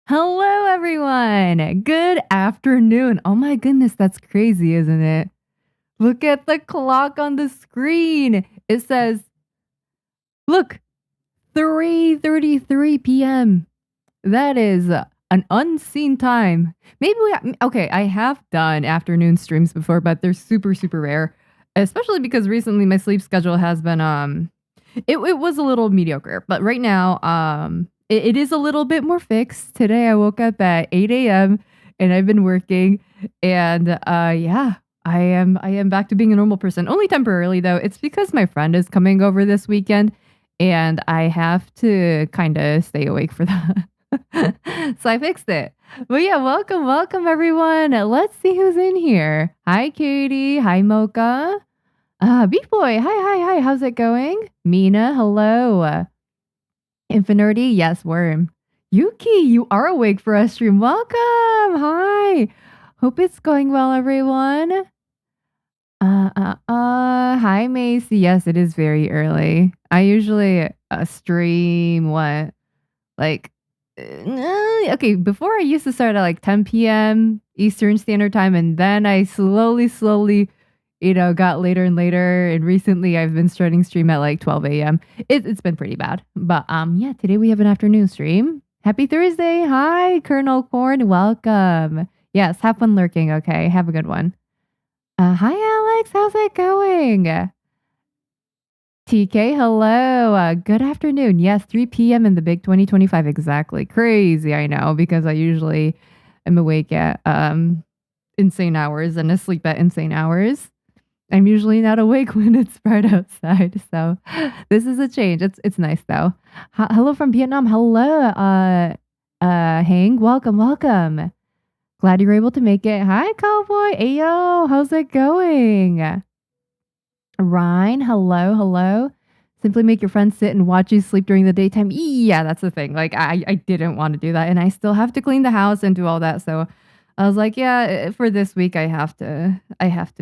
Hello, everyone. Good afternoon. Oh my goodness, that's crazy, isn't it? Look at the clock on the screen. It says, look, 3:33 p.m. That is an unseen time. Okay, I have done afternoon streams before, but they're super, super rare, especially because recently my sleep schedule has been, it was a little mediocre, but right now, it is a little bit more fixed. Today I woke up at 8 a.m. and I've been working, and yeah, I am back to being a normal person. Only temporarily though. It's because my friend is coming over this weekend, and I have to kind of stay awake for that. So I fixed it. But yeah, welcome everyone. Let's see who's in here. Hi Katie. Hi Mocha. Beef Boy. Hi. How's it going? Mina. Hello. Infinity. Yes, Worm. Yuki, you are awake for a stream. Welcome. Hi. Hope it's going well, everyone. Hi, Macy. Yes, it is very early. I usually stream what? Like, okay, before I used to start at like 10 p.m. Eastern Standard Time, and then I slowly, got later and later. And recently I've been starting stream at like 12 a.m. It's been pretty bad. But yeah, today we have an afternoon stream. Happy Thursday. Hi, Colonel Corn. Welcome. Yes, have fun lurking, okay? Have a good one. Hi, Alex. How's it going? TK, hello. Good afternoon. Yes, 3 p.m. in the big 2025. Exactly. Crazy, I know, because I usually am awake at insane hours and asleep at insane hours. I'm usually not awake when it's bright outside. So this is a change. It's nice though. Hello from Vietnam. Hello, Hang. Welcome. Glad you were able to make it. Hi, Cowboy. Ayo, how's it going? Ryan, hello. Simply make your friends sit and watch you sleep during the daytime. Yeah, that's the thing. Like I didn't want to do that, and I still have to clean the house and do all that. So I was like, yeah, for this week I have to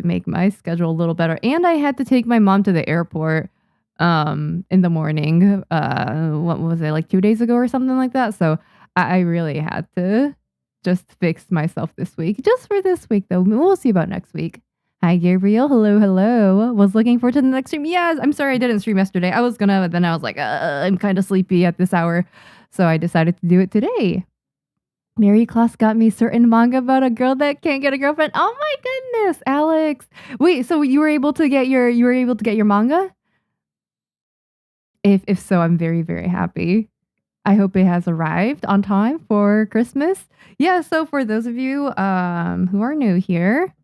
make my schedule a little better. And I had to take my mom to the airport in the morning. What was it, like 2 days ago or something like that? So I really had to just fix myself this week. Just for this week though. We'll see about next week. Hi Gabriel. Hello. Was looking forward to the next stream. Yes, I'm sorry I didn't stream yesterday. I was gonna, but then I was like, I'm kind of sleepy at this hour. So I decided to do it today. Mary Claus got me certain manga about a girl that can't get a girlfriend. Oh my goodness, Alex. Wait, so you were able to get your manga? If so, I'm very, very happy. I hope it has arrived on time for Christmas. Yeah, so for those of you who are new here.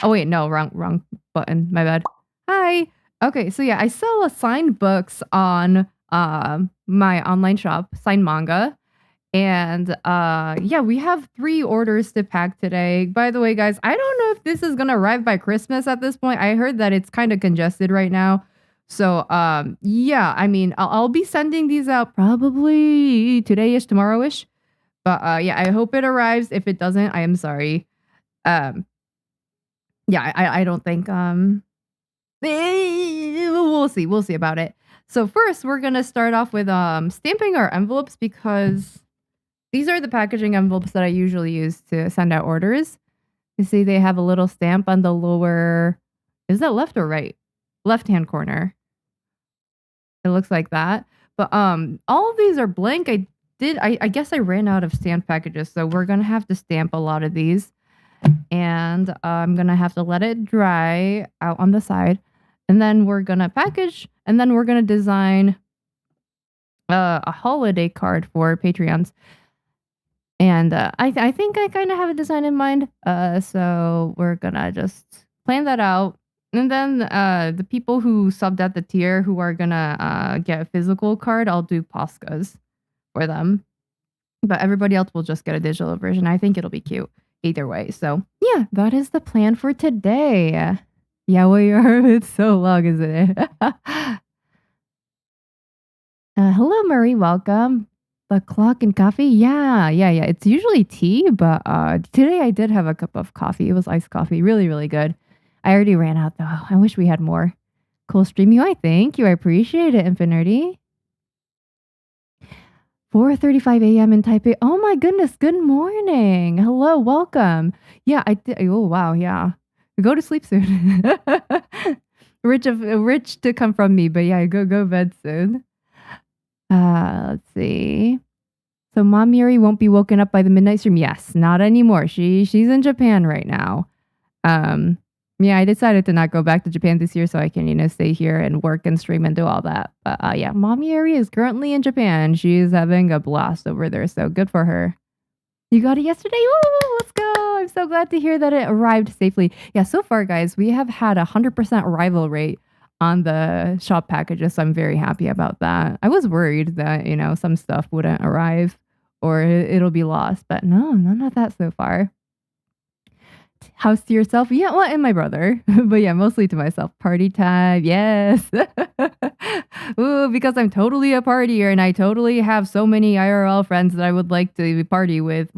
Oh wait, no, wrong button. My bad. Hi. Okay, so yeah, I sell signed books on my online shop, signed manga. And yeah, we have 3 orders to pack today. By the way, guys, I don't know if this is gonna arrive by Christmas at this point. I heard that it's kind of congested right now. So yeah, I mean, I'll be sending these out probably today-ish, tomorrow-ish. But yeah, I hope it arrives. If it doesn't, I am sorry. Yeah, I don't think we'll see about it. So first we're gonna start off with stamping our envelopes, because these are the packaging envelopes that I usually use to send out orders. You see they have a little stamp on the lower, is that left or right? Left-hand corner. It looks like that. But all of these are blank. I guess I ran out of stamped packages, so we're gonna have to stamp a lot of these. And I'm gonna have to let it dry out on the side. And then we're gonna package, and then we're gonna design a holiday card for Patreons. And I think I kind of have a design in mind. So we're gonna just plan that out. And then the people who subbed at the tier who are gonna get a physical card, I'll do Poscas for them. But everybody else will just get a digital version. I think it'll be cute either way. So yeah, that is the plan for today. Yeah, we are. It's so long, isn't it? Hello, Murray. Welcome. The clock and coffee? Yeah. It's usually tea, but today I did have a cup of coffee. It was iced coffee. Really, really good. I already ran out though. I wish we had more. Cool stream UI. Thank you. I appreciate it, Infinity. 4:35 a.m. in Taipei. Oh my goodness. Good morning. Hello. Welcome. Yeah, I did. Oh, wow. Yeah. Go to sleep soon. Rich to come from me, but yeah, go bed soon. Let's see. So Mom Mieri won't be woken up by the midnight stream. Yes, not anymore. She's in Japan right now. Yeah, I decided to not go back to Japan this year so I can, stay here and work and stream and do all that. But yeah, Mom Mieri is currently in Japan. She's having a blast over there, so good for her. You got it yesterday? Woo, let's go. I'm so glad to hear that it arrived safely. Yeah, so far, guys, we have had 100% arrival rate on the shop packages, so I'm very happy about that. I was worried that, some stuff wouldn't arrive or it'll be lost, but no, none of that so far. House to yourself? Yeah, well, and my brother. But yeah, mostly to myself. Party time. Yes. Ooh, because I'm totally a partier and I totally have so many IRL friends that I would like to party with.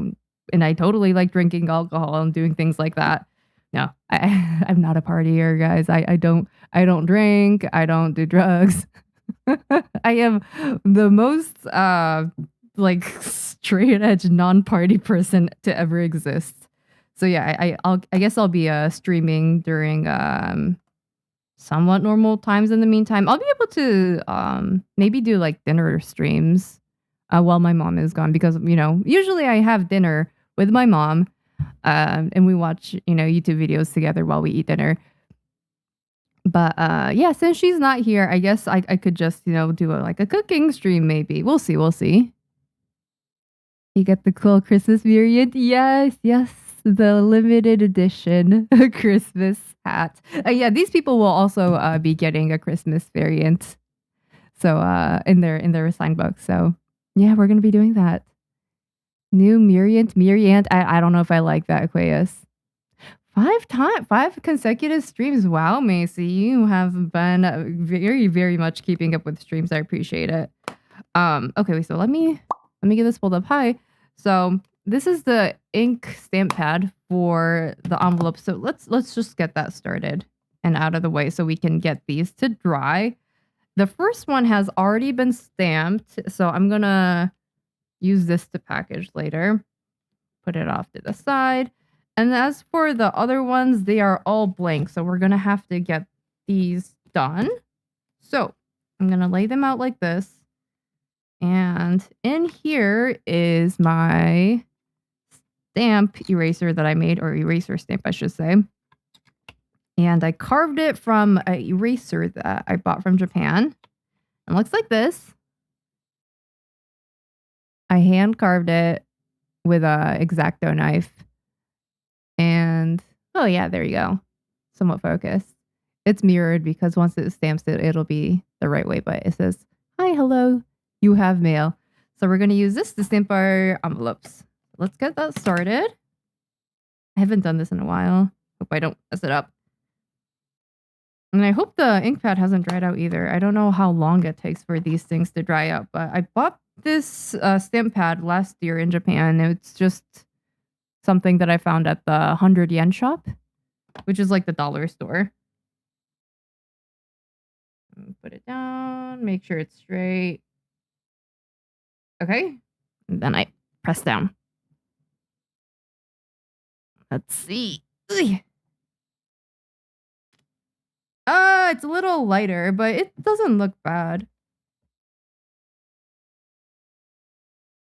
And I totally like drinking alcohol and doing things like that. No, I'm not a partier, guys. I don't drink. I don't do drugs. I am the most straight edge non-party person to ever exist. So yeah, I guess I'll be streaming during somewhat normal times in the meantime. I'll be able to maybe do like dinner streams while my mom is gone because usually I have dinner with my mom and we watch YouTube videos together while we eat dinner. But yeah, since she's not here, I guess I could just do a cooking stream maybe. We'll see. You get the cool Christmas variant? Yes. The limited edition Christmas hat. Yeah, these people will also be getting a Christmas variant. So in their sign book. So yeah, we're gonna be doing that. New Miriant. I don't know if I like that, Aquarius. 5 consecutive streams. Wow, Macy, you have been very, very much keeping up with streams. I appreciate it. Okay, so let me get this pulled up. Hi. So this is the ink stamp pad for the envelope. So let's just get that started and out of the way so we can get these to dry. The first one has already been stamped, so I'm gonna use this to package later. Put it off to the side. And as for the other ones, they are all blank, so we're gonna have to get these done. So I'm gonna lay them out like this. And in here is my stamp eraser that I made, or eraser stamp, I should say. And I carved it from an eraser that I bought from Japan. It looks like this. I hand carved it with a X-Acto knife. And, oh yeah, there you go. Somewhat focused. It's mirrored because once it stamps it, it'll be the right way. But it says, hi, hello, you have mail. So we're going to use this to stamp our envelopes. Let's get that started. I haven't done this in a while. Hope I don't mess it up. And I hope the ink pad hasn't dried out either. I don't know how long it takes for these things to dry out, but I bought this stamp pad last year in Japan. It's just something that I found at the 100 yen shop, which is like the dollar store. Put it down, make sure it's straight. Okay, and then I press down. Let's see. It's a little lighter, but it doesn't look bad.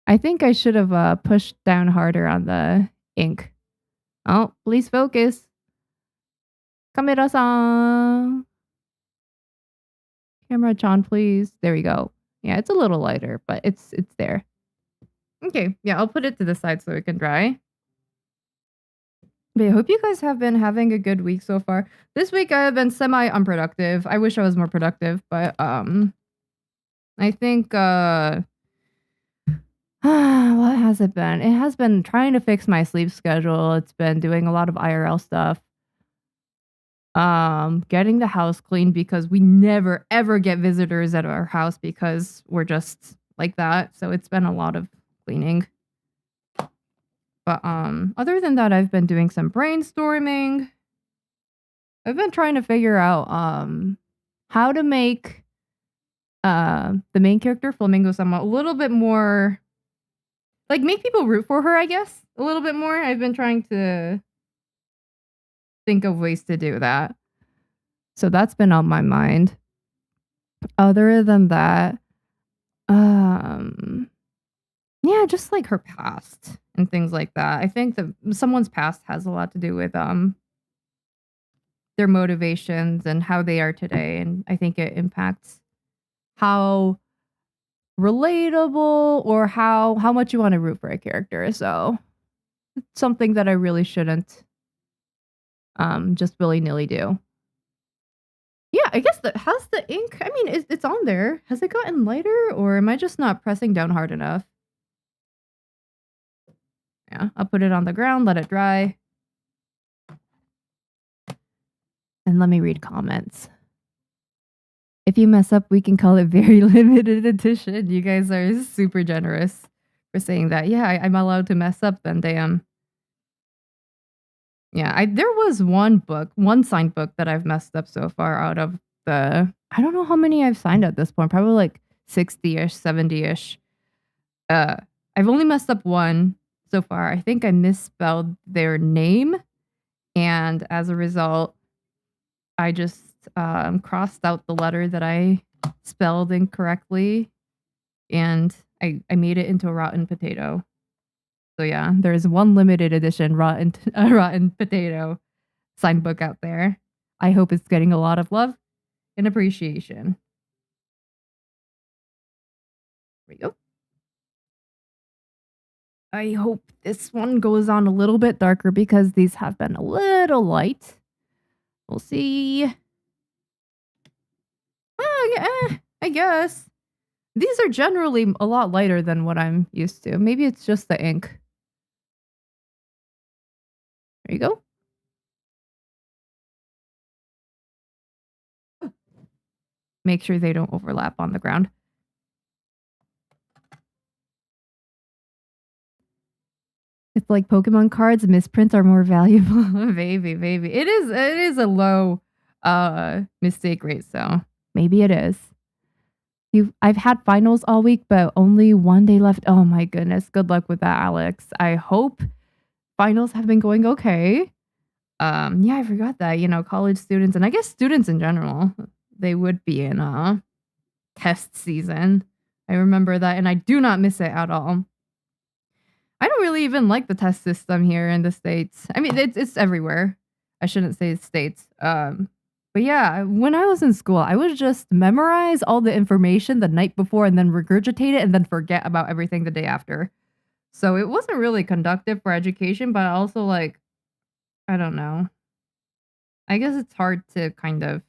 I think I should have pushed down harder on the ink. Oh, please focus. Kamera-san. Camera-chan, please. There we go. Yeah, it's a little lighter, but it's there. Okay, yeah, I'll put it to the side so it can dry. But I hope you guys have been having a good week so far. This week I have been semi-unproductive. I wish I was more productive, but I think what has it been? It has been trying to fix my sleep schedule. It's been doing a lot of IRL stuff. Getting the house clean because we never ever get visitors at our house because we're just like that. So it's been a lot of cleaning. But other than that, I've been doing some brainstorming. I've been trying to figure out how to make the main character, Flamingo-sama, a little bit more, like, make people root for her, I guess, a little bit more. I've been trying to think of ways to do that. So that's been on my mind. Other than that, yeah, just like her past and things like that. I think that someone's past has a lot to do with their motivations and how they are today, and I think it impacts how relatable or how much you want to root for a character. So it's something that I really shouldn't just willy-nilly do. Yeah, I guess how's the ink? I mean, it's on there. Has it gotten lighter, or am I just not pressing down hard enough? Yeah, I'll put it on the ground, let it dry. And let me read comments. If you mess up, we can call it very limited edition. You guys are super generous for saying that. Yeah, I'm allowed to mess up then, damn. Yeah, there was one signed book that I've messed up so far out of the, I don't know how many I've signed at this point, probably like 60-ish, 70-ish. I've only messed up one so far. I think I misspelled their name, and as a result, I just crossed out the letter that I spelled incorrectly, and I made it into a rotten potato. So yeah, there's one limited edition rotten potato signed book out there. I hope it's getting a lot of love and appreciation. There we go. I hope this one goes on a little bit darker because these have been a little light. We'll see. I guess. These are generally a lot lighter than what I'm used to. Maybe it's just the ink. There you go. Make sure they don't overlap on the ground. It's like Pokemon cards. Misprints are more valuable. baby. It is a low mistake rate, so maybe it is. I've had finals all week, but only one day left. Oh my goodness. Good luck with that, Alex. I hope finals have been going okay. Yeah, I forgot that, college students, and I guess students in general, they would be in test season. I remember that, and I do not miss it at all. I don't really even like the test system here in the States. I mean, it's everywhere. I shouldn't say States. But yeah, when I was in school, I would just memorize all the information the night before and then regurgitate it and then forget about everything the day after. So it wasn't really conductive for education, but also like, I don't know. I guess it's hard to kind of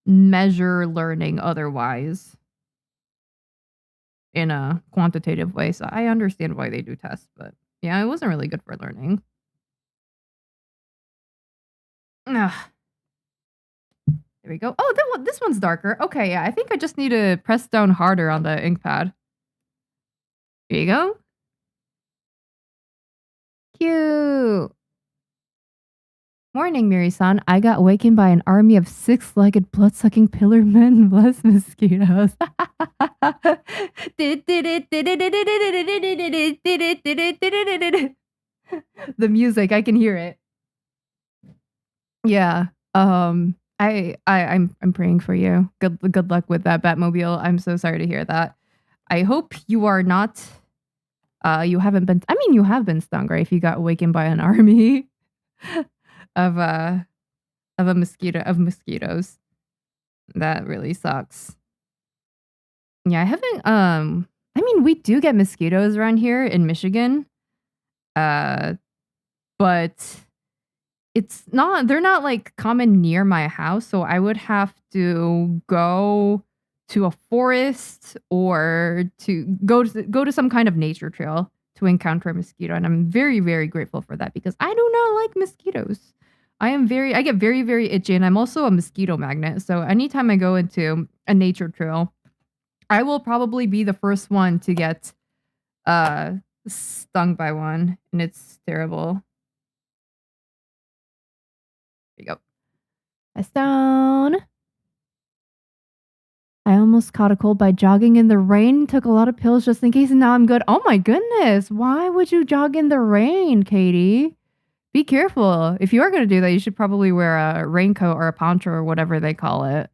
measure learning otherwise in a quantitative way. So I understand why they do tests, but yeah, it wasn't really good for learning. Ugh. There we go. Oh, this one's darker. Okay, yeah, I think I just need to press down harder on the ink pad. Here you go. Cute. Morning, Mieri-san. I got awakened by an army of six-legged, blood-sucking pillar men, bless mosquitoes. The music, I can hear it. Yeah. I'm praying for you. Good luck with that Batmobile. I'm so sorry to hear that. I hope you are not you haven't been, I mean, you have been stung, right? If you got awakened by an army of mosquitoes. That really sucks. Yeah, I haven't I mean, we do get mosquitoes around here in Michigan. But they're not like common near my house, so I would have to go to a forest or to go to some kind of nature trail to encounter a mosquito, and I'm very, very grateful for that because I do not like mosquitoes. I get very, very itchy, and I'm also a mosquito magnet, so anytime I go into a nature trail, I will probably be the first one to get stung by one, and it's terrible. There you go. Press down. I almost caught a cold by jogging in the rain. Took a lot of pills just in case, and now I'm good. Oh my goodness. Why would you jog in the rain, Katie? Be careful. If you are going to do that, you should probably wear a raincoat or a poncho or whatever they call it.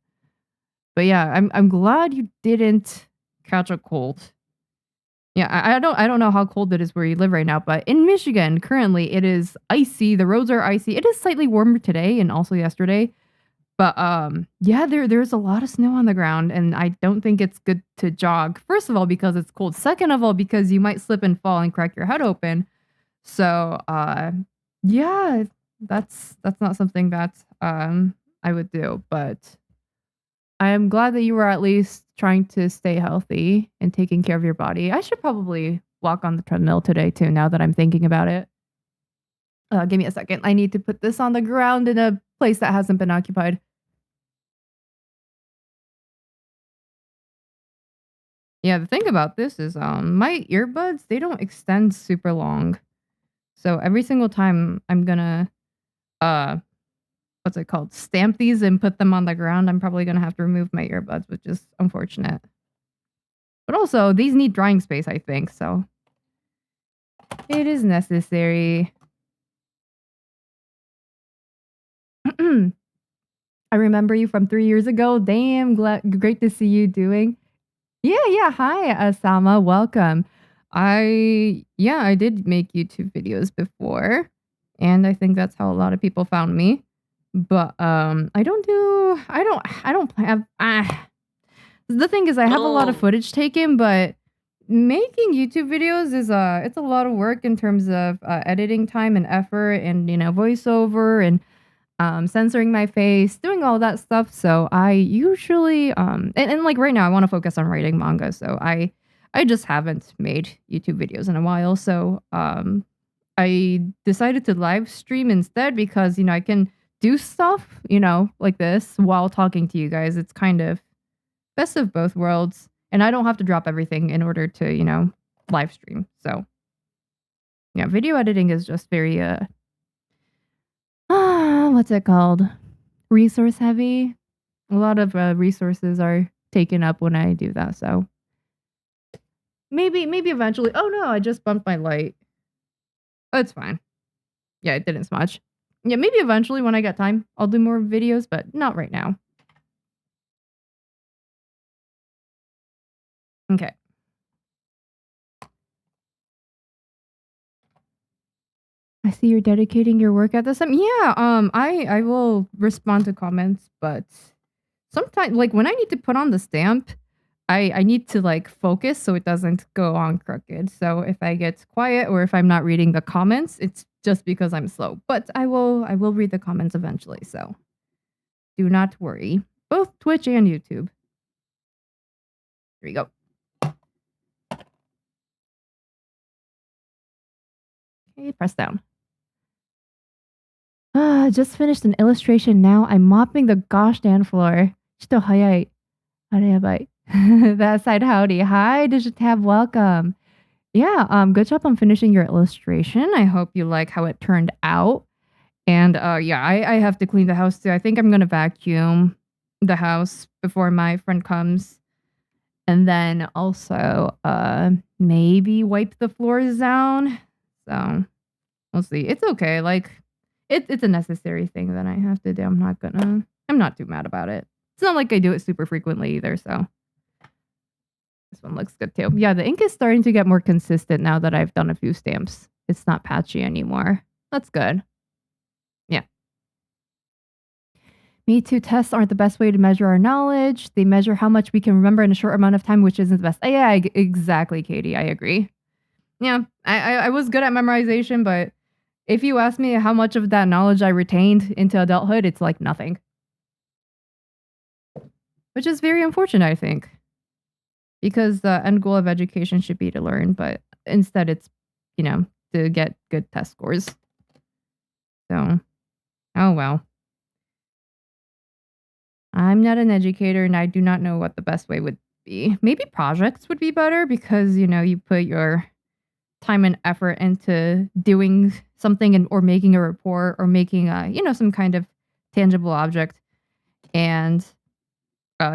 But yeah, I'm glad you didn't catch a cold. Yeah, I don't know how cold it is where you live right now, but in Michigan currently it is icy. The roads are icy. It is slightly warmer today and also yesterday. But yeah, there's a lot of snow on the ground, and I don't think it's good to jog. First of all, because it's cold. Second of all, because you might slip and fall and crack your head open. So yeah, that's not something that I would do. But I am glad that you were at least trying to stay healthy and taking care of your body. I should probably walk on the treadmill today too. Now that I'm thinking about it. Give me a second. I need to put this on the ground in a place that hasn't been occupied. Yeah, the thing about this is my earbuds, they don't extend super long. So every single time I'm gonna uh what's it called? Stamp these and put them on the ground, I'm probably gonna have to remove my earbuds, which is unfortunate. But also these need drying space, I think, so it is necessary. I remember you from 3 years ago. Damn, great to see you doing. Yeah. Hi, Asama. Welcome. I did make YouTube videos before, and I think that's how a lot of people found me. But I don't have the thing is I have a lot of footage taken, but making YouTube videos is it's a lot of work in terms of editing time and effort and voiceover and censoring my face, doing all that stuff. So I usually and like right now I want to focus on writing manga, so I just haven't made YouTube videos in a while. So I decided to live stream instead because I can do stuff, like this while talking to you guys. It's kind of best of both worlds, and I don't have to drop everything in order to, live stream. So yeah, video editing is just very what's it called? Resource heavy. A lot of resources are taken up when I do that. So maybe eventually. Oh no, I just bumped my light. Oh, it's fine. Yeah, it didn't smudge. Yeah, maybe eventually when I get time, I'll do more videos, but not right now. Okay. I see you're dedicating your work at this time. Yeah, I will respond to comments, but sometimes like when I need to put on the stamp, I need to like focus so it doesn't go on crooked. So if I get quiet or if I'm not reading the comments, it's just because I'm slow. But I will read the comments eventually, so do not worry. Both Twitch and YouTube. Here we go. Okay, press down. Just finished an illustration now. I'm mopping the gosh damn floor. ちょっと早い。あれやばい。That side howdy. Hi, Digitab, welcome. Yeah, good job on finishing your illustration. I hope you like how it turned out. And yeah, I have to clean the house too. I think I'm gonna vacuum the house before my friend comes. And then also maybe wipe the floors down. So we'll see. It's okay. Like it's a necessary thing that I have to do. I'm not too mad about it. It's not like I do it super frequently either, so this one looks good too. Yeah, the ink is starting to get more consistent now that I've done a few stamps. It's not patchy anymore. That's good. Yeah. Me too. Tests aren't the best way to measure our knowledge. They measure how much we can remember in a short amount of time, which isn't the best. Yeah, exactly, Katie. I agree. Yeah, I was good at memorization, but if you ask me how much of that knowledge I retained into adulthood, it's like nothing. Which is very unfortunate, I think. Because the end goal of education should be to learn, but instead it's, to get good test scores. So, oh well. I'm not an educator and I do not know what the best way would be. Maybe projects would be better because, you put your time and effort into doing something or making a report or making a, some kind of tangible object. And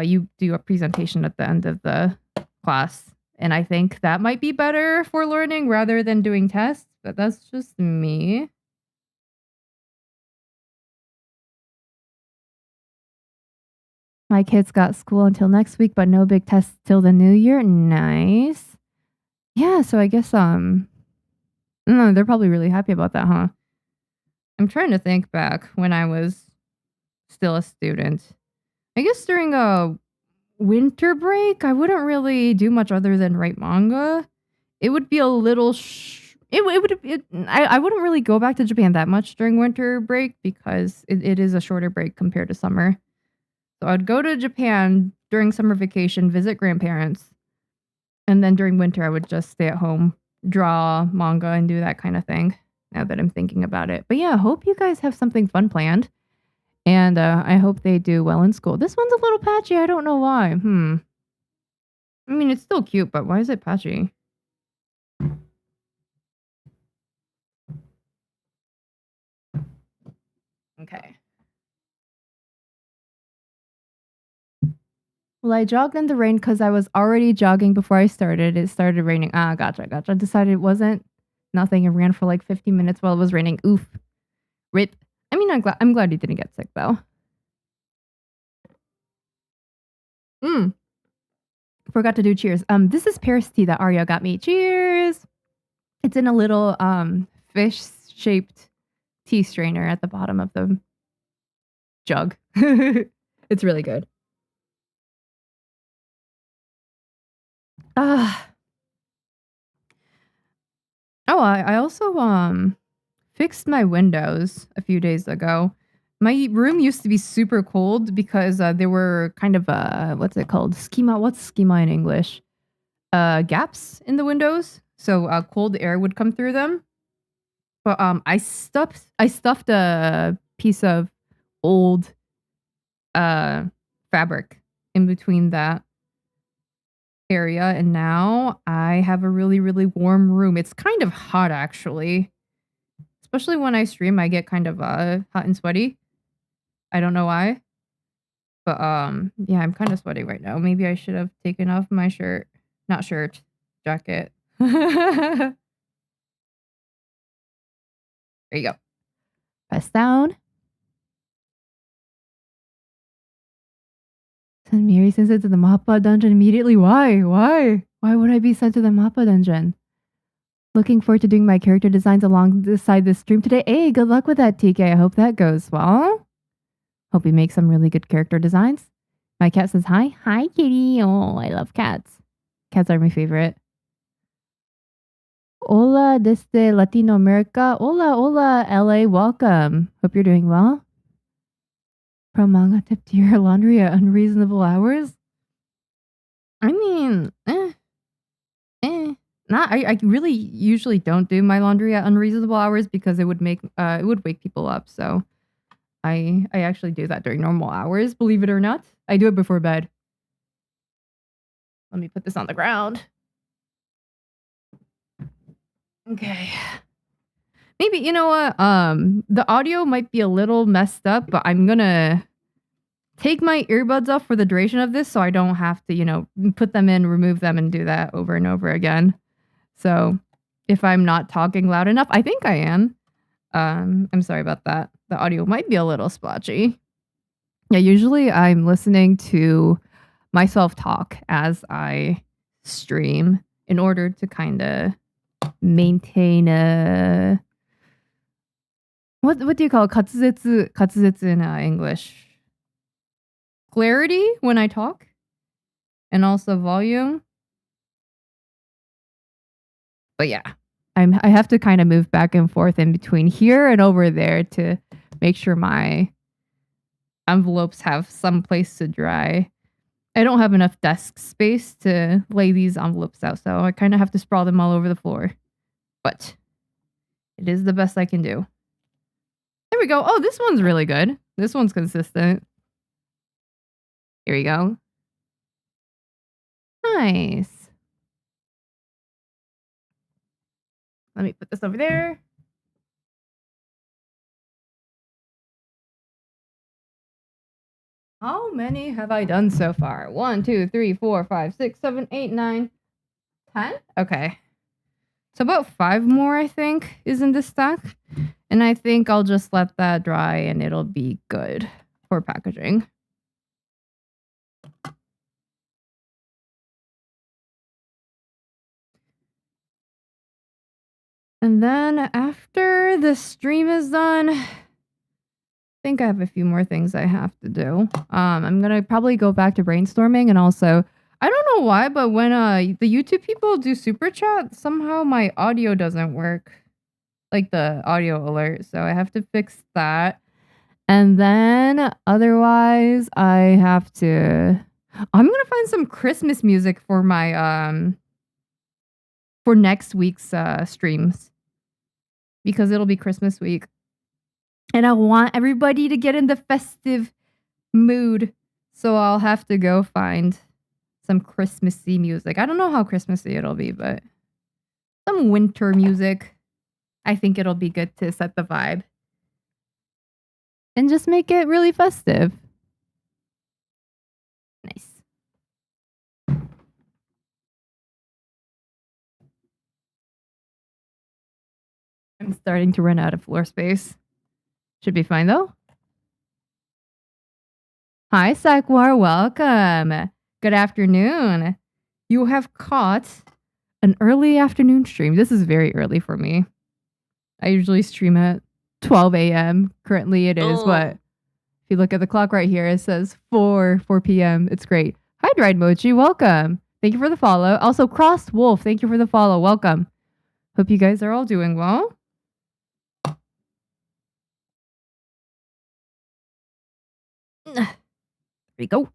you do a presentation at the end of the class. And I think that might be better for learning rather than doing tests, but that's just me. My kids got school until next week, but no big tests till the new year. Nice. Yeah, so I guess no, they're probably really happy about that, huh? I'm trying to think back when I was still a student. I guess during a winter break, I wouldn't really do much other than write manga. It would be a little I wouldn't really go back to Japan that much during winter break because it is a shorter break compared to summer. So I'd go to Japan during summer vacation, visit grandparents, and then during winter I would just stay at home, draw manga, and do that kind of thing. Now that I'm thinking about it. But yeah, hope you guys have something fun planned. And I hope they do well in school. This one's a little patchy. I don't know why. I mean, it's still cute, but why is it patchy? Okay. Well, I jogged in the rain because I was already jogging before I started. It started raining. Ah, gotcha. Decided it wasn't nothing and ran for like 15 minutes while it was raining. Oof. Rip. I mean, I'm glad you didn't get sick, though. Forgot to do cheers. This is Paris tea that Arya got me. Cheers! It's in a little fish-shaped tea strainer at the bottom of the jug. It's really good. Oh, I also fixed my windows a few days ago. My room used to be super cold because there were kind of what's it called? Schema. What's schema in English? Gaps in the windows, so cold air would come through them. But I stuffed a piece of old fabric in between that area, and now I have a really, really warm room. It's kind of hot actually. Especially when I stream, I get kind of hot and sweaty. I don't know why. But yeah, I'm kind of sweaty right now. Maybe I should have taken off my shirt. Not shirt, jacket. There you go. Press down. Send Mieri sent to the Mappa dungeon immediately. Why? Why would I be sent to the Mappa dungeon? Looking forward to doing my character designs alongside this stream today. Hey, good luck with that, TK. I hope that goes well. Hope you make some really good character designs. My cat says hi. Hi, kitty. Oh, I love cats. Cats are my favorite. Hola desde Latino America. Hola, LA. Welcome. Hope you're doing well. Pro manga tip to your laundry at unreasonable hours? I mean, I really usually don't do my laundry at unreasonable hours because it would wake people up. So I actually do that during normal hours, believe it or not. I do it before bed. Let me put this on the ground. Okay. Maybe, you know what? The audio might be a little messed up, but I'm gonna take my earbuds off for the duration of this so I don't have to, put them in, remove them, and do that over and over again. So if I'm not talking loud enough, I think I am. I'm sorry about that. The audio might be a little splotchy. Yeah, usually I'm listening to myself talk as I stream in order to kind of maintain a what do you call it? Katsuzetsu in English? Clarity when I talk, and also volume. But yeah, I have to kind of move back and forth in between here and over there to make sure my envelopes have some place to dry. I don't have enough desk space to lay these envelopes out, so I kind of have to sprawl them all over the floor. But it is the best I can do. There we go. Oh, this one's really good. This one's consistent. Here we go. Nice. Let me put this over there. How many have I done so far? 1, 2, 3, 4, 5, 6, 7, 8, 9, 10? Okay. So about 5 more, I think, is in this stack. And I think I'll just let that dry and it'll be good for packaging. And then after the stream is done, I think I have a few more things I have to do. I'm going to probably go back to brainstorming, and also, I don't know why, but when the YouTube people do super chat, somehow my audio doesn't work. Like the audio alert. So I have to fix that. And then otherwise I'm going to find some Christmas music for my for next week's streams, because it'll be Christmas week. And I want everybody to get in the festive mood. So I'll have to go find some Christmassy music. I don't know how Christmassy it'll be, but some winter music. I think it'll be good to set the vibe. And just make it really festive. Nice. I'm starting to run out of floor space. Should be fine though. Hi, Sakwar. Welcome. Good afternoon. You have caught an early afternoon stream. This is very early for me. I usually stream at 12 a.m. Currently it is what? If you look at the clock right here, it says 4 p.m. It's great. Hi, Dried Mochi. Welcome. Thank you for the follow. Also, Crossed Wolf. Thank you for the follow. Welcome. Hope you guys are all doing well. There we go.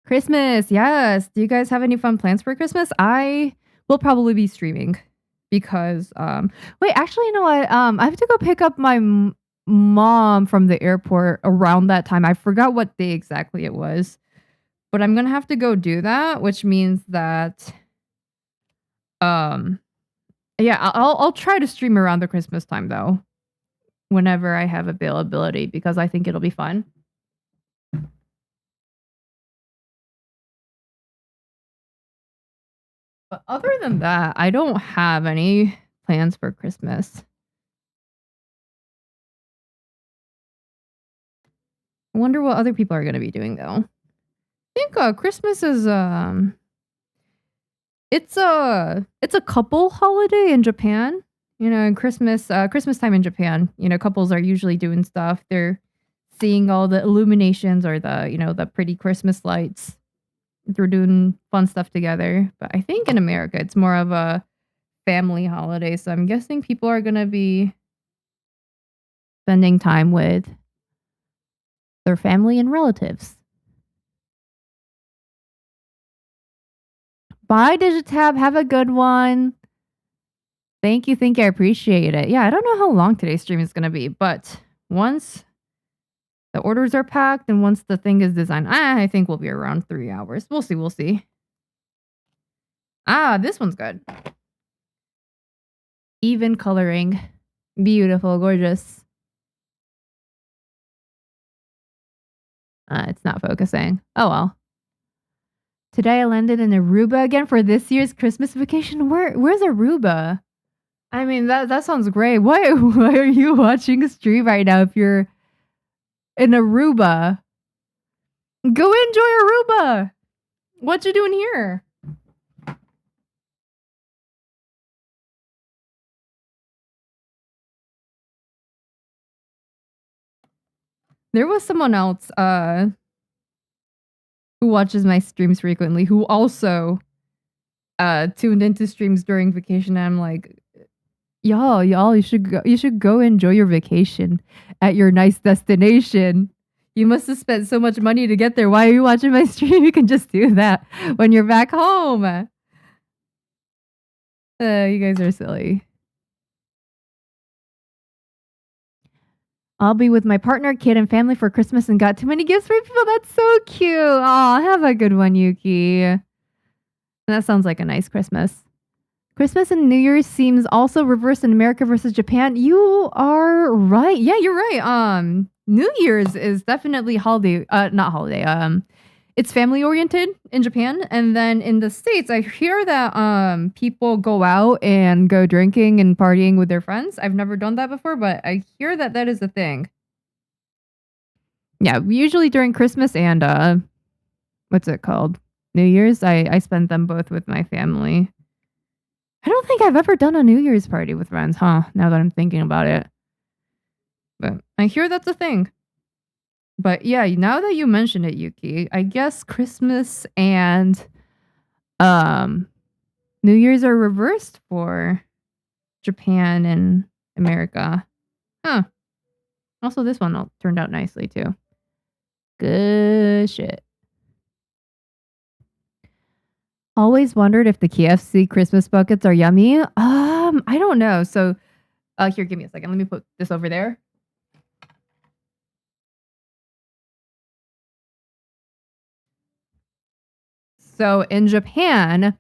Christmas. Yes. Do you guys have any fun plans for Christmas? I will probably be streaming. Because wait, actually, you know what? I have to go pick up my mom from the airport around that time. I forgot what day exactly it was, but I'm gonna have to go do that, which means that yeah, I'll try to stream around the Christmas time though, whenever I have availability, because I think it'll be fun. But other than that, I don't have any plans for Christmas. I wonder what other people are going to be doing though. I think Christmas is it's a couple holiday in Japan. You know, in Christmas time in Japan, you know, couples are usually doing stuff. They're seeing all the illuminations or the, you know, the pretty Christmas lights. They're doing fun stuff together. But I think in America, it's more of a family holiday. So I'm guessing people are going to be spending time with their family and relatives. Bye, Digitab. Have a good one. Thank you. I appreciate it. Yeah, I don't know how long today's stream is going to be, but once the orders are packed and once the thing is designed, I think we'll be around 3 hours. We'll see. Ah, this one's good. Even coloring. Beautiful, gorgeous. It's not focusing. Oh well. Today I landed in Aruba again for this year's Christmas vacation. Where's Aruba? I mean, that sounds great. Why are you watching a stream right now if you're in Aruba? Go enjoy Aruba. What you doing here? There was someone else who watches my streams frequently who also tuned into streams during vacation, and I'm like, y'all, you should go enjoy your vacation at your nice destination. You must have spent so much money to get there. Why are you watching my stream? You can just do that when you're back home. You guys are silly. I'll be with my partner, kid, and family for Christmas and got too many gifts for people. That's so cute. Aw, have a good one, Yuki. That sounds like a nice Christmas. Christmas and New Year's seems also reversed in America versus Japan. You are right. Yeah, you're right. New Year's is definitely holiday, not holiday. It's family oriented in Japan, and then in the States, I hear that people go out and go drinking and partying with their friends. I've never done that before, but I hear that that is a thing. Yeah, usually during Christmas and what's it called? New Year's. I spend them both with my family. I don't think I've ever done a New Year's party with friends, huh? Now that I'm thinking about it. But I hear that's a thing. But yeah, now that you mention it, Yuki, I guess Christmas and New Year's are reversed for Japan and America. Huh. Also, this one all turned out nicely too. Good shit. Always wondered if the KFC Christmas buckets are yummy. I don't know. So, here, give me a second. Let me put this over there. So in Japan,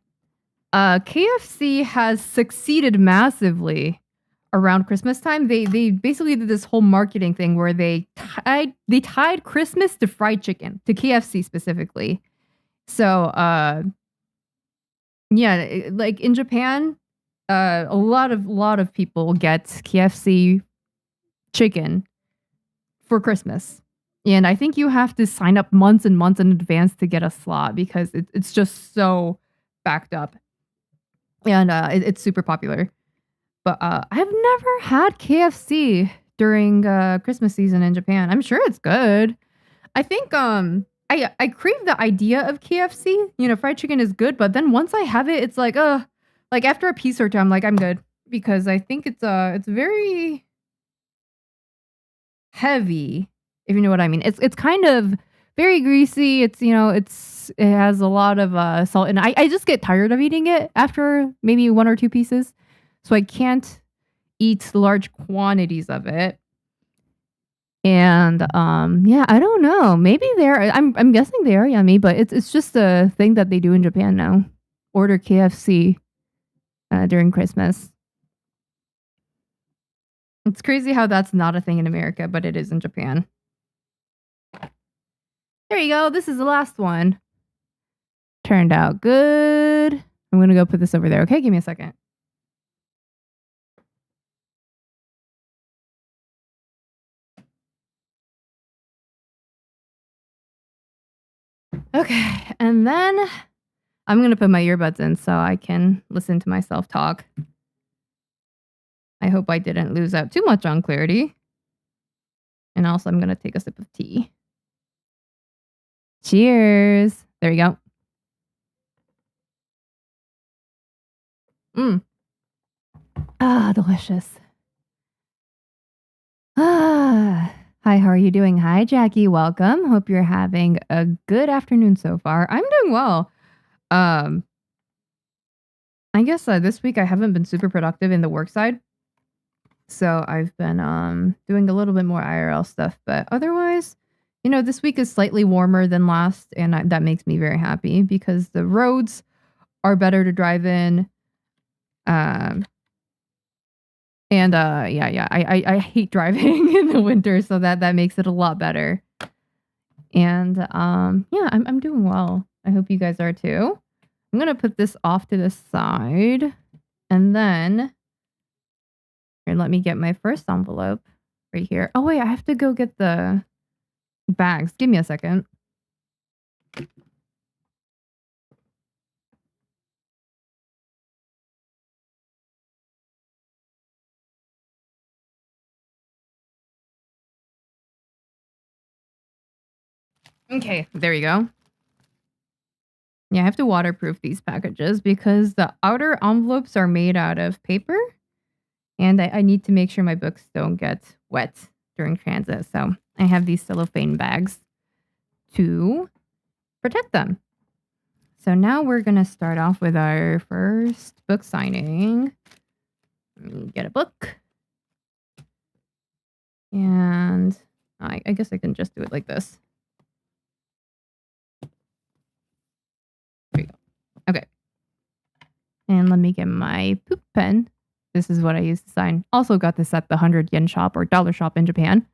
KFC has succeeded massively around Christmas time. They basically did this whole marketing thing where they tied Christmas to fried chicken, to KFC specifically. So yeah, like in Japan, a lot of people get KFC chicken for Christmas. And I think you have to sign up months and months in advance to get a slot because it's just so backed up. And it's super popular. But I've never had KFC during Christmas season in Japan. I'm sure it's good. I think I crave the idea of KFC. You know, fried chicken is good, but then once I have it, it's like after a piece or two, I'm like, I'm good. Because I think it's very heavy, if you know what I mean. It's kind of very greasy. It's, you know, it has a lot of salt, and I just get tired of eating it after maybe one or two pieces. So I can't eat large quantities of it. And yeah, I don't know. Maybe I'm guessing they are yummy, but it's just a thing that they do in Japan now. Order KFC during Christmas. It's crazy how that's not a thing in America, but it is in Japan. There you go. This is the last one. Turned out good. I'm going to go put this over there. Okay, give me a second. Okay, and then I'm going to put my earbuds in so I can listen to myself talk. I hope I didn't lose out too much on clarity. And also, I'm going to take a sip of tea. Cheers. There you go. Ah, delicious. Hi, how are you doing? Hi, Jackie. Welcome. Hope you're having a good afternoon so far. I'm doing well. I guess this week I haven't been super productive in the work side. So I've been doing a little bit more IRL stuff, but otherwise, you know, this week is slightly warmer than last, and that makes me very happy because the roads are better to drive in. And yeah, I hate driving in the winter, so that makes it a lot better. And yeah, I'm doing well. I hope you guys are too. I'm gonna put this off to the side, and then here, let me get my first envelope right here. Oh wait, I have to go get the bags. Give me a second. Okay, there you go. Yeah, I have to waterproof these packages because the outer envelopes are made out of paper, and I need to make sure my books don't get wet during transit. So I have these cellophane bags to protect them. So now we're going to start off with our first book signing. Let me get a book. And I guess I can just do it like this. There you go. Okay. And let me get my poop pen. This is what I use to sign. Also got this at the 100 yen shop or dollar shop in Japan.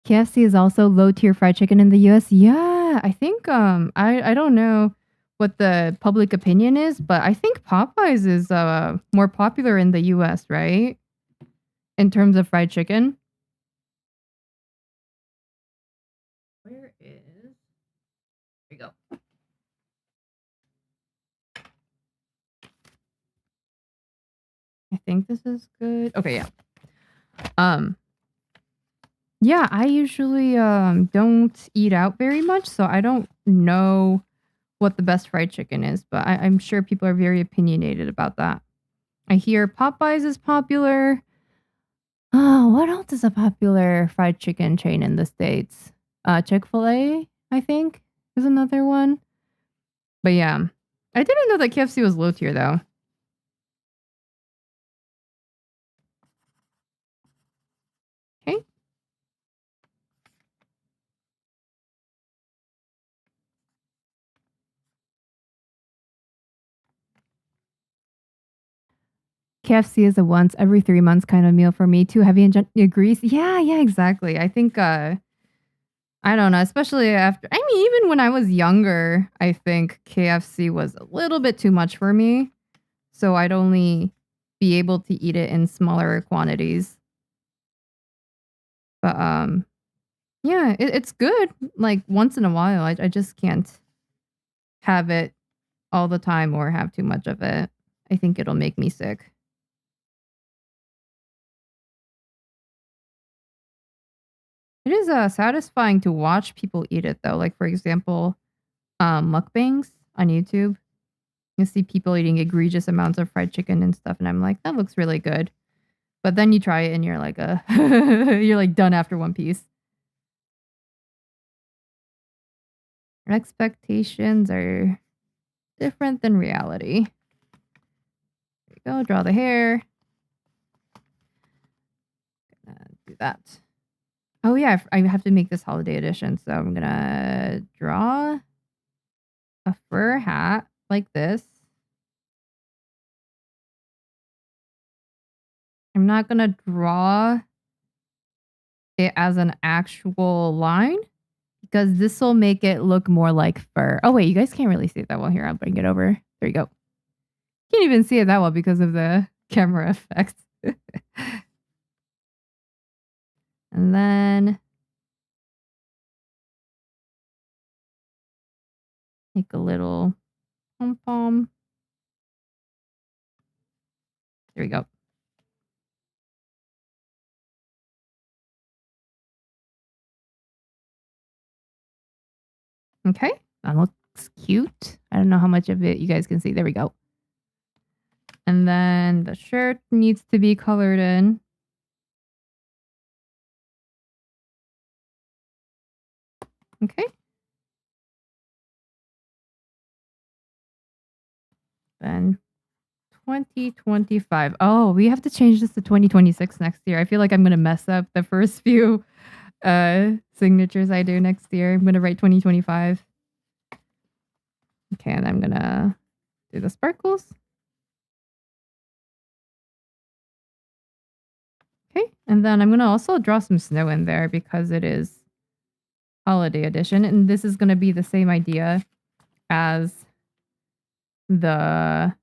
KFC is also low tier fried chicken in the US. Yeah, I think I don't know what the public opinion is, but I think Popeyes is more popular in the US, right? In terms of fried chicken. Where is? There you go. I think this is good. Okay, yeah. Yeah, I usually don't eat out very much, so I don't know what the best fried chicken is, but I'm sure people are very opinionated about that. I hear Popeyes is popular. Oh, what else is a popular fried chicken chain in the States? Chick-fil-A, I think, is another one. But yeah, I didn't know that KFC was low tier though. Okay. KFC is a once every 3 months kind of meal for me. Too heavy in grease. Yeah, exactly. I think I don't know, especially after I mean, even when I was younger, I think KFC was a little bit too much for me. So I'd only be able to eat it in smaller quantities. But yeah, it's good like once in a while. I just can't have it all the time or have too much of it. I think it'll make me sick. It is satisfying to watch people eat it though. Like for example, mukbangs on YouTube. You see people eating egregious amounts of fried chicken and stuff, and I'm like, that looks really good. But then you try it and you're like, you're like done after one piece. Expectations are different than reality. There you go. Draw the hair. Do that. Oh yeah, I have to make this holiday edition, so I'm gonna draw a fur hat like this. I'm not gonna draw it as an actual line because this will make it look more like fur. Oh wait, you guys can't really see it that well. Here, I'll bring it over. There you go. Can't even see it that well because of the camera effects. And then make a little pom-pom. There we go. Okay, that looks cute. I don't know how much of it you guys can see. There we go. And then the shirt needs to be colored in. Okay. Then 2025. Oh, we have to change this to 2026 next year. I feel like I'm going to mess up the first few signatures I do next year. I'm going to write 2025. Okay, and I'm going to do the sparkles. Okay, and then I'm going to also draw some snow in there because it is holiday edition. And this is going to be the same idea as the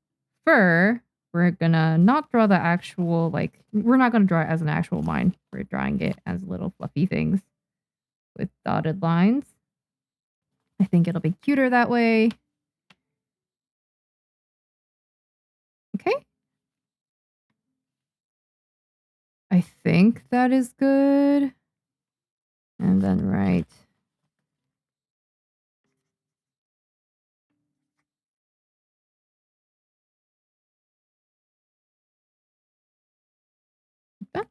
fur. We're going to not draw the actual, like, we're not going to draw it as an actual line. We're drawing it as little fluffy things with dotted lines. I think it'll be cuter that way. Okay. I think that is good. And then right. Like that.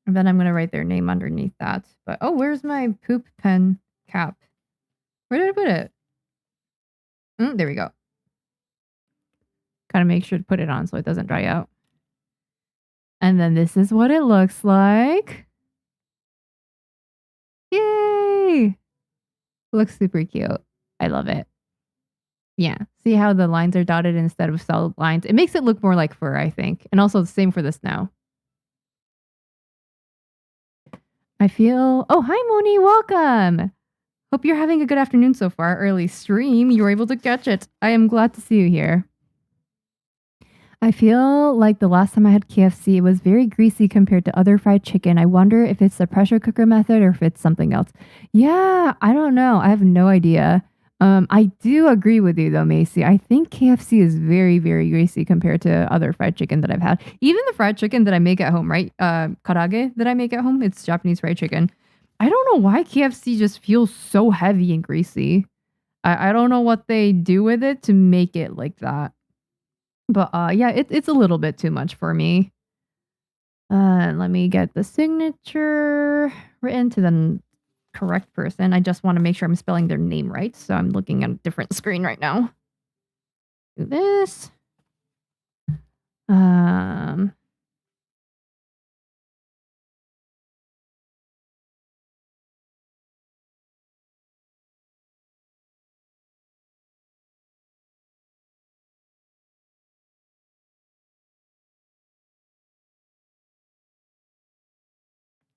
And then I'm going to write their name underneath that. But, oh, where's my poop pen cap? Where did I put it? There we go. Gotta make sure to put it on so it doesn't dry out. And then this is what it looks like. Yay! Looks super cute. I love it. Yeah. See how the lines are dotted instead of solid lines? It makes it look more like fur, I think. And also the same for the snow. I feel... Oh, hi, Moni. Welcome. Hope you're having a good afternoon so far. Early stream. You were able to catch it. I am glad to see you here. I feel like the last time I had KFC, it was very greasy compared to other fried chicken. I wonder if it's the pressure cooker method or if it's something else. Yeah, I don't know. I have no idea. I do agree with you though, Macy. I think KFC is very, very greasy compared to other fried chicken that I've had. Even the fried chicken that I make at home, right? Karage that I make at home, it's Japanese fried chicken. I don't know why KFC just feels so heavy and greasy. I don't know what they do with it to make it like that. But yeah, it's a little bit too much for me. Let me get the signature written to the correct person. I just want to make sure I'm spelling their name right. So I'm looking at a different screen right now. Do this.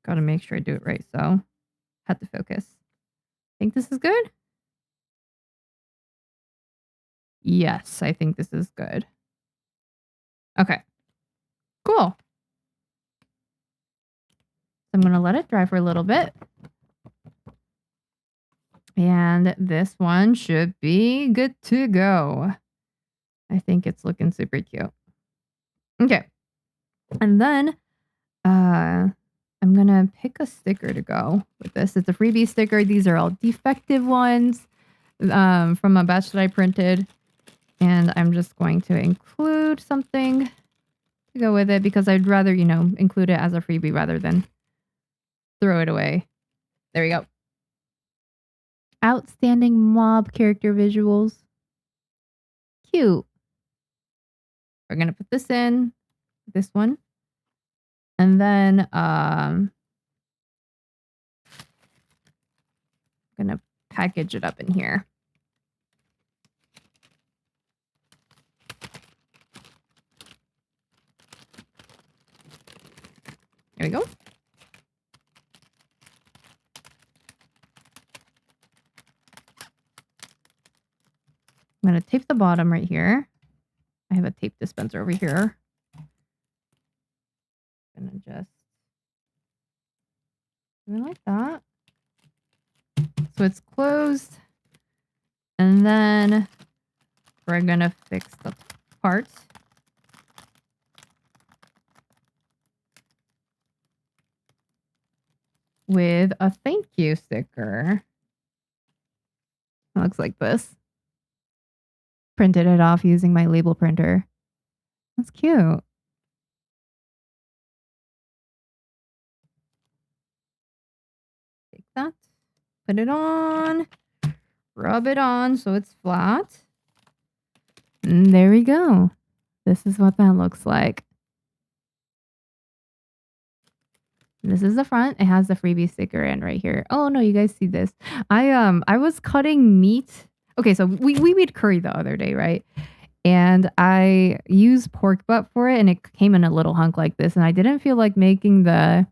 Gotta make sure I do it right. So had to focus. Think this is good? Yes, I think this is good. Okay. Cool. So I'm going to let it dry for a little bit. And this one should be good to go. I think it's looking super cute. Okay. And then I'm going to pick a sticker to go with this. It's a freebie sticker. These are all defective ones from a batch that I printed. And I'm just going to include something to go with it because I'd rather, include it as a freebie rather than throw it away. There we go. Outstanding mob character visuals. Cute. We're going to put this in, this one. And then I'm going to package it up in here. There we go. I'm going to tape the bottom right here. I have a tape dispenser over here. I'm going to just do it like that. So it's closed. And then we're going to fix the parts. With a thank you sticker. It looks like this. Printed it off using my label printer. That's cute. Take that, put it on, rub it on so it's flat. And there we go. This is what that looks like. This is the front. It has the freebie sticker in right here. Oh no, you guys see this. I was cutting meat. Okay, so we made curry the other day, right? And I used pork butt for it and it came in a little hunk like this. And I didn't feel like making the,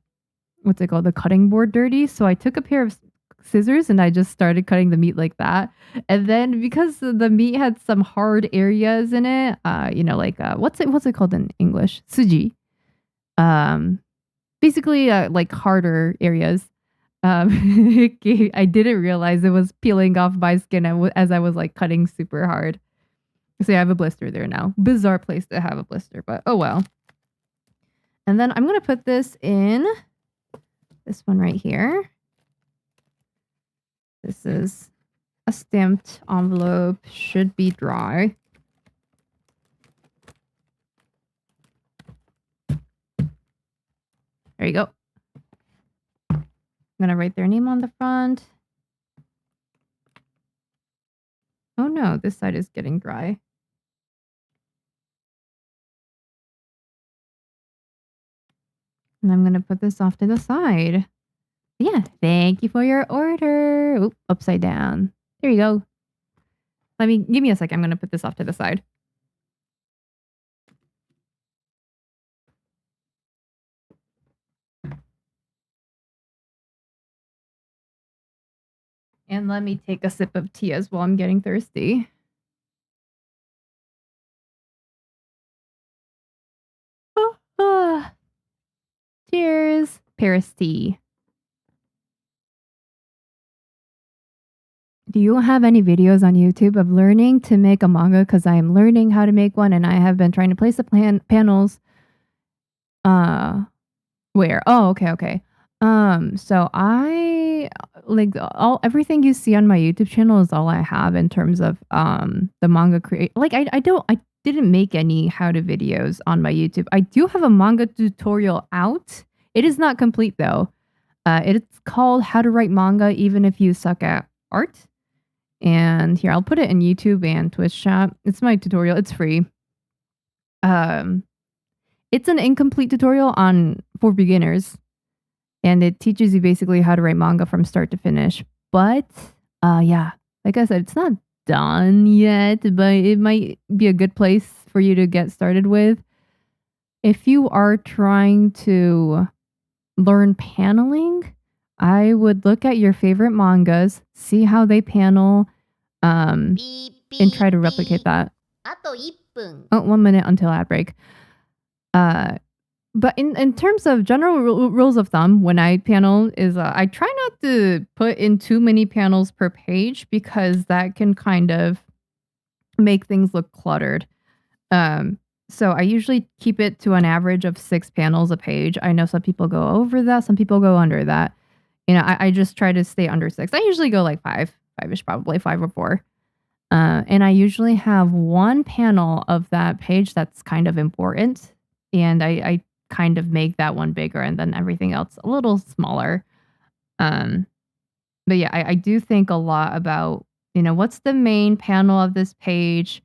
what's it called? The cutting board dirty. So I took a pair of scissors and I just started cutting the meat like that. And then because the meat had some hard areas in it, what's it called in English? Suji. Basically like harder areas. I didn't realize it was peeling off my skin as I was like cutting super hard. So I have a blister there now. Bizarre place to have a blister, but oh well. And then I'm going to put this in this one right here. This is a stamped envelope. Should be dry. There you go. I'm going to write their name on the front. Oh no, this side is getting dry. And I'm going to put this off to the side. Yeah, thank you for your order. Oop, upside down. There you go. Give me a sec. I'm going to put this off to the side. And let me take a sip of tea as well. I'm getting thirsty. Cheers. Paris tea. Do you have any videos on YouTube of learning to make a manga? Because I am learning how to make one, and I have been trying to place the panels. Where? Oh, okay. So I like everything you see on my YouTube channel is all I have in terms of the manga create. Like I didn't make any how to videos on my YouTube. I do have a manga tutorial out. It is not complete though. It's called How to Write Manga Even If You Suck at Art. And here, I'll put it in YouTube and Twitch chat. It's my tutorial. It's free. It's an incomplete tutorial for beginners. And it teaches you basically how to write manga from start to finish. But, yeah, like I said, it's not done yet, but it might be a good place for you to get started with. If you are trying to learn paneling, I would look at your favorite mangas, see how they panel, and try to replicate that. Oh, 1 minute until ad break. But in terms of general rules of thumb, when I panel is I try not to put in too many panels per page because that can kind of make things look cluttered. So I usually keep it to an average of 6 panels a page. I know some people go over that, some people go under that. You know, I just try to stay under 6. I usually go like 5-ish, probably 5 or 4. And I usually have one panel of that page that's kind of important. And I kind of make that one bigger and then everything else a little smaller. But yeah, I do think a lot about, you know, what's the main panel of this page?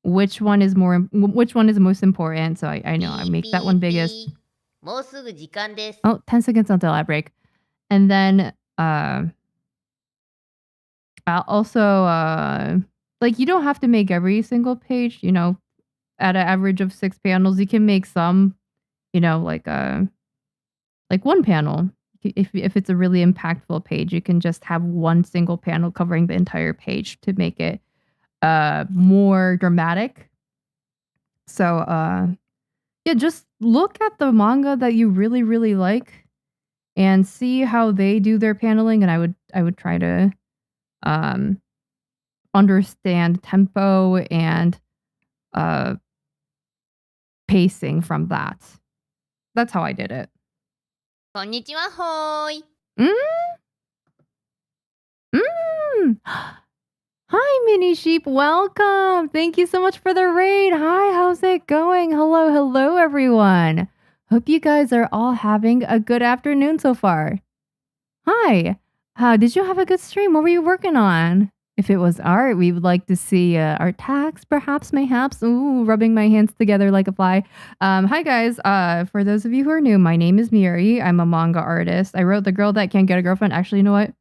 Which one is the most important? So I know I make that one biggest. Oh, 10 seconds until I break. And then I'll also like you don't have to make every single page, you know, at an average of 6 panels. You can make some, you know, like one panel. If it's a really impactful page, you can just have one single panel covering the entire page to make it more dramatic. So yeah, just look at the manga that you really, really like and see how they do their paneling, and I would try to understand tempo and pacing from that. That's how I did it. Konnichiwa, hoi. Hi, Mini Sheep. Welcome. Thank you so much for the raid. Hi, how's it going? Hello, everyone. Hope you guys are all having a good afternoon so far. Hi. Did you have a good stream? What were you working on? If it was art, we would like to see art tags, perhaps, mayhaps. Ooh, rubbing my hands together like a fly. Hi, guys. For those of you who are new, my name is Mieri. I'm a manga artist. I wrote The Girl That Can't Get a Girlfriend. Actually, you know what?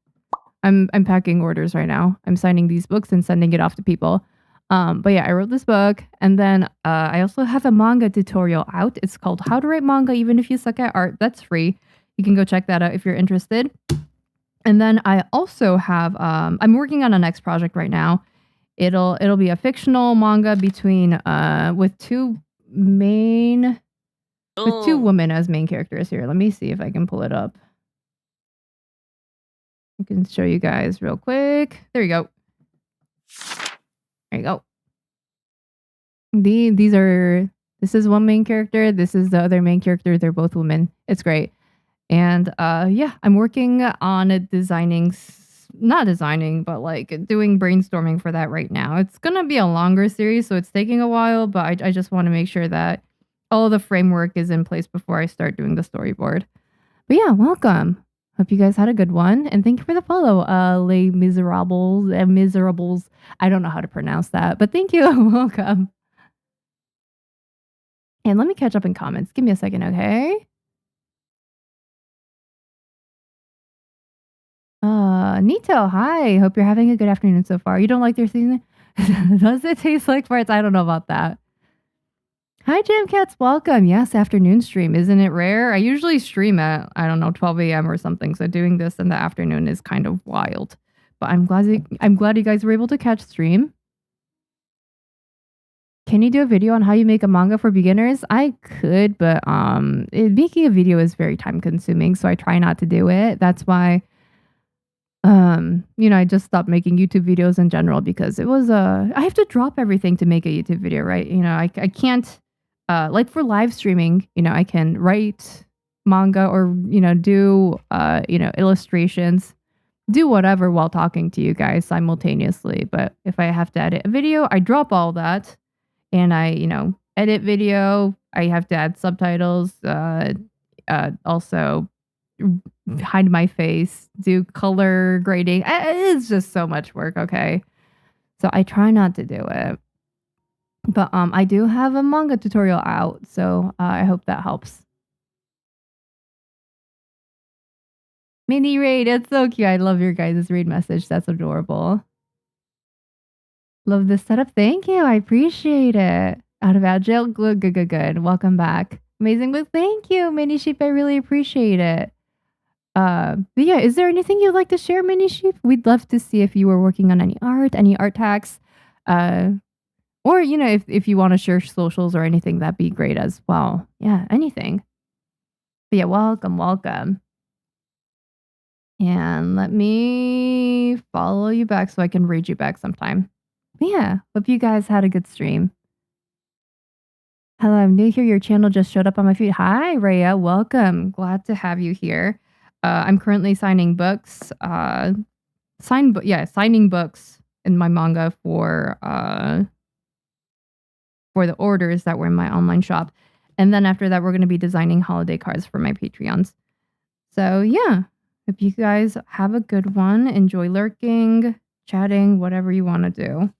I'm packing orders right now. I'm signing these books and sending it off to people. But yeah, I wrote this book. And then I also have a manga tutorial out. It's called How to Write Manga Even If You Suck at Art. That's free. You can go check that out if you're interested. And then I also have I'm working on a next project right now. It'll be a fictional manga between with two women as main characters here. Let me see if I can pull it up. I can show you guys real quick. There you go. There you go. This is one main character. This is the other main character. They're both women. It's great. And yeah, I'm working on not designing, but like doing brainstorming for that right now. It's gonna be a longer series, so it's taking a while, but I just want to make sure that all the framework is in place before I start doing the storyboard. But yeah, welcome. Hope you guys had a good one, and thank you for the follow, Les Miserables. I don't know how to pronounce that, but thank you. Welcome. And let me catch up in comments. Give me a second, okay? Nito, hi. Hope you're having a good afternoon so far. You don't like their seasoning? Does it taste like farts? I don't know about that. Hi, Jam Cats. Welcome. Yes, afternoon stream. Isn't it rare? I usually stream at, 12 a.m. or something. So doing this in the afternoon is kind of wild. But I'm glad you guys were able to catch stream. Can you do a video on how you make a manga for beginners? I could, but making a video is very time consuming, so I try not to do it. That's why I just stopped making YouTube videos in general because it was I have to drop everything to make a YouTube video, right? I can't like for live streaming, I can write manga or do illustrations, do whatever while talking to you guys simultaneously. But if I have to edit a video, I drop all that and I edit video. I have to add subtitles, also hide my face, do color grading. It's just so much work, okay? So I try not to do it. But I do have a manga tutorial out, so I hope that helps. Mini raid, it's so cute. I love your guys' raid message. That's adorable. Love this setup. Thank you. I appreciate it. Out of jail. Good. Welcome back. Amazing book. Thank you, Mini Sheep. I really appreciate it. But yeah, is there anything you'd like to share, Mini Sheep? We'd love to see if you were working on any art tags. Or, if you want to share socials or anything, that'd be great as well. Yeah, anything. But yeah, welcome. And let me follow you back so I can raid you back sometime. But yeah, hope you guys had a good stream. Hello, I'm new here. Your channel just showed up on my feed. Hi, Rhea. Welcome. Glad to have you here. I'm currently signing books. Signing books in my manga for the orders that were in my online shop. And then after that, we're going to be designing holiday cards for my Patreons. So yeah, hope you guys have a good one. Enjoy lurking, chatting, whatever you want to do.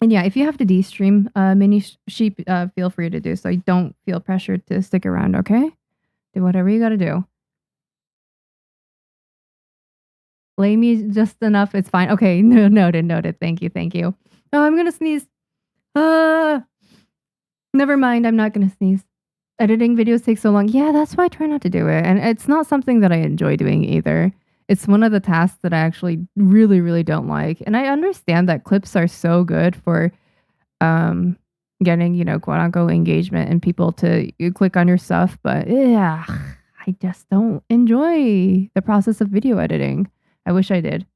And yeah, if you have to de-stream Mini Sheep, feel free to do so. Don't feel pressured to stick around, okay? Do whatever you got to do. Blame me just enough. It's fine. Okay, noted. Thank you. Oh, I'm going to sneeze. Never mind. I'm not going to sneeze. Editing videos take so long. Yeah, that's why I try not to do it. And it's not something that I enjoy doing either. It's one of the tasks that I actually really, really don't like. And I understand that clips are so good for getting, quote unquote engagement and people to click on your stuff. But yeah, I just don't enjoy the process of video editing. I wish I did.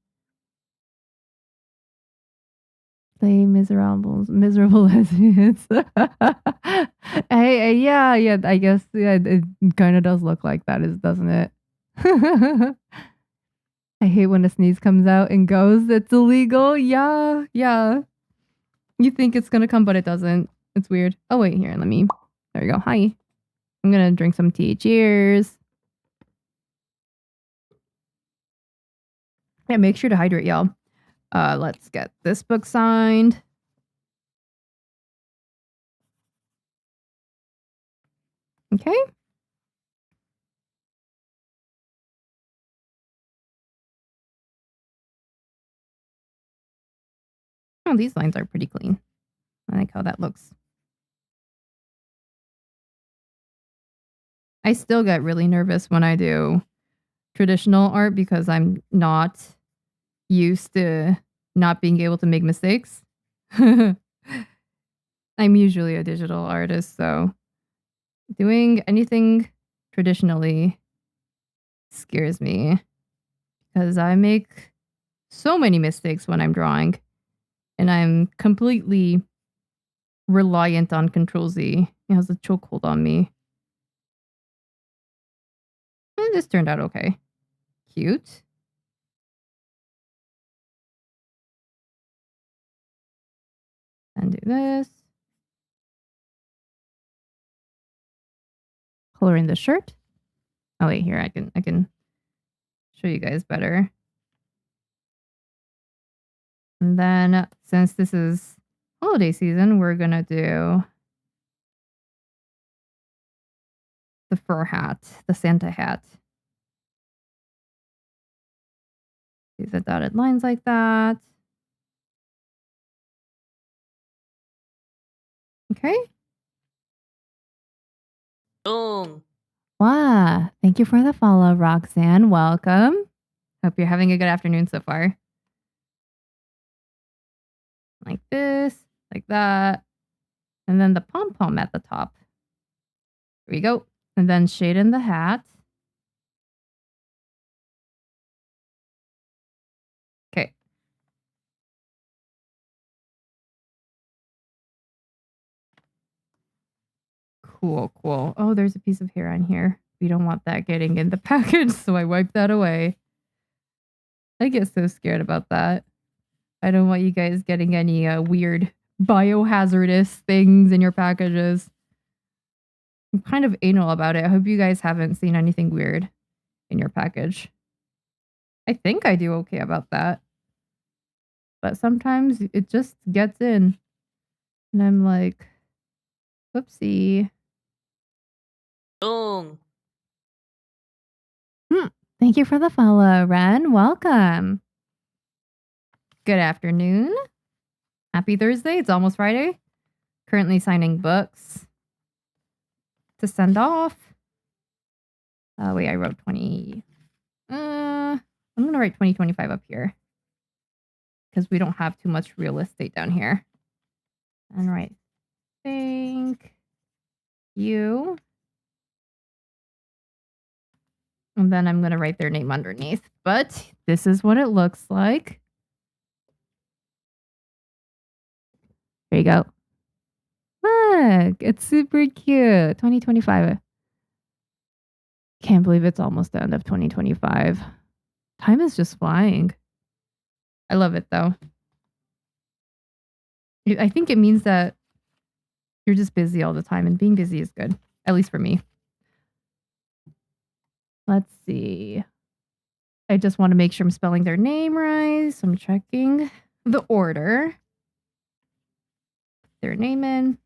Play miserable lesbians. Hey, yeah, I guess it kind of does look like that, doesn't it? I hate when a sneeze comes out and goes. It's illegal. Yeah. You think it's gonna come, but it doesn't. It's weird. Oh wait, here, there you go. Hi. I'm gonna drink some tea. Cheers. Yeah, make sure to hydrate, y'all. Let's get this book signed. Okay. Oh, these lines are pretty clean. I like how that looks. I still get really nervous when I do traditional art because I'm not used to not being able to make mistakes. I'm usually a digital artist, so doing anything traditionally scares me because I make so many mistakes when I'm drawing and I'm completely reliant on Control Z. It has a chokehold on me. And this turned out okay. Cute. And do this. Color in the shirt. Oh wait, here I can show you guys better. And then since this is holiday season, we're gonna do the fur hat, the Santa hat. See the dotted lines like that. Okay. Boom. Wow. Thank you for the follow, Roxanne. Welcome. Hope you're having a good afternoon so far. Like this, like that. And then the pom-pom at the top. Here we go. And then shade in the hat. Okay. Cool, cool. Oh, there's a piece of hair on here. We don't want that getting in the package, so I wipe that away. I get so scared about that. I don't want you guys getting any weird biohazardous things in your packages. I'm kind of anal about it. I hope you guys haven't seen anything weird in your package. I think I do okay about that. But sometimes it just gets in. And I'm like, whoopsie. Thank you for the follow, Ren. Welcome. Good afternoon. Happy Thursday. It's almost Friday. Currently signing books to send off. Wait, I wrote 20. I'm going to write 2025 up here because we don't have too much real estate down here. All right. Thank you. And then I'm going to write their name underneath. But this is what it looks like. There you go. Look, it's super cute. 2025. Can't believe it's almost the end of 2025. Time is just flying. I love it though. I think it means that you're just busy all the time, and being busy is good, at least for me. Let's see. I just want to make sure I'm spelling their name right, so I'm checking the order. Their name in.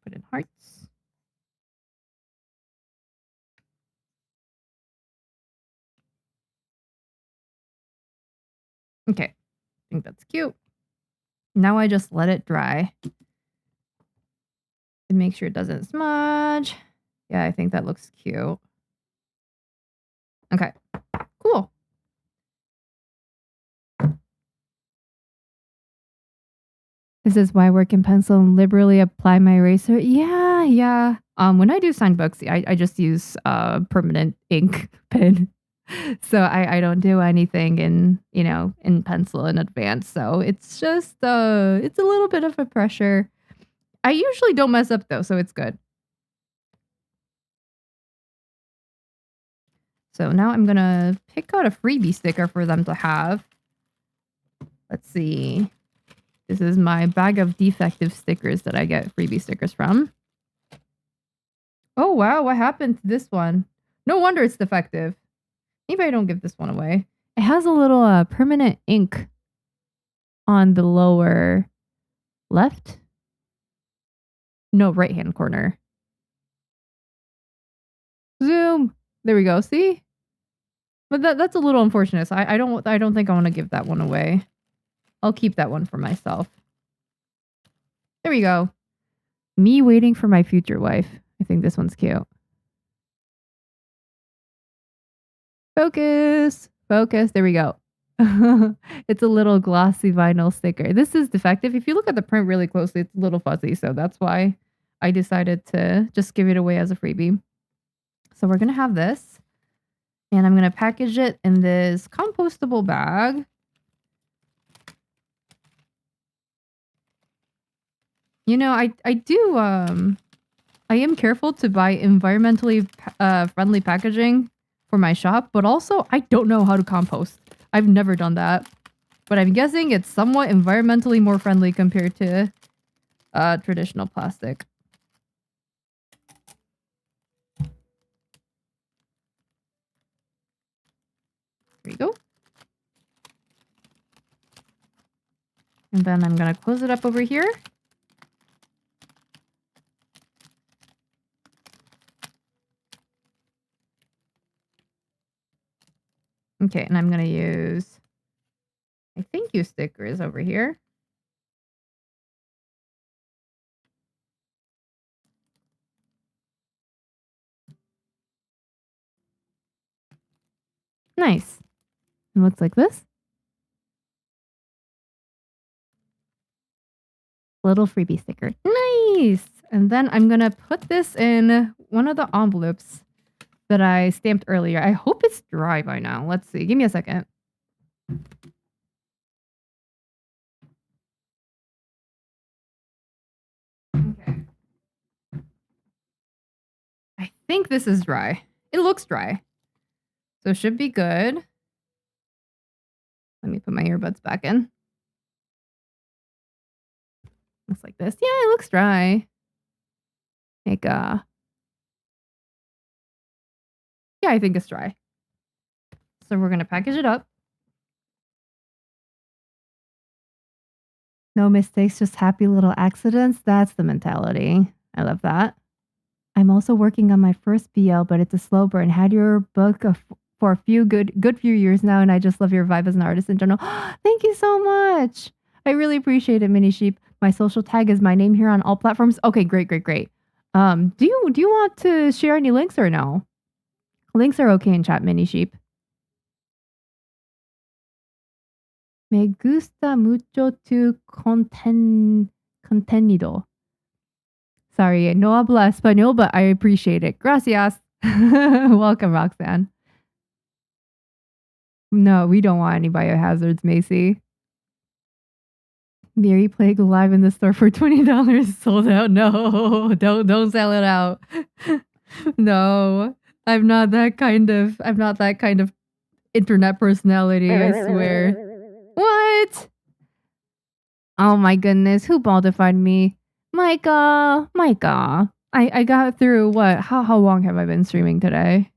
Put in hearts. Okay, I think that's cute. Now I just let it dry and make sure it doesn't smudge. Yeah, I think that looks cute. Okay, cool. This is why I work in pencil and liberally apply my eraser. Yeah. When I do sign books, I just use permanent ink pen. So I don't do anything in pencil in advance. So it's just it's a little bit of a pressure. I usually don't mess up though, so it's good. So now I'm gonna pick out a freebie sticker for them to have. Let's see. This is my bag of defective stickers that I get freebie stickers from. Oh wow, what happened to this one? No wonder it's defective. Maybe I don't give this one away. It has a little permanent ink on the lower left. No, right-hand corner. Zoom. There we go. See? But that's a little unfortunate. So I don't think I want to give that one away. I'll keep that one for myself. There we go. Me waiting for my future wife. I think this one's cute. Focus. There we go. It's a little glossy vinyl sticker. This is defective. If you look at the print really closely, it's a little fuzzy. So that's why I decided to just give it away as a freebie. So we're going to have this. And I'm going to package it in this compostable bag. You know, I am careful to buy environmentally friendly packaging for my shop, but also I don't know how to compost. I've never done that, but I'm guessing it's somewhat environmentally more friendly compared to traditional plastic. There you go. And then I'm going to close it up over here. Okay, and I'm going to use my thank you stickers over here. Nice. It looks like this. Little freebie sticker. Nice. And then I'm going to put this in one of the envelopes that I stamped earlier. I hope it's dry by now. Let's see. Give me a second. Okay. I think this is dry. It looks dry. So it should be good. Let me put my earbuds back in. Looks like this. Yeah, it looks dry. Like, yeah, I think it's dry. So we're going to package it up. No mistakes, just happy little accidents. That's the mentality. I love that. I'm also working on my first BL, but it's a slow burn. Had your book for a few good few years now, and I just love your vibe as an artist in general. Thank you so much. I really appreciate it, Mini Sheep. My social tag is my name here on all platforms. Okay, great. Do you want to share any links or no? Links are okay in chat, Mini Sheep. Me gusta mucho tu contenido. Sorry, no habla español, but I appreciate it. Gracias. Welcome, Roxanne. No, we don't want any biohazards, Macy. Mieri Plague live in the store for $20. Sold out. No, don't sell it out. No, I'm not that kind of internet personality, I swear. What? Oh my goodness, who baldified me? Micah. I got through what? How long have I been streaming today?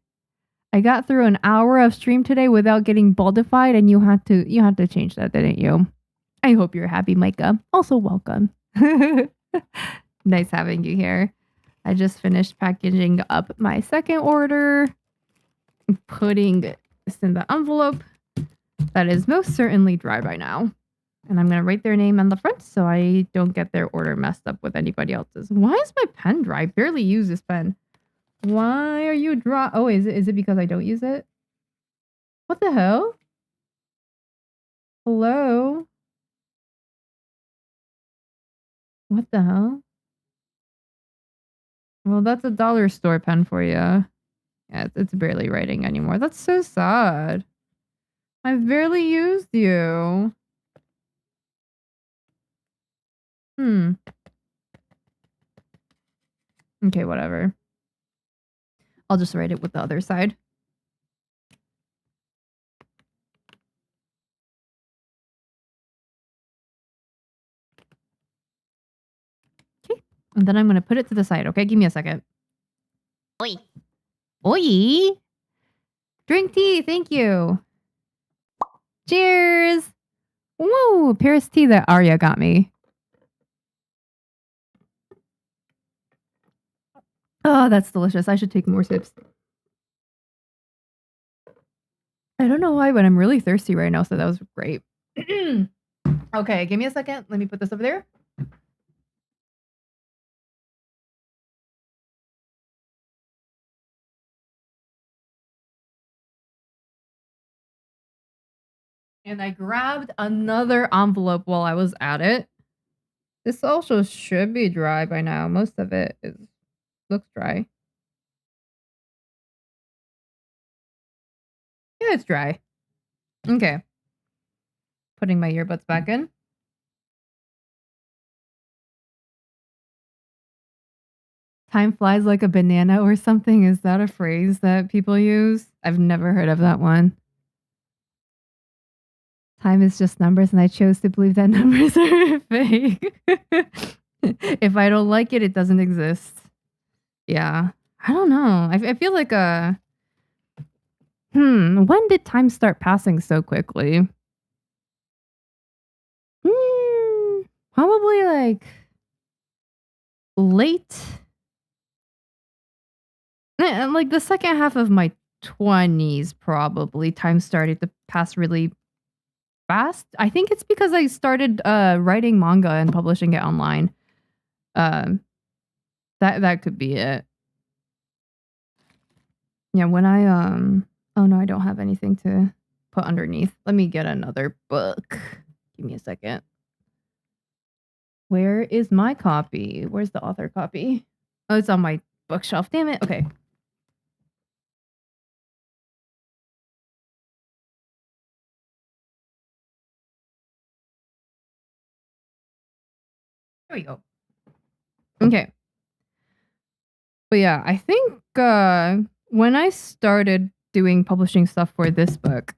I got through an hour of stream today without getting baldified, and you had to change that, didn't you? I hope you're happy, Micah. Also, welcome. Nice having you here. I just finished packaging up my second order, putting this in the envelope. That is most certainly dry by now. And I'm going to write their name on the front so I don't get their order messed up with anybody else's. Why is my pen dry? I barely use this pen. Why are you dry? Oh, is it because I don't use it? What the hell? Hello? What the hell? Well, that's a dollar store pen for you. Yeah, it's barely writing anymore. That's so sad. I've barely used you. Okay, whatever. I'll just write it with the other side. Okay, and then I'm going to put it to the side, okay? Give me a second. Oi. Oi! Drink tea, thank you. Cheers! Whoa, Paris tea that Arya got me. Oh, that's delicious. I should take more sips. I don't know why, but I'm really thirsty right now, so that was great. Okay, give me a second. Let me put this over there. And I grabbed another envelope while I was at it. This also should be dry by now. Most of it looks dry. Yeah, it's dry. Okay. Putting my earbuds back in. Time flies like a banana or something. Is that a phrase that people use? I've never heard of that one. Time is just numbers, and I chose to believe that numbers are fake. If I don't like it, it doesn't exist. Yeah. I don't know. I feel like when did time start passing so quickly? Probably like late. Like the second half of my 20s, probably. Time started to pass really fast. I think it's because I started writing manga and publishing it online. That could be it. Yeah, when I Oh no, I don't have anything to put underneath. Let me get another book. Give me a second. Where is my copy? Where's the author copy? Oh, it's on my bookshelf. Damn it. Okay. There we go. Okay. But yeah, I think when I started doing publishing stuff for this book,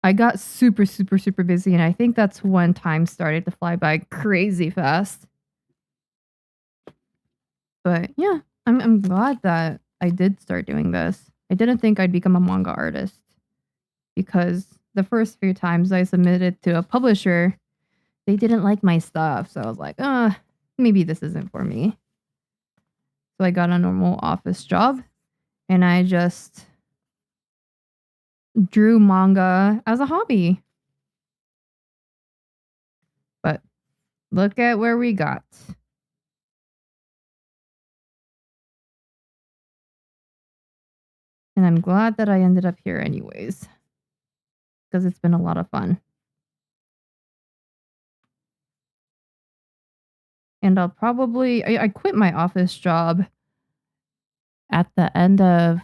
I got super, super, super busy, and I think that's when time started to fly by crazy fast. But yeah, I'm glad that I did start doing this. I didn't think I'd become a manga artist because the first few times I submitted to a publisher, they didn't like my stuff. So I was like, maybe this isn't for me. So I got a normal office job and I just drew manga as a hobby. But look at where we got. And I'm glad that I ended up here anyways, because it's been a lot of fun. And I'll probably, I quit my office job at the end of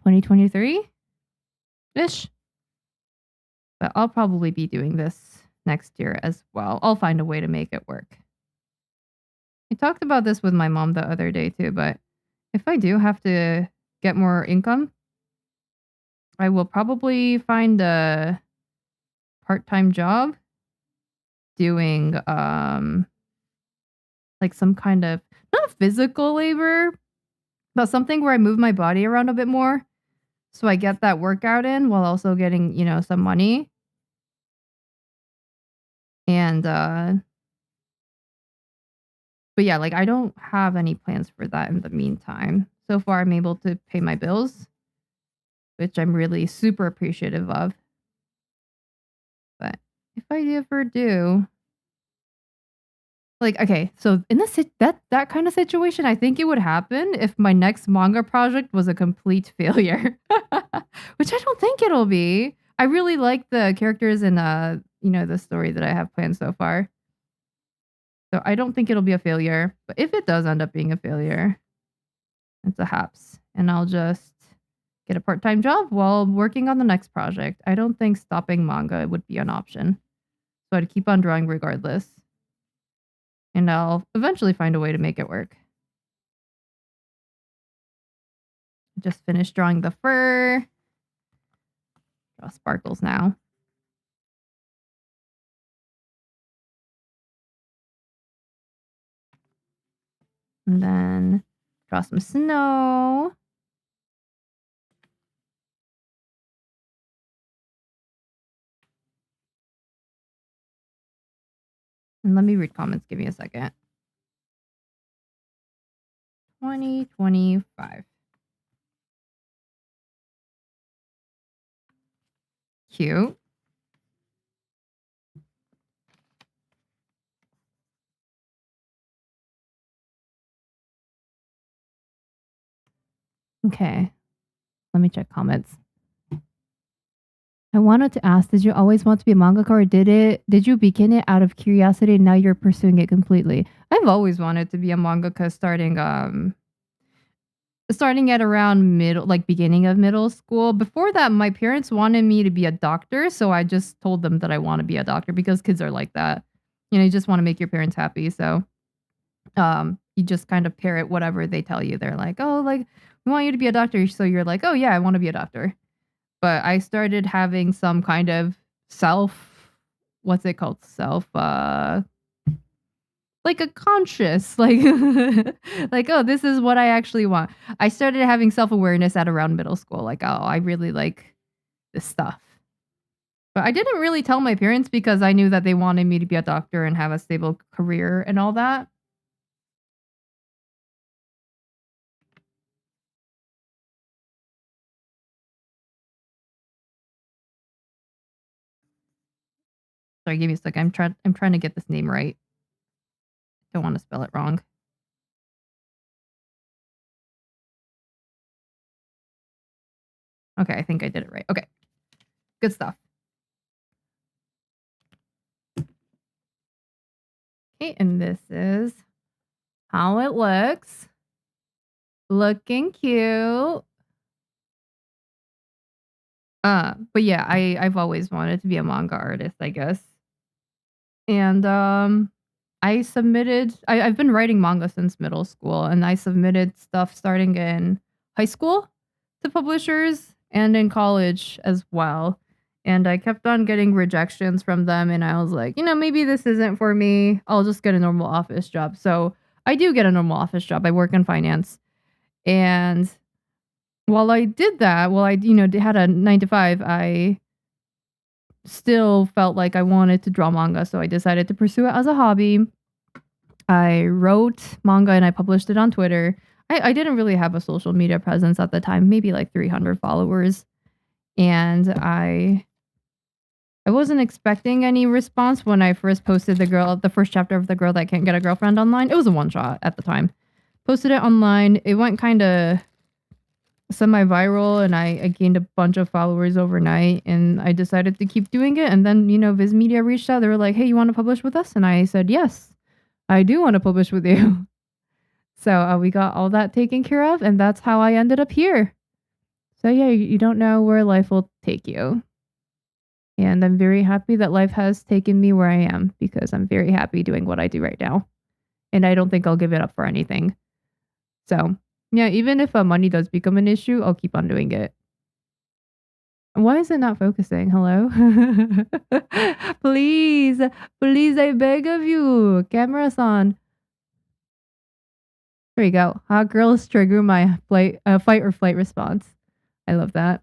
2023-ish. But I'll probably be doing this next year as well. I'll find a way to make it work. I talked about this with my mom the other day too, but if I do have to get more income, I will probably find a part-time job doing like some kind of not physical labor, but something where I move my body around a bit more. So I get that workout in while also getting, some money. And but yeah, like I don't have any plans for that in the meantime. So far I'm able to pay my bills, which I'm really super appreciative of. But if I ever do, like, okay, so in that kind of situation, I think it would happen if my next manga project was a complete failure, which I don't think it'll be. I really like the characters and the story that I have planned so far. So I don't think it'll be a failure. But if it does end up being a failure, it's a haps, and I'll just get a part-time job while working on the next project. I don't think stopping manga would be an option. So I'd keep on drawing regardless. And I'll eventually find a way to make it work. Just finished drawing the fur. Draw sparkles now. And then draw some snow. And let me read comments. Give me a second. 2025. Cute. Okay. Let me check comments. I wanted to ask, did you always want to be a mangaka or did you begin it out of curiosity and now you're pursuing it completely? I've always wanted to be a mangaka starting at around beginning of middle school. Before that, my parents wanted me to be a doctor, so I just told them that I want to be a doctor because kids are like that. You just want to make your parents happy, so you just kind of parrot whatever they tell you. They're like, "Oh, like we want you to be a doctor." So you're like, "Oh yeah, I want to be a doctor." But I started having some kind of what's it called? Like a conscious, like, oh, this is what I actually want. I started having self-awareness at around middle school, like, oh, I really like this stuff. But I didn't really tell my parents because I knew that they wanted me to be a doctor and have a stable career and all that. Sorry, give me a second. I'm trying to get this name right. Don't want to spell it wrong. Okay, I think I did it right. Okay. Good stuff. Okay, and this is how it looks. Looking cute. But yeah, I've always wanted to be a manga artist, I guess. And I've been writing manga since middle school, and I submitted stuff starting in high school to publishers and in college as well. And I kept on getting rejections from them, and I was like, maybe this isn't for me. I'll just get a normal office job. So I do get a normal office job. I work in finance. And while I did that, while I, had a 9 to 5, I still felt like I wanted to draw manga. So I decided to pursue it as a hobby. I wrote manga and I published it on Twitter. I didn't really have a social media presence at the time, maybe like 300 followers. And I wasn't expecting any response when I first posted the first chapter of The Girl That Can't Get a Girlfriend online. It was a one-shot at the time. Posted it online. It went kind of semi-viral, and I gained a bunch of followers overnight, and I decided to keep doing it. And then, Viz Media reached out. They were like, hey, you want to publish with us? And I said, yes, I do want to publish with you. So we got all that taken care of, and that's how I ended up here. So yeah, you don't know where life will take you. And I'm very happy that life has taken me where I am, because I'm very happy doing what I do right now. And I don't think I'll give it up for anything. So yeah, even if money does become an issue, I'll keep on doing it. Why is it not focusing? Hello? Please, I beg of you. Camera-san. There you go. Hot girls trigger my fight or flight response. I love that.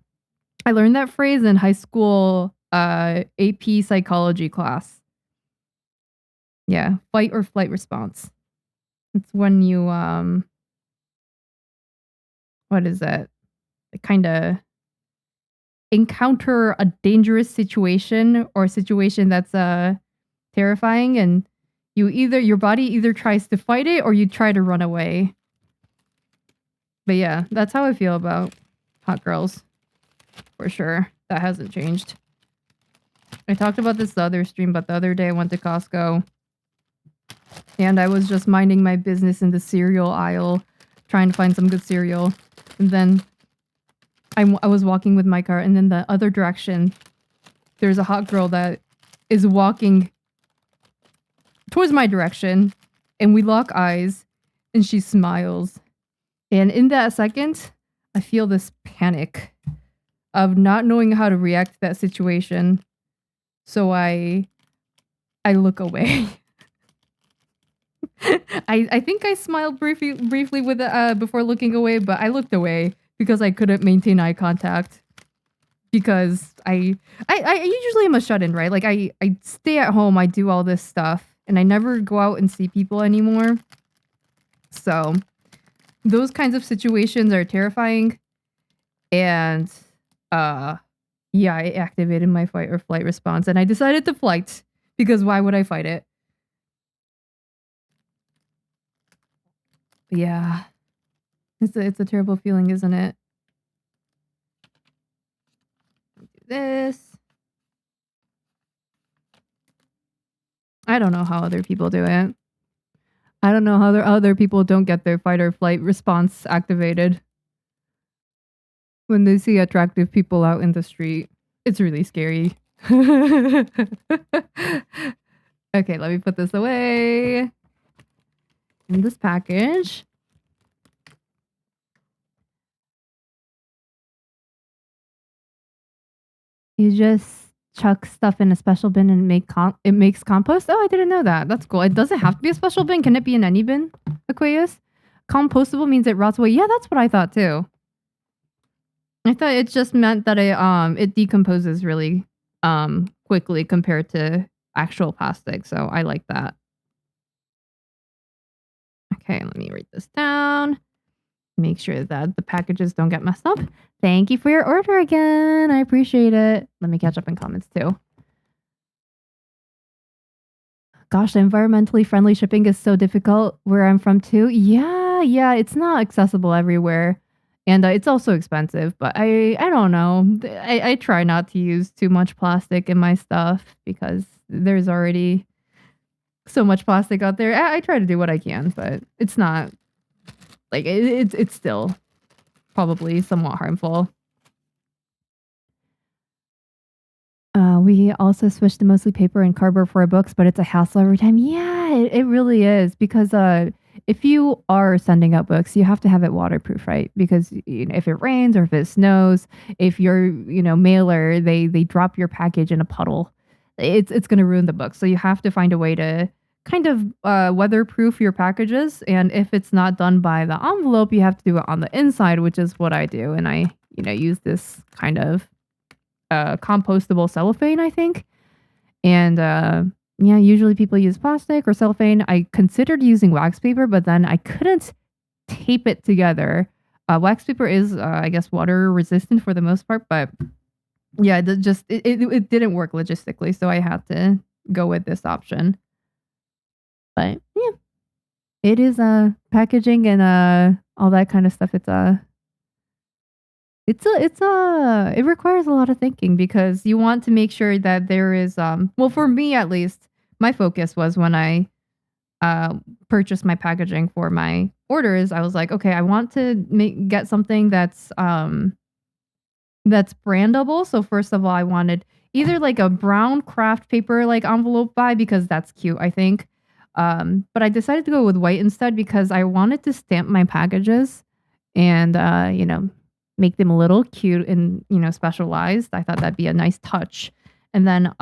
I learned that phrase in high school AP psychology class. Yeah, fight or flight response. It's when you what is it? Kind of encounter a dangerous situation or a situation that's terrifying, and your body either tries to fight it or you try to run away. But yeah, that's how I feel about hot girls. For sure. That hasn't changed. I talked about this the other stream, but the other day I went to Costco and I was just minding my business in the cereal aisle, trying to find some good cereal. And then I was walking with my cart, and then the other direction, there's a hot girl that is walking towards my direction, and we lock eyes, and she smiles. And in that second, I feel this panic of not knowing how to react to that situation. So I look away. I think I smiled briefly with before looking away, but I looked away because I couldn't maintain eye contact. Because I usually am a shut-in, right? Like I stay at home, I do all this stuff, and I never go out and see people anymore. So those kinds of situations are terrifying. And yeah, I activated my fight or flight response, and I decided to flight, because why would I fight it? Yeah. It's a terrible feeling, isn't it? Do this. I don't know how other people do it. I don't know how other people don't get their fight or flight response activated when they see attractive people out in the street. It's really scary. Okay, let me put this away in this package. You just chuck stuff in a special bin and it makes compost? Oh, I didn't know that. That's cool. It doesn't have to be a special bin. Can it be in any bin, Aquarius? Compostable means it rots away. Yeah, that's what I thought too. I thought it just meant that it decomposes really quickly compared to actual plastic. So I like that. Okay, let me write this down. Make sure that the packages don't get messed up. Thank you for your order again. I appreciate it. Let me catch up in comments too. Gosh, the environmentally friendly shipping is so difficult where I'm from too. Yeah, it's not accessible everywhere. And it's also expensive, but I don't know. I try not to use too much plastic in my stuff because there's already so much plastic out there. I try to do what I can, but it's not like it's still probably somewhat harmful. We also switched to mostly paper and cardboard for our books, but it's a hassle every time. Yeah, it really is because if you are sending out books, you have to have it waterproof, right? Because if it rains or if it snows, if your mailer they drop your package in a puddle, it's going to ruin the book. So you have to find a way to kind of weatherproof your packages. And if it's not done by the envelope, you have to do it on the inside, which is what I do. And I use this kind of compostable cellophane, I think. And yeah, usually people use plastic or cellophane. I considered using wax paper, but then I couldn't tape it together. Wax paper is, I guess, water resistant for the most part, but yeah, it didn't work logistically, so I had to go with this option. But yeah, it is packaging and all that kind of stuff. It requires a lot of thinking because you want to make sure that there is well, for me at least, my focus was when I purchased my packaging for my orders, I was like, okay, I want to get something that's brandable. So first of all, I wanted either like a brown craft paper like envelope because that's cute, I think. But I decided to go with white instead because I wanted to stamp my packages and make them a little cute and specialized. I thought that'd be a nice touch. And then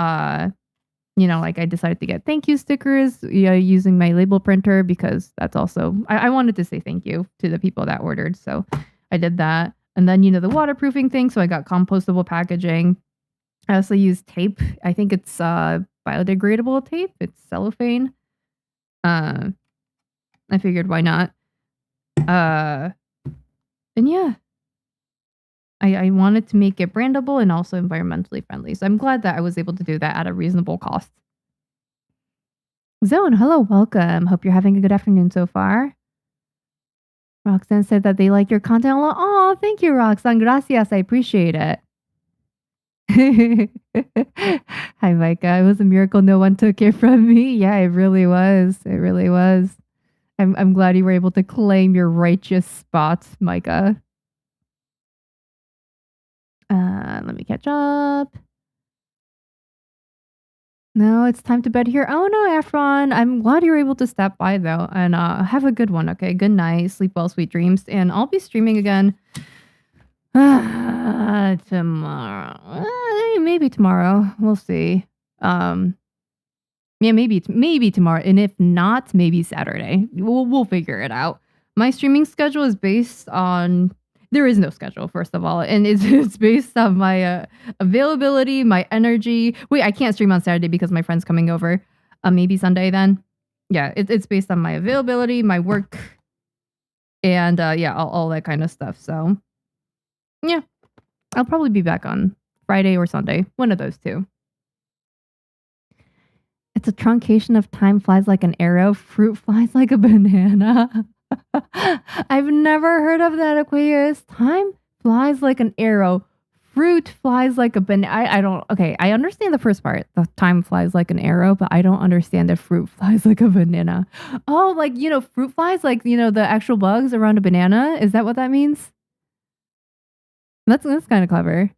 like I decided to get thank you stickers using my label printer because that's also I wanted to say thank you to the people that ordered. So I did that. And then the waterproofing thing, so I got compostable packaging. I also used tape. I think it's biodegradable tape. It's cellophane. I figured why not. And yeah, I wanted to make it brandable and also environmentally friendly. So I'm glad that I was able to do that at a reasonable cost. Zone, hello, welcome. Hope you're having a good afternoon so far. Roxanne said that they like your content a lot. Oh, thank you, Roxanne. Gracias. I appreciate it. Hi, Micah. It was a miracle no one took it from me. Yeah, it really was. It really was. I'm glad you were able to claim your righteous spot, Micah. Let me catch up. No, it's time to bed here. Oh no, Efron. I'm glad you were able to stop by though. And have a good one, okay? Good night. Sleep well, sweet dreams. And I'll be streaming again tomorrow. Maybe tomorrow. We'll see. Yeah, maybe tomorrow. And if not, maybe Saturday. We'll figure it out. My streaming schedule is based on there is no schedule, first of all. And it's based on my availability, my energy. Wait, I can't stream on Saturday because my friend's coming over. Maybe Sunday then. Yeah, it's based on my availability, my work, and yeah, all that kind of stuff. So, yeah, I'll probably be back on Friday or Sunday. One of those two. It's a truncation of time flies like an arrow, fruit flies like a banana. I've never heard of that, Aquarius. Time flies like an arrow. Fruit flies like a banana. I don't. Okay, I understand the first part. The time flies like an arrow, but I don't understand the fruit flies like a banana. Oh, like fruit flies, like the actual bugs around a banana. Is that what that means? That's kind of clever.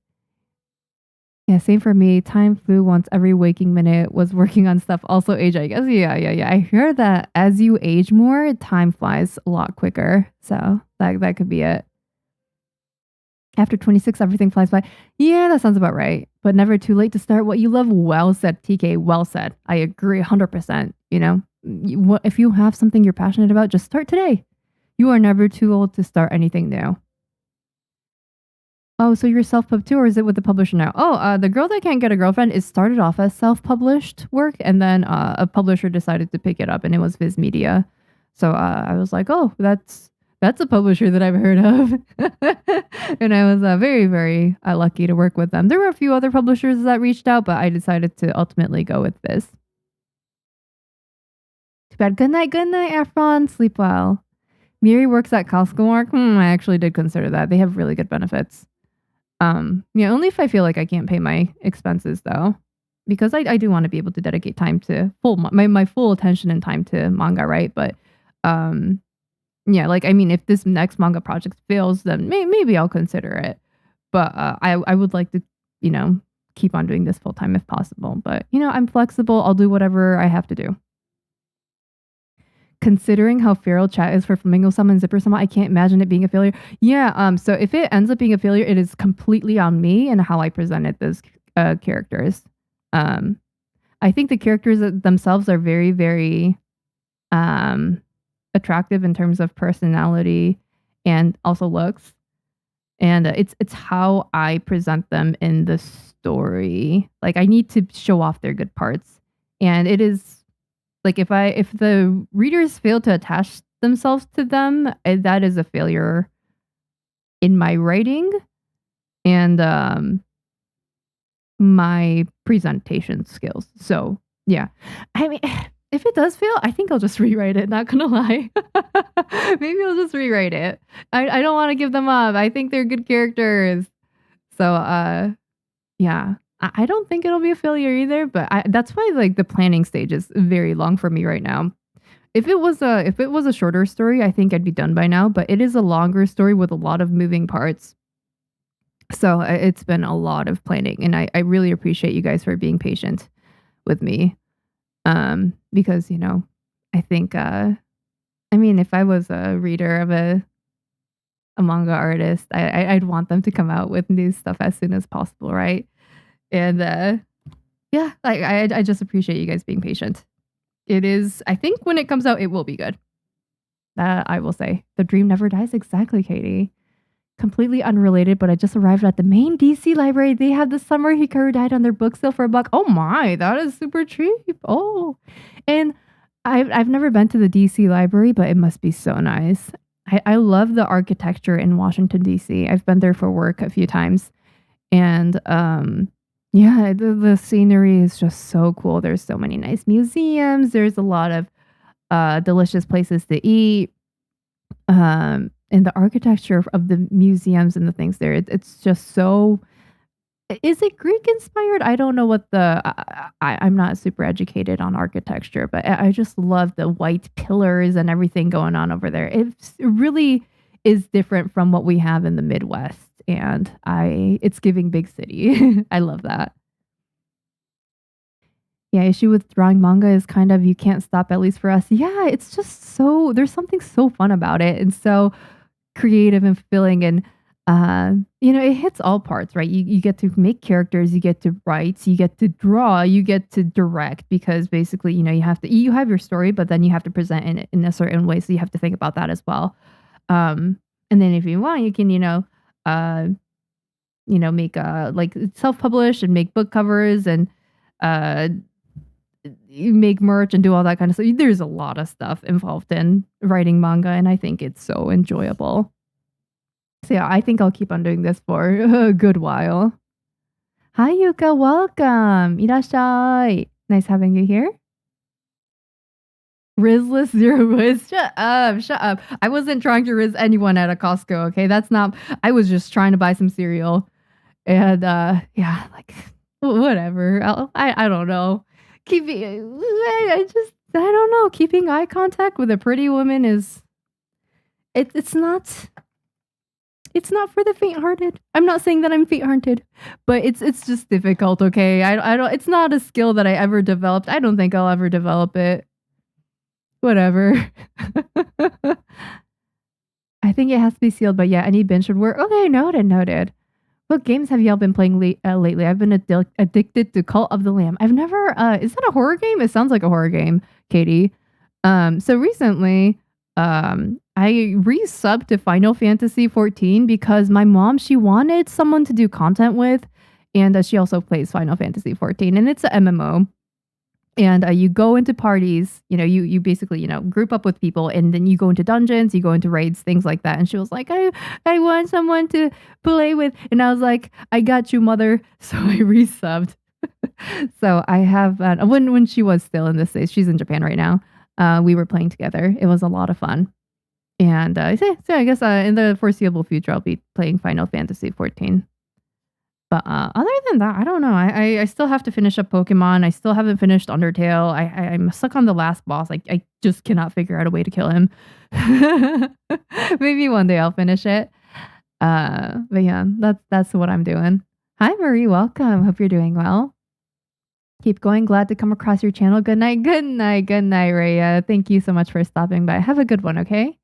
Yeah, same for me. Time flew once every waking minute. Was working on stuff. Also age, I guess. Yeah. I hear that as you age more, time flies a lot quicker. So that could be it. After 26, everything flies by. Yeah, that sounds about right. But never too late to start what you love. Well said, TK. Well said. I agree 100%. If you have something you're passionate about, just start today. You are never too old to start anything new. Oh, so you're self-pub too, or is it with the publisher now? Oh, The Girl That Can't Get a Girlfriend is started off as self-published work, and then a publisher decided to pick it up, and it was Viz Media. So I was like, oh, that's a publisher that I've heard of. And I was very, very lucky to work with them. There were a few other publishers that reached out, but I decided to ultimately go with Viz. Too bad. Good night, Efron. Sleep well. Mieri works at Costco Mark. I actually did consider that. They have really good benefits. Yeah, only if I feel like I can't pay my expenses though, because I do want to be able to dedicate time to my full attention and time to manga, right? But yeah, like I mean, if this next manga project fails, then maybe I'll consider it. But I would like to, keep on doing this full time if possible. But I'm flexible. I'll do whatever I have to do. Considering how feral chat is for Flamingo-sama and Zipper-sama, I can't imagine it being a failure. Yeah, so if it ends up being a failure, it is completely on me and how I presented those characters. I think the characters themselves are very, very attractive in terms of personality and also looks. And it's how I present them in the story. Like I need to show off their good parts. And it is like if the readers fail to attach themselves to them, that is a failure in my writing and my presentation skills. So yeah, I mean, if it does fail, I think I'll just rewrite it. Not gonna lie, maybe I'll just rewrite it. I don't want to give them up. I think they're good characters. So yeah. I don't think it'll be a failure either, but that's why like the planning stage is very long for me right now. If it was a shorter story, I think I'd be done by now, but it is a longer story with a lot of moving parts. So it's been a lot of planning, and I really appreciate you guys for being patient with me. Because I think I mean if I was a reader of a manga artist, I'd want them to come out with new stuff as soon as possible, right? And yeah, like I just appreciate you guys being patient. It is, I think when it comes out, it will be good. That I will say. The dream never dies. Exactly, Katie. Completely unrelated, but I just arrived at the main DC library. They have the Summer Hikaru died on their book sale for $1. Oh my, that is super cheap. Oh, and I've never been to the DC library, but it must be so nice. I love the architecture in Washington DC. I've been there for work a few times, and yeah, the scenery is just so cool. There's so many nice museums. There's a lot of delicious places to eat. And the architecture of the museums and the things there, it's just so. Is it Greek inspired? I don't know what I'm not super educated on architecture, but I just love the white pillars and everything going on over there. It really is different from what we have in the Midwest. And it's giving big city. I love that. Yeah, issue with drawing manga is kind of you can't stop, at least for us. Yeah, it's just there's something so fun about it and so creative and fulfilling, and it hits all parts, right? You get to make characters, you get to write, you get to draw, you get to direct, because basically, you have your story, but then you have to present it in a certain way, so you have to think about that as well. And then if you want, you can, make like self-publish and make book covers and you make merch and do all that kind of stuff. There's a lot of stuff involved in writing manga, and I think it's so enjoyable. So yeah, I think I'll keep on doing this for a good while. Hi Yuka, welcome. Irashai. Nice having you here. Rizless Zero Riz. Shut up. I wasn't trying to riz anyone at a Costco, okay? I was just trying to buy some cereal. And yeah, like whatever. I don't know. I don't know. Keeping eye contact with a pretty woman is it's not for the faint-hearted. I'm not saying that I'm faint-hearted, but it's just difficult, okay? I don't it's not a skill that I ever developed. I don't think I'll ever develop it. Whatever. I think it has to be sealed, but yeah, any binge should work. Okay, noted. What games have y'all been playing lately? I've been addicted to Cult of the Lamb. I've never, is that a horror game? It sounds like a horror game, Katie. So recently, I resubbed to Final Fantasy 14 because my mom, she wanted someone to do content with, and she also plays Final Fantasy 14, and it's an MMO. And you go into parties, you basically, group up with people, and then you go into dungeons, you go into raids, things like that. And she was like, I want someone to play with. And I was like, I got you, mother. So I resubbed. So I have, when she was still in the States, she's in Japan right now. We were playing together. It was a lot of fun. And so I guess in the foreseeable future, I'll be playing Final Fantasy 14. But other than that, I don't know. I still have to finish up Pokemon. I still haven't finished Undertale. I'm stuck on the last boss. I just cannot figure out a way to kill him. Maybe one day I'll finish it. But yeah, that's what I'm doing. Hi, Marie. Welcome. Hope you're doing well. Keep going. Glad to come across your channel. Good night. Good night. Good night, Raya. Thank you so much for stopping by. Have a good one, okay?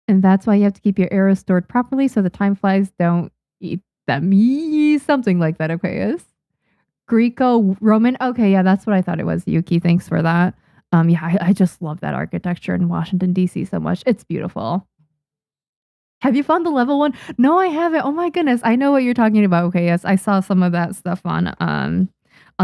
And that's why you have to keep your arrows stored properly so the time flies don't eat them. Something like that, okay? Is Greco-Roman? Okay, yeah, that's what I thought it was. Yuki, thanks for that. Yeah, I just love that architecture in Washington, D.C. so much. It's beautiful. Have you found the level 1? No, I haven't. Oh my goodness. I know what you're talking about. Okay, yes, I saw some of that stuff on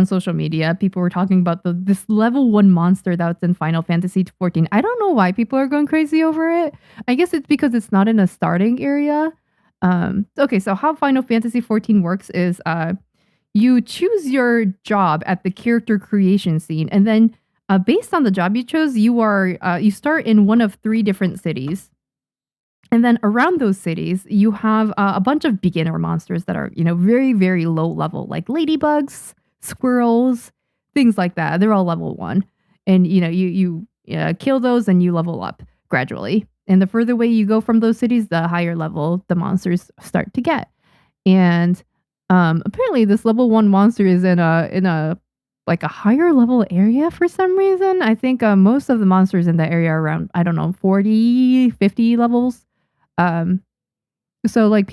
social media. People were talking about this level 1 monster that's in Final Fantasy 14. I don't know why people are going crazy over it. I guess it's because it's not in a starting area. Okay, so how Final Fantasy 14 works is you choose your job at the character creation scene, and then based on the job you chose, you start in one of 3 different cities. And then around those cities, you have a bunch of beginner monsters that are, very, very low level, like ladybugs, squirrels, things like that. They're all level 1. And, you kill those and you level up gradually. And the further away you go from those cities, the higher level the monsters start to get. And apparently this level 1 monster is in a like a higher level area for some reason. I think most of the monsters in that area are around, I don't know, 40, 50 levels. So like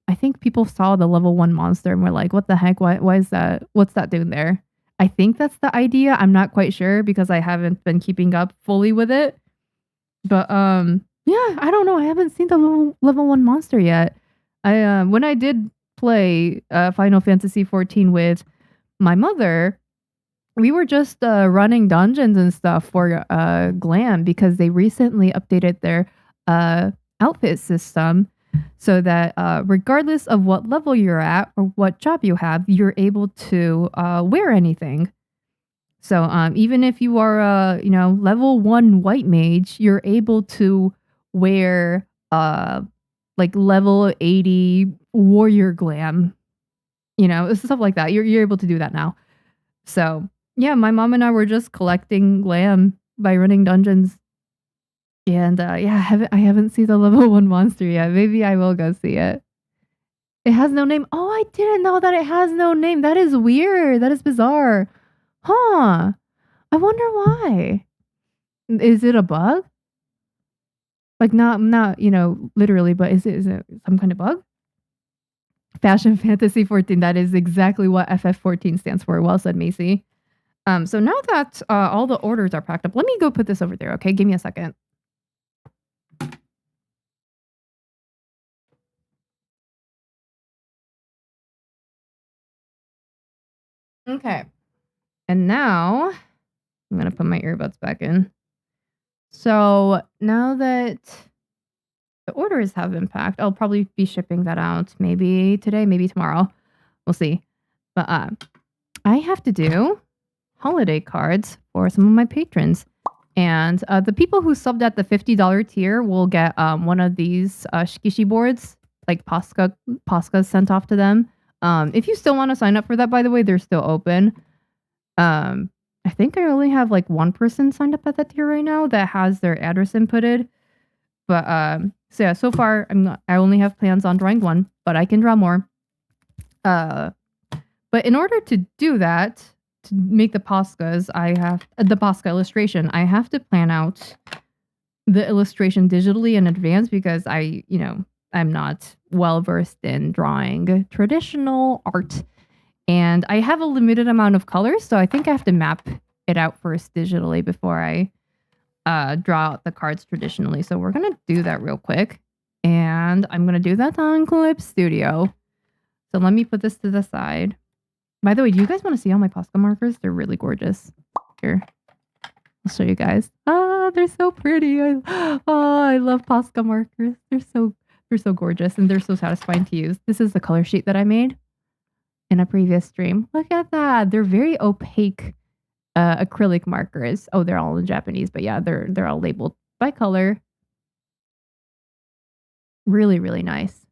I think people saw the level 1 monster and were like, what the heck? Why is that? What's that doing there? I think that's the idea. I'm not quite sure because I haven't been keeping up fully with it. But yeah, I don't know. I haven't seen the level 1 monster yet. When I did play Final Fantasy 14 with my mother, we were just running dungeons and stuff for Glam because they recently updated their outfit system so that regardless of what level you're at or what job you have, you're able to wear anything. So even if you are level 1 white mage, you're able to wear like level 80 warrior glam, stuff like that. You're able to do that now. So yeah, my mom and I were just collecting glam by running dungeons. And yeah, I haven't seen the level 1 monster yet. Maybe I will go see it. It has no name. Oh, I didn't know that it has no name. That is weird. That is bizarre. Huh. I wonder why. Is it a bug? Like not literally, but is it some kind of bug? Fashion Fantasy 14. That is exactly what FF14 stands for. Well said, Macy. So now that all the orders are packed up, let me go put this over there, okay? Give me a second. Okay. And now I'm going to put my earbuds back in. So now that the orders have been packed, I'll probably be shipping that out maybe today, maybe tomorrow. We'll see. But I have to do holiday cards for some of my patrons. And the people who subbed at the $50 tier will get one of these shikishi boards, like Posca sent off to them. If you still want to sign up for that, by the way, they're still open. I think I only have like 1 person signed up at that tier right now that has their address inputted. But so yeah, so far I only have plans on drawing 1, but I can draw more. But in order to do that, to make the Poscas, I have the Posca illustration. I have to plan out the illustration digitally in advance because I'm not well versed in drawing traditional art. And I have a limited amount of colors, so I think I have to map it out first digitally before I draw out the cards traditionally. So we're going to do that real quick. And I'm going to do that on clipstudio. So let me put this to the side. By the way, do you guys want to see all my Posca markers? They're really gorgeous. Here, I'll show you guys. Oh, they're so pretty. I love Posca markers. They're so gorgeous and they're so satisfying to use. This is the color sheet that I made in a previous stream. Look at that. They're very opaque acrylic markers. Oh, they're all in Japanese, but yeah, they're all labeled by color. Really, really nice.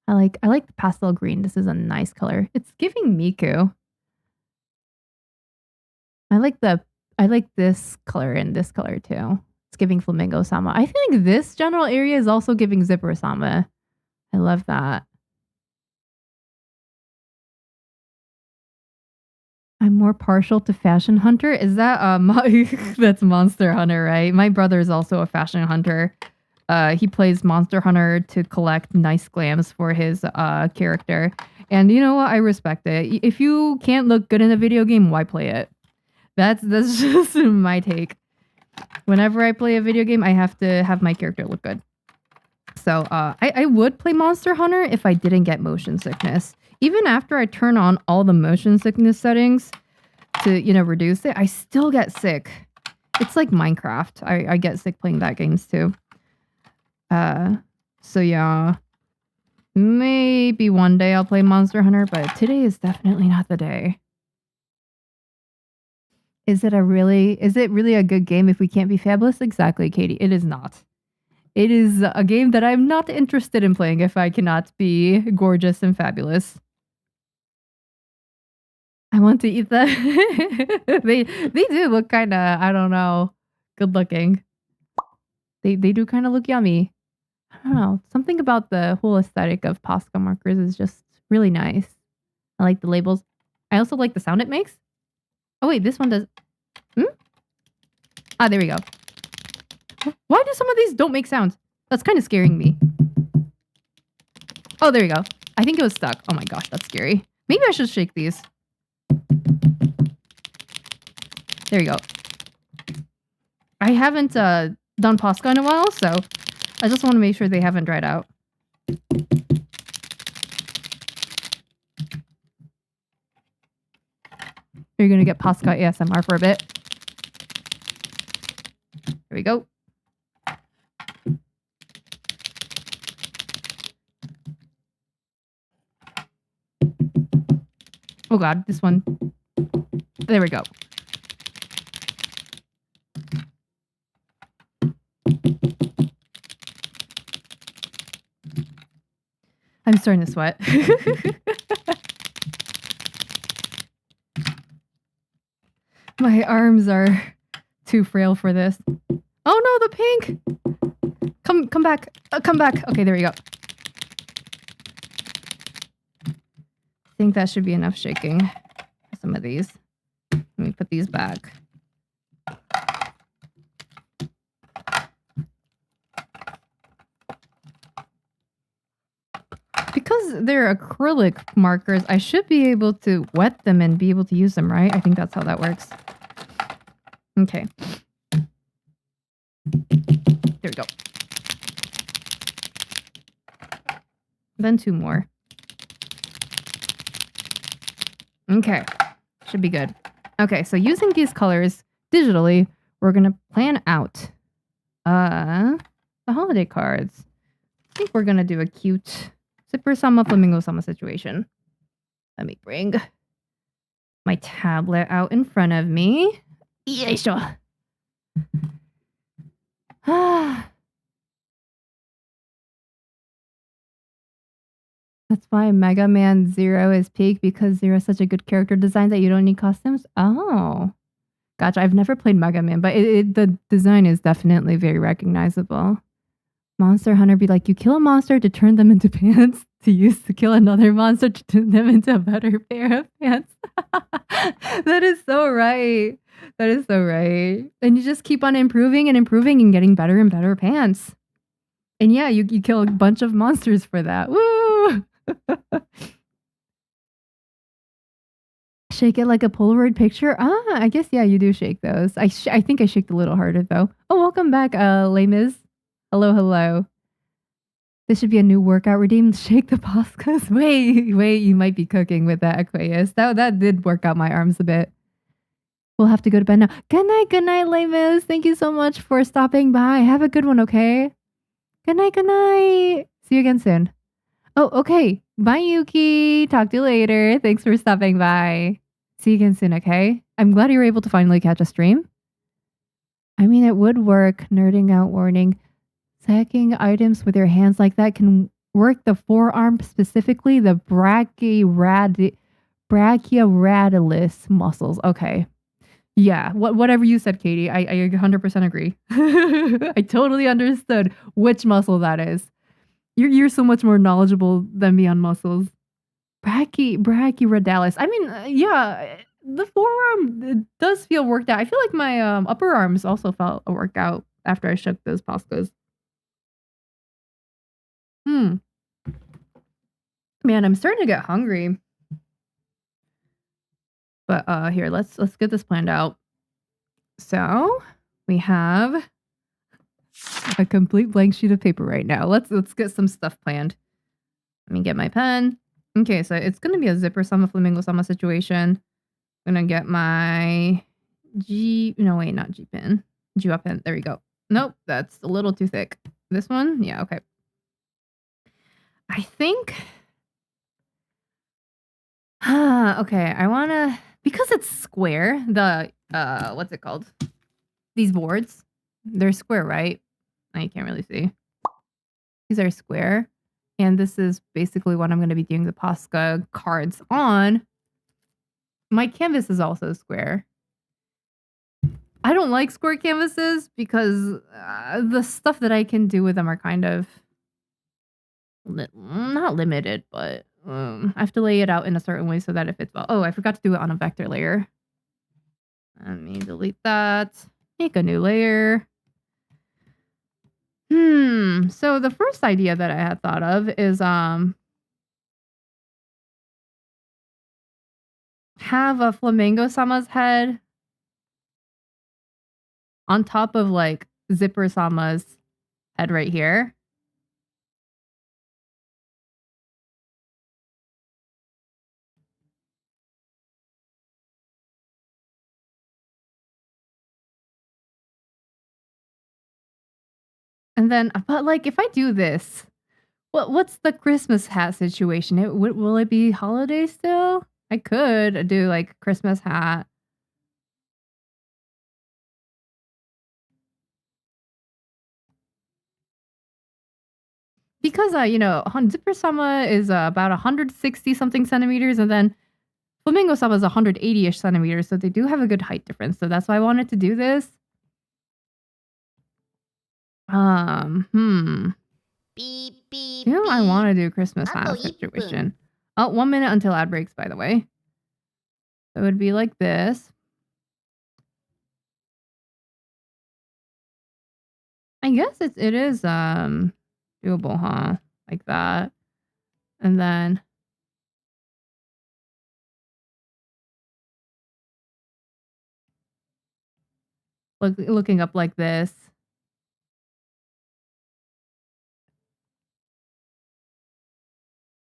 I like the pastel green. This is a nice color. It's giving Miku. I like this color and this color too. It's giving Flamingo Sama. I think this general area is also giving Zipper Sama. I love that. I'm more partial to Fashion Hunter. Is that that's Monster Hunter, right? My brother is also a Fashion Hunter. He plays Monster Hunter to collect nice glams for his character. And you know what? I respect it. If you can't look good in a video game, why play it? That's just my take. Whenever I play a video game, I have to have my character look good. So I would play Monster Hunter if I didn't get motion sickness. Even after I turn on all the motion sickness settings to, reduce it, I still get sick. It's like Minecraft. I get sick playing that games too. So yeah. Maybe one day I'll play Monster Hunter, but today is definitely not the day. Is it really a good game if we can't be fabulous? Exactly, Katie. It is not. It is a game that I'm not interested in playing if I cannot be gorgeous and fabulous. I want to eat that. They do look kind of, I don't know, good looking. They do kind of look yummy. I don't know. Something about the whole aesthetic of Posca markers is just really nice. I like the labels. I also like the sound it makes. Oh wait, this one does. Ah, there we go. Why do some of these don't make sounds? That's kind of scaring me. Oh, there we go. I think it was stuck. Oh my gosh, that's scary. Maybe I should shake these. There we go. I haven't done Posca in a while, so I just want to make sure they haven't dried out. You're going to get Posca ASMR for a bit. There we go. Oh god, this one. There we go. I'm starting to sweat. My arms are too frail for this. Oh no, the pink! Come back. Come back. Okay, there we go. I think that should be enough shaking for some of these. Let me put these back. Because they're acrylic markers, I should be able to wet them and be able to use them, right? I think that's how that works. Okay. There we go. Then two more. Okay. Should be good. Okay, so using these colors digitally, we're going to plan out the holiday cards. I think we're going to do a cute Zipper Sama, Flamingo Sama situation. Let me bring my tablet out in front of me. Yeisho. That's why Mega Man Zero is peak, because Zero is such a good character design that you don't need costumes. Oh. Gotcha. I've never played Mega Man, but the design is definitely very recognizable. Monster Hunter be like, you kill a monster to turn them into pants to use to kill another monster to turn them into a better pair of pants. That is so right. That is so right. And you just keep on improving and improving and getting better and better pants. And yeah, you kill a bunch of monsters for that. Woo! Shake it like a Polaroid picture? Ah, I guess, yeah, you do shake those. I think I shaked a little harder, though. Oh, welcome back, Les Mis. Hello, hello. This should be a new workout routine. Shake the Poscas. Wait, you might be cooking with that, Aquarius. That did work out my arms a bit. We'll have to go to bed now. Good night, Les Mis. Thank you so much for stopping by. Have a good one, okay? Good night. See you again soon. Oh, okay. Bye, Yuki. Talk to you later. Thanks for stopping by. See you again soon, okay? I'm glad you were able to finally catch a stream. I mean, it would work. Nerding out warning. Stacking items with your hands like that can work the forearm, specifically the brachioradialis muscles. Okay. Yeah, whatever you said, Katie. I 100% agree. I totally understood which muscle that is. You're so much more knowledgeable than me on muscles. Brachioradialis. I mean, yeah, the forearm it does feel worked out. I feel like my upper arms also felt a workout after I shook those Poscos. Man, I'm starting to get hungry. But here, let's get this planned out. So we have a complete blank sheet of paper right now. Let's get some stuff planned. Let me get my pen. Okay, so it's gonna be a zipper sama flamingo sama situation. I'm gonna get my not G pen. Jiwa pen. There we go. Nope, that's a little too thick. This one? Yeah, okay. I think okay, I wanna because it's square, the what's it called? These boards. They're square, right? I can't really see. These are square. And this is basically what I'm going to be doing the Posca cards on. My canvas is also square. I don't like square canvases because the stuff that I can do with them are kind of not limited, but I have to lay it out in a certain way so that it fits well. Oh, I forgot to do it on a vector layer. Let me delete that. Make a new layer. So the first idea that I had thought of is have a flamingo sama's head on top of like zipper sama's head right here. And then, but like if I do this, what's the Christmas hat situation? Will it be holiday still? I could do like Christmas hat. Because Zipper Sama is about 160 something centimeters, and then Flamingo Sama is 180-ish centimeters, so they do have a good height difference. So that's why I wanted to do this. Beep, beep, Do I beep. want to do Christmas hat situation? Oh, 1 minute until ad breaks, by the way. So it would be like this. I guess it is doable, huh? Like that. And then looking up like this.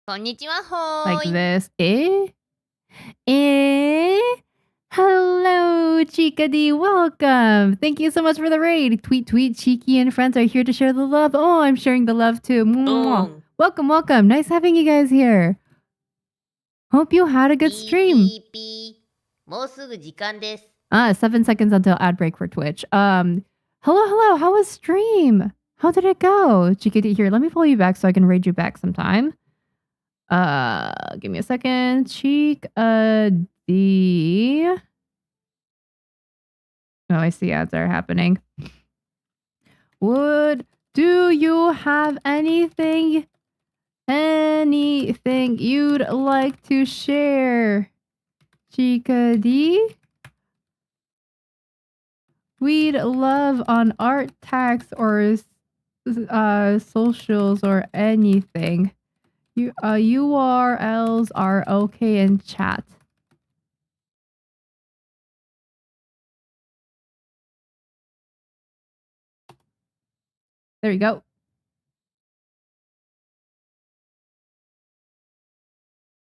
Konnichiwa, hoi. Like this. Hello, Chica D. Welcome. Thank you so much for the raid. Tweet, Cheeky and friends are here to share the love. Oh, I'm sharing the love too. Welcome. Nice having you guys here. Hope you had a good stream. もうすぐ時間です。 7 seconds until ad break for Twitch. Hello. How was stream? How did it go? Chica D here. Let me pull you back so I can raid you back sometime. Give me a second. Chica D. Oh, I see ads are happening. Do you have anything you'd like to share? Chica D? We'd love on art tags or socials or anything. URLs are okay in chat. There you go.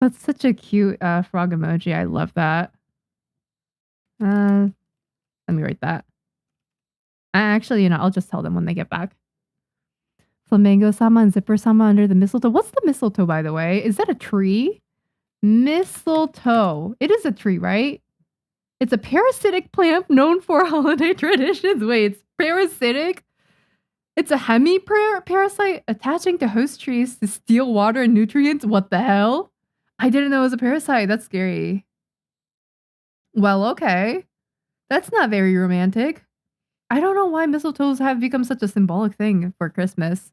That's such a cute frog emoji. I love that. Let me write that. Actually, I'll just tell them when they get back. Flamingo Sama and Zipper Sama under the mistletoe. What's the mistletoe, by the way? Is that a tree? Mistletoe. It is a tree, right? It's a parasitic plant known for holiday traditions. Wait, it's parasitic? It's a parasite attaching to host trees to steal water and nutrients. What the hell? I didn't know it was a parasite. That's scary. Well, okay. That's not very romantic. I don't know why mistletoes have become such a symbolic thing for Christmas.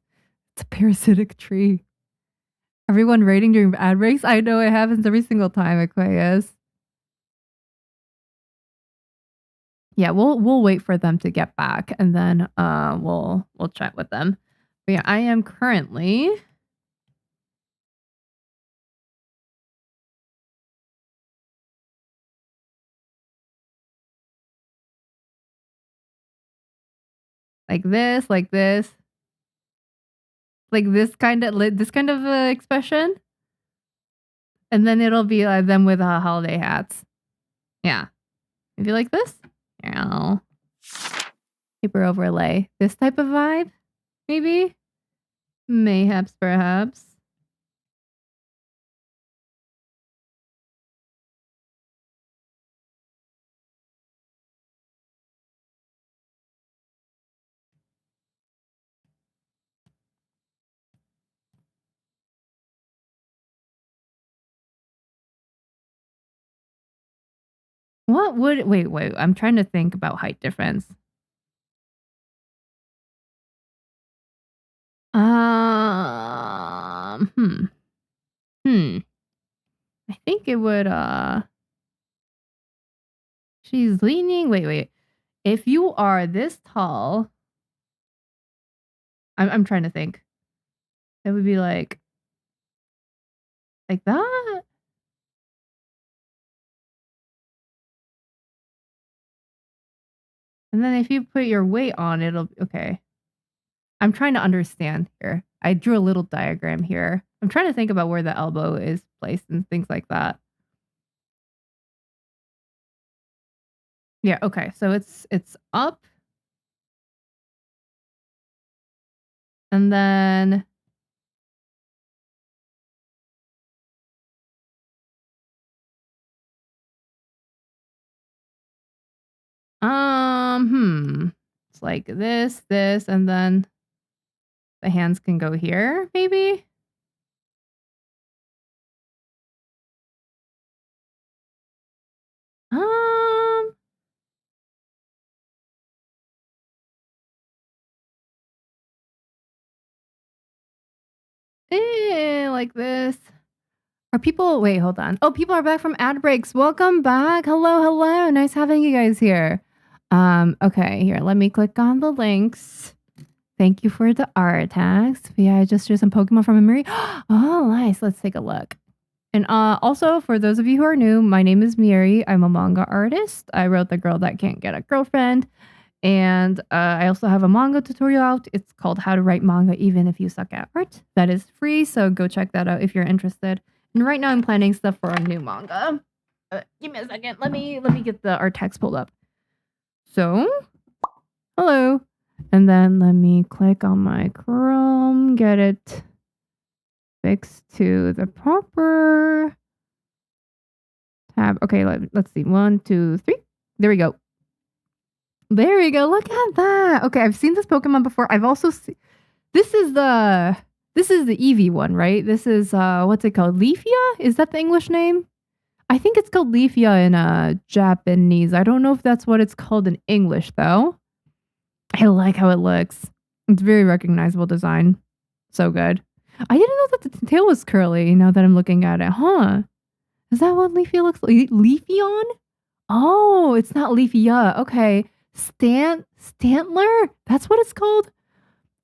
It's a parasitic tree. Everyone rating during ad breaks? I know it happens every single time, Aquarius. Yeah, we'll wait for them to get back and then we'll chat with them. But yeah, I am currently like this, like this kind of expression, and then it'll be them with holiday hats. Yeah, maybe like this. Yeah, paper overlay. This type of vibe, maybe, mayhaps, perhaps. What would wait? I'm trying to think about height difference. I think it would she's leaning. Wait. If you are this tall, I'm trying to think. It would be like that. And then if you put your weight on, it'll okay. I'm trying to understand here. I drew a little diagram here. I'm trying to think about where the elbow is placed and things like that. Yeah, okay. So it's up. And then it's like this, and then the hands can go here, maybe? Like this. Are people wait, hold on. Oh, people are back from ad breaks. Welcome back. Hello. Nice having you guys here. Okay, here, let me click on the links. Thank you for the art tags. Yeah, I just drew some Pokemon from memory. Oh, nice. Let's take a look. And also, for those of you who are new, my name is Mieri. I'm a manga artist. I wrote The Girl That Can't Get a Girlfriend. And I also have a manga tutorial out. It's called How to Write Manga Even If You Suck at Art. That is free, so go check that out if you're interested. And right now I'm planning stuff for a new manga. Give me a second. Let me get the art text pulled up. So, hello. And then let me click on my Chrome, get it fixed to the proper tab. Okay, let's see. 1, 2, 3. There we go. Look at that. Okay, I've seen this Pokemon before. I've also seen this is the Eevee one, right? This is what's it called? Leafia? Is that the English name? I think it's called Leafia in Japanese. I don't know if that's what it's called in English though. I like how it looks. It's very recognizable design. So good. I didn't know that the tail was curly now that I'm looking at it. Huh? Is that what Leafia looks like? Leafeon? Oh, it's not Leafia. Okay. Stantler? That's what it's called?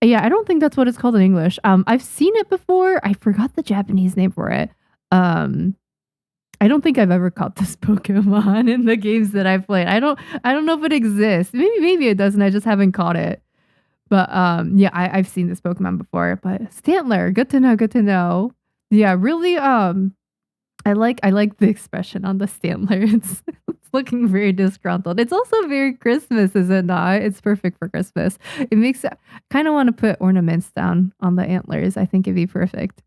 Yeah, I don't think that's what it's called in English. I've seen it before. I forgot the Japanese name for it. I don't think I've ever caught this Pokemon in the games that I've played. I don't know if it exists. Maybe it doesn't. I just haven't caught it. But yeah, I've seen this Pokemon before. But Stantler, good to know. Yeah, really. I like the expression on the Stantler. It's looking very disgruntled. It's also very Christmas, is it not? It's perfect for Christmas. It makes it kind of want to put ornaments down on the antlers. I think it'd be perfect.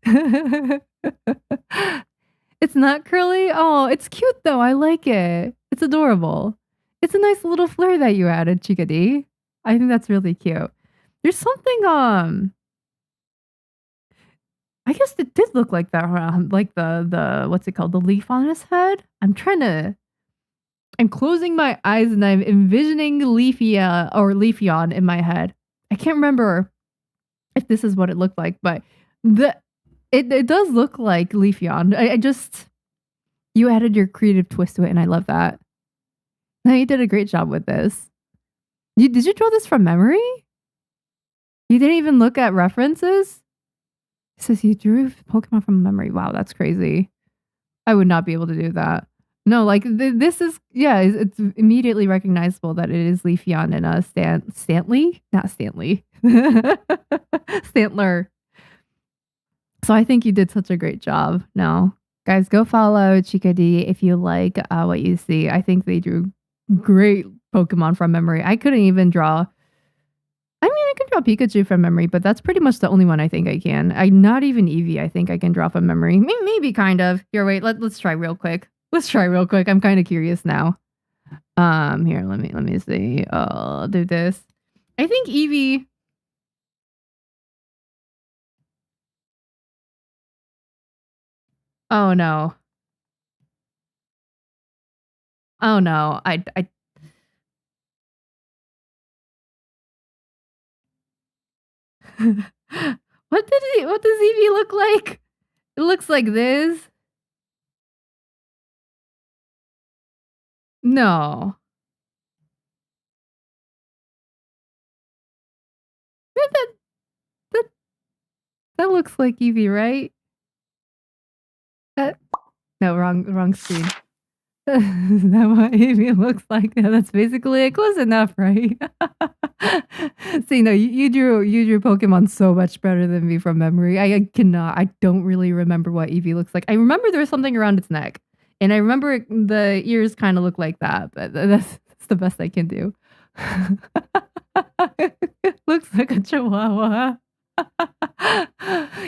It's not curly. Oh, it's cute though. I like it. It's adorable. It's a nice little flair that you added, Chickadee. I think that's really cute. There's something I guess it did look like that, like the what's it called? The leaf on his head. I'm closing my eyes and I'm envisioning Leafia or Leafeon in my head. I can't remember if this is what it looked like, but it does look like Leafeon. I just you added your creative twist to it, and I love that. No, you did a great job with this. Did you draw this from memory? You didn't even look at references? It says you drew Pokemon from memory. Wow, that's crazy. I would not be able to do that. No, like this is it's immediately recognizable that it is Leafeon and Stantley, not Stanley, Stantler. So I think you did such a great job. No, guys, go follow Chica D if you like what you see. I think they drew great Pokemon from memory. I couldn't even draw. I mean, I can draw Pikachu from memory, but that's pretty much the only one I think I can. Not even Eevee, I think I can draw from memory. Maybe kind of. Here, wait, let's try real quick. I'm kind of curious now. Here, let me see. I'll do this. I think Eevee. Oh no. Oh no. I what does Eevee look like? It looks like this. No. That looks like Eevee, right? No, wrong screen. Is that what Eevee looks like? Yeah, that's basically it. Close enough, right? See, no, you drew Pokemon so much better than me from memory. I don't really remember what Eevee looks like. I remember there was something around its neck, and I remember the ears kind of look like that, but that's the best I can do. It looks like a chihuahua.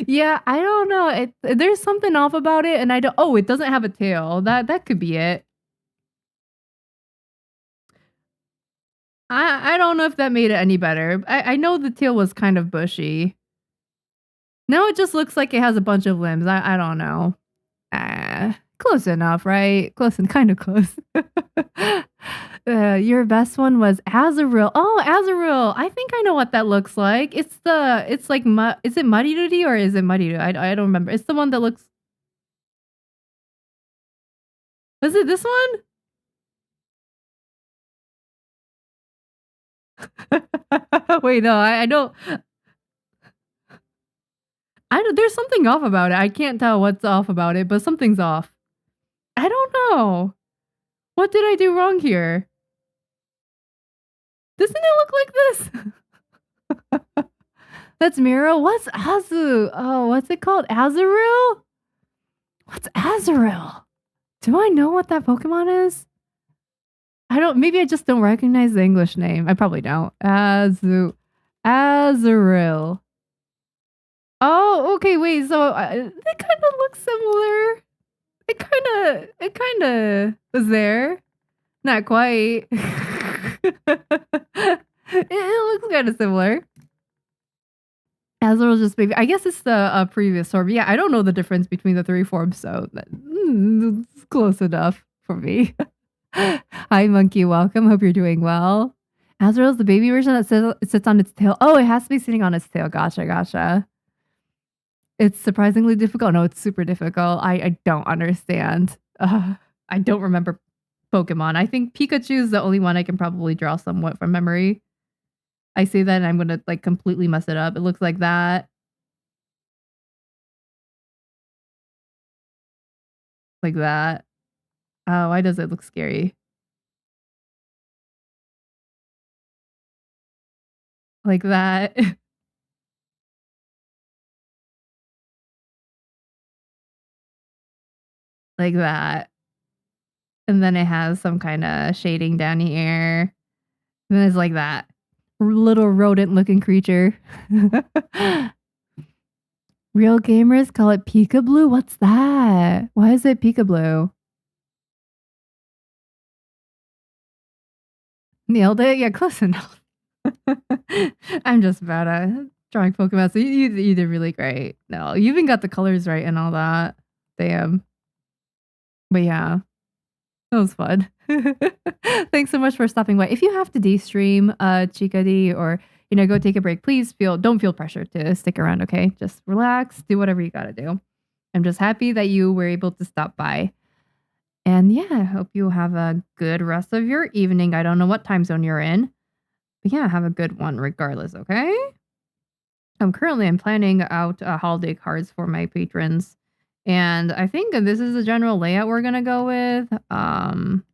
Yeah, I don't know. There's something off about it, and I don't. Oh, it doesn't have a tail. That could be it. I don't know if that made it any better. I know the tail was kind of bushy. Now it just looks like it has a bunch of limbs. I don't know. Close enough, right? Kind of close. Your best one was Azurill. Oh, Azurill. I think I know what that looks like. It's like is it Muddy or is it Muddy? I don't remember. It's the one that looks. Was it this one? Wait, no, I don't. There's something off about it. I can't tell what's off about it, but something's off. I don't know. What did I do wrong here? Doesn't it look like this? That's Miro. What's Azu? Oh, what's it called? Azurill? What's Azurill? Do I know what that Pokemon is? I don't. Maybe I just don't recognize the English name. I probably don't. Azurill. Oh, okay. Wait. So they kind of look similar. It kind of was there. Not quite. it looks kind of similar. Azurill's just baby. I guess it's the previous form. Yeah, I don't know the difference between the three forms, so it's close enough for me. Hi, monkey. Welcome. Hope you're doing well. Azurill's the baby version that sits on its tail. Oh, it has to be sitting on its tail. Gotcha. It's surprisingly difficult. No, it's super difficult. I don't understand. I don't remember Pokemon. I think Pikachu is the only one I can probably draw somewhat from memory. I say that and I'm going to like completely mess it up. It looks like that. Like that. Oh, why does it look scary? Like that. Like that. And then it has some kind of shading down here. And then it's like that. Little rodent looking creature. Real gamers call it Peekaboo? What's that? Why is it Peekaboo? Nailed it? Yeah, close enough. I'm just bad at drawing Pokemon, so you did really great. No, you even got the colors right and all that. Damn. But yeah, that was fun. Thanks so much for stopping by. If you have to de-stream, Chica D, or go take a break, please don't feel pressure to stick around, okay? Just relax, do whatever you gotta do. I'm just happy that you were able to stop by. And yeah, I hope you have a good rest of your evening. I don't know what time zone you're in. But yeah, have a good one regardless, okay? I'm planning out holiday cards for my patrons. And I think this is the general layout we're gonna go with. I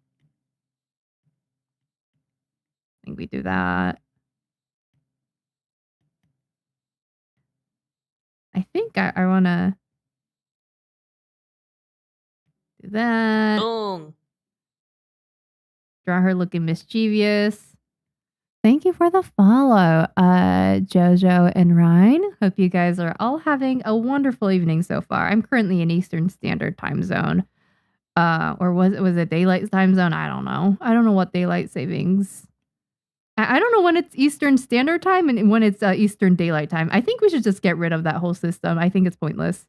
think we do that. I think I wanna do that. Boom. Draw her looking mischievous. Thank you for the follow, Jojo and Ryan. Hope you guys are all having a wonderful evening so far. I'm currently in Eastern Standard Time Zone. Or was it Daylight Time Zone? I don't know. I don't know what daylight savings. I don't know when it's Eastern Standard Time and when it's Eastern Daylight Time. I think we should just get rid of that whole system. I think it's pointless.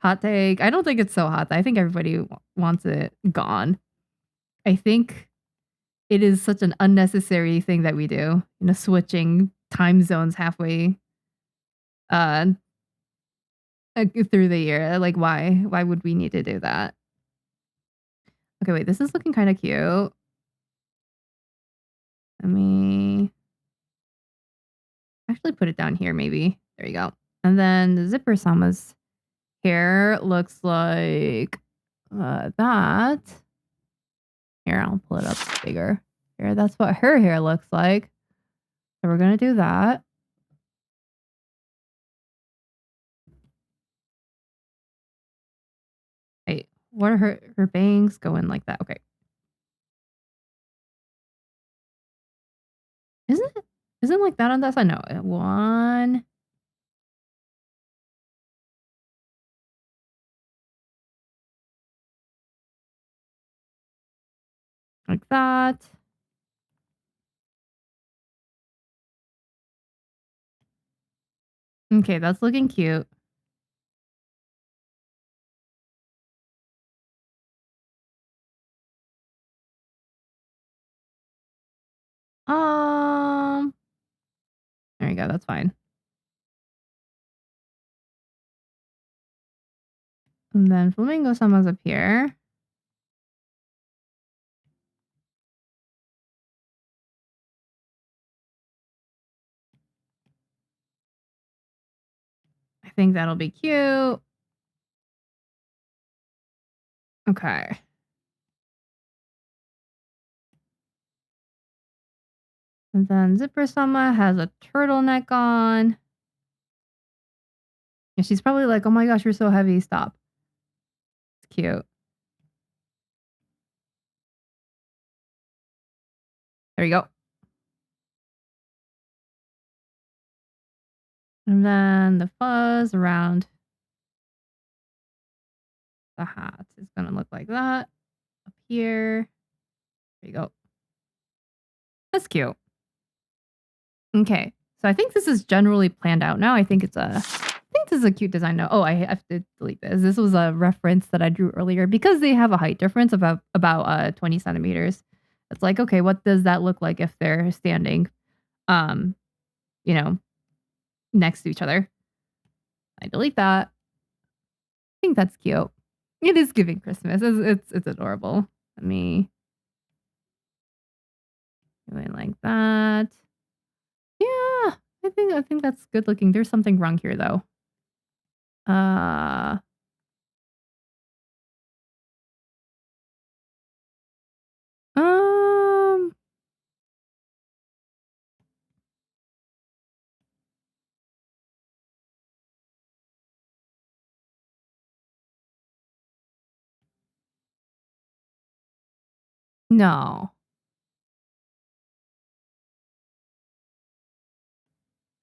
Hot take. I don't think it's so hot. I think everybody wants it gone. I think it is such an unnecessary thing that we do, switching time zones halfway through the year. Like, why would we need to do that? Okay, wait, this is looking kind of cute. Let me actually put it down here, maybe. There you go. And then the Zipper Sama's hair looks like that. Here, I'll pull it up bigger. Here, that's what her hair looks like. So we're gonna do that. Wait, what are her bangs going like that? Okay. Isn't like that on that side? No, one. Like that. Okay, that's looking cute. There you go, that's fine. And then Flamingo Sama's up here. I think that'll be cute. Okay. And then Zipper Sama has a turtleneck on. And she's probably like, oh my gosh, you're so heavy. Stop. It's cute. There you go. And then the fuzz around the hat is going to look like that. Up here. There you go. That's cute. Okay. So I think this is generally planned out now. I think this is a cute design now. Oh, I have to delete this. This was a reference that I drew earlier because they have a height difference of about 20 centimeters. It's like, okay, what does that look like if they're standing, next to each other? I delete that. I think that's cute. It is giving Christmas. It's adorable. Let me do it like that. Yeah, I think that's good looking. There's something wrong here though. Um, no.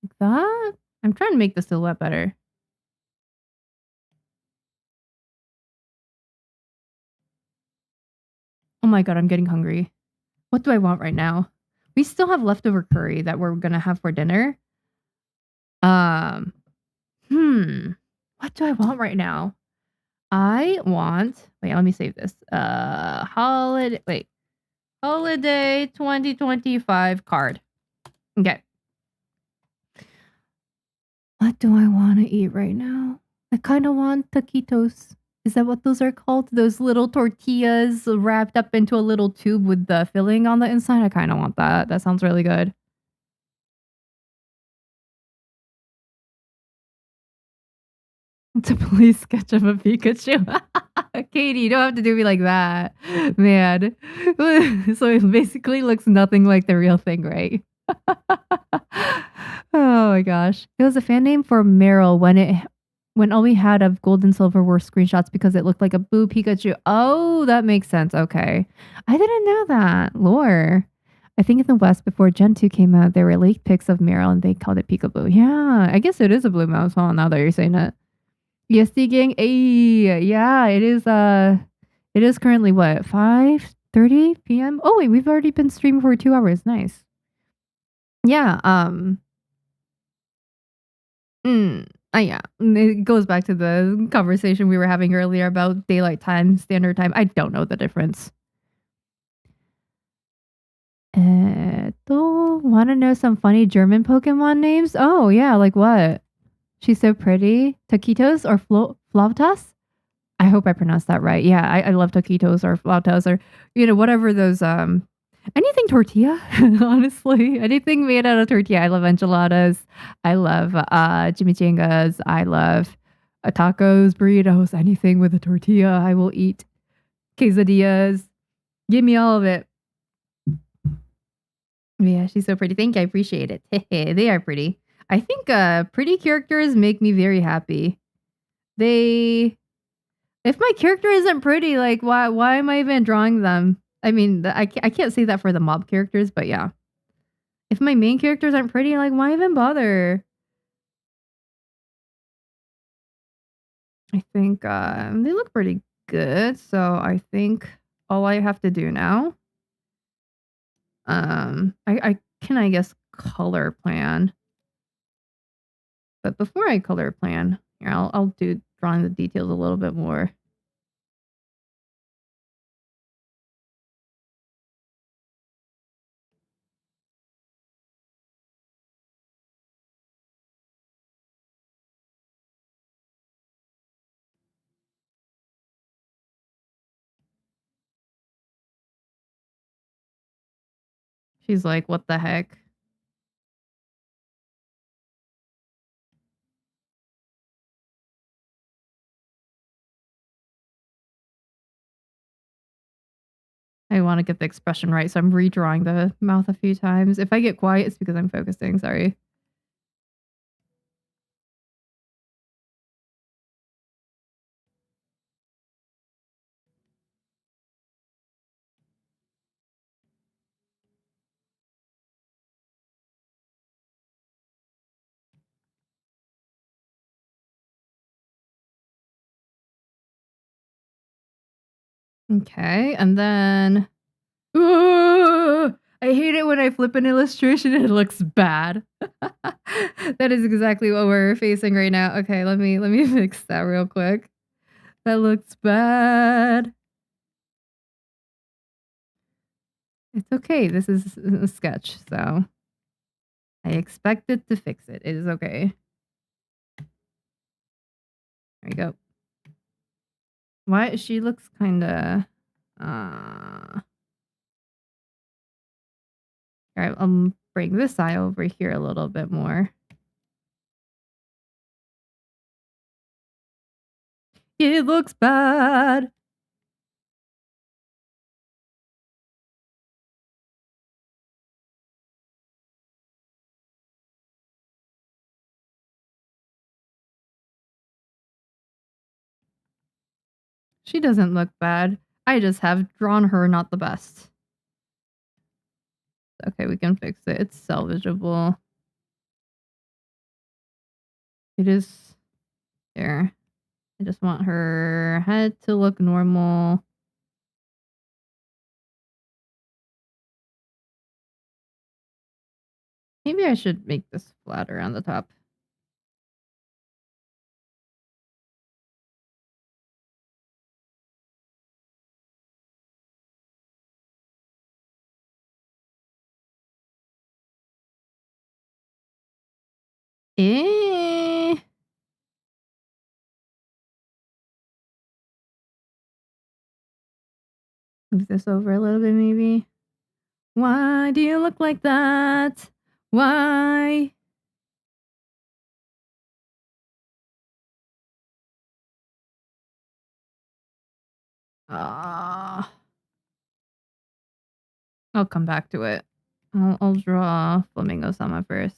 Like that? I'm trying to make the silhouette better. Oh my god, I'm getting hungry. What do I want right now? We still have leftover curry that we're gonna have for dinner. Um, what do I want right now? I want. Wait, let me save this. Holiday 2025 card. Okay. What do I want to eat right now? I kind of want taquitos. Is that what those are called? Those little tortillas wrapped up into a little tube with the filling on the inside? I kind of want that. That sounds really good. It's a police sketch of a Pikachu. Katie, you don't have to do me like that. Man. So it basically looks nothing like the real thing, right? Oh my gosh. It was a fan name for Meryl when all we had of gold and silver were screenshots because it looked like a blue Pikachu. Oh, that makes sense. Okay. I didn't know that. Lore. I think in the West, before Gen 2 came out, there were leaked pics of Meryl and they called it Peekaboo. Yeah, I guess it is a blue mouse, huh? Now that you're saying it. ESD gang. Hey, yeah, it is currently what, 5:30 p.m.? Oh wait, we've already been streaming for 2 hours. Nice. Yeah, yeah. It goes back to the conversation we were having earlier about daylight time, standard time. I don't know the difference. Want to know some funny German Pokemon names? Oh, yeah, like what? She's so pretty. Taquitos or Flautas? I hope I pronounced that right. Yeah, I love taquitos or flautas or, whatever those, anything tortilla, honestly. Anything made out of tortilla. I love enchiladas. I love chimichangas. I love tacos, burritos, anything with a tortilla. I will eat. Quesadillas. Give me all of it. Yeah, she's so pretty. Thank you. I appreciate it. They are pretty. I think pretty characters make me very happy. If my character isn't pretty, like why am I even drawing them? I mean, I can't say that for the mob characters, but yeah. If my main characters aren't pretty, like why even bother? I think they look pretty good, so I think all I have to do now, I can, I guess, color plan. But before I color plan, here I'll do drawing the details a little bit more. She's like, what the heck? I want to get the expression right, so I'm redrawing the mouth a few times. If I get quiet, it's because I'm focusing. Sorry. Okay, and then I hate it when I flip an illustration and it looks bad. That is exactly what we're facing right now. Okay, let me fix that real quick. That looks bad. It's okay. This is a sketch, so I expected to fix it. It is okay. There we go. Why she looks kind of all right, I'll bring this eye over here a little bit more. It looks bad. She doesn't look bad. I just have drawn her not the best. Okay, we can fix it. It's salvageable. It is there. I just want her head to look normal. Maybe I should make this flatter on the top. Eh. Move this over a little bit, maybe. Why do you look like that? Why? I'll come back to it. I'll draw Flamingo-sama first.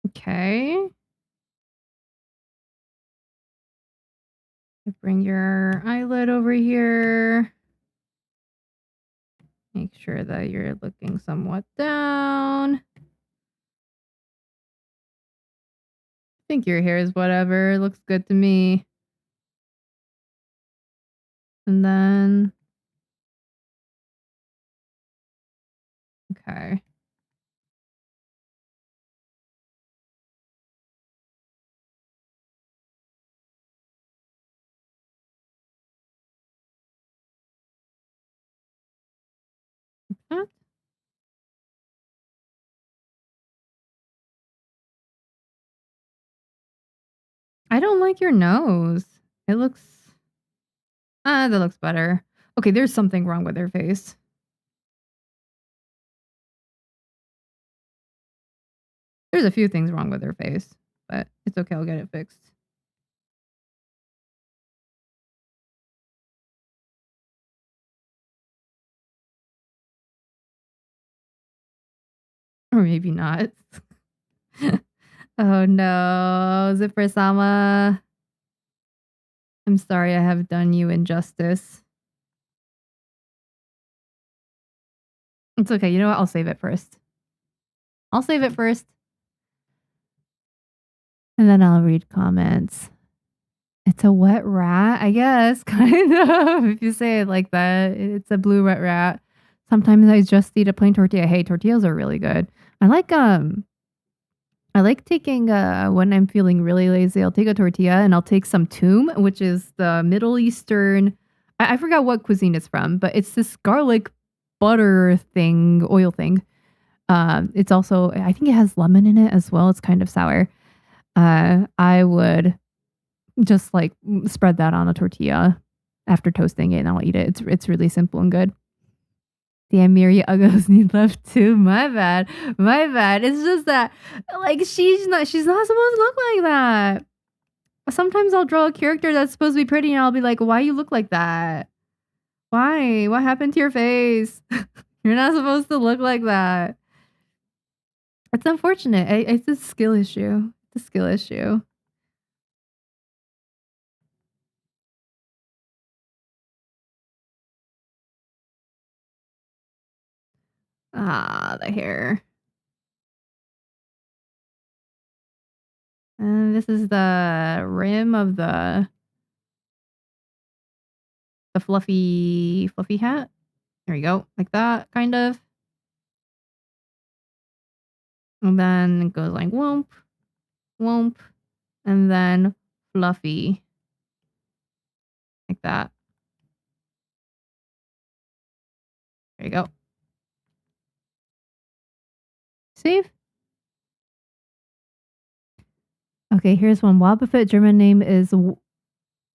Okay. Bring your eyelid over here. Make sure that you're looking somewhat down. I think your hair is whatever. It looks good to me. And then... Okay. Like that. I don't like your nose. It looks... that looks better. Okay, there's something wrong with her face. There's a few things wrong with her face, but it's okay, I'll get it fixed. Or maybe not. Oh no, Zipper-sama. I'm sorry I have done you injustice. It's okay, you know what? I'll save it first. I'll save it first. And then I'll read comments. It's a wet rat, I guess, kind of. If you say it like that, it's a blue wet rat. Sometimes I just eat a plain tortilla. Hey, tortillas are really good. I like taking when I'm feeling really lazy, I'll take a tortilla and I'll take some toom, which is the Middle Eastern. I forgot what cuisine it's from, but it's this garlic butter thing, oil thing. It's also, I think it has lemon in it as well. It's kind of sour. I would just like spread that on a tortilla after toasting it and I'll eat it. It's really simple and good. Damn, Mieri Uggos need left too. My bad. It's just that like she's not supposed to look like that. Sometimes I'll draw a character that's supposed to be pretty and I'll be like, why you look like that? Why? What happened to your face? You're not supposed to look like that. It's unfortunate. It's a skill issue. It's a skill issue. The hair. And this is the rim of the fluffy hat. There you go. Like that, kind of. And then it goes like whoomp, whoomp, and then fluffy. Like that. There you go. Save. Okay, here's one. Wobbuffet German name is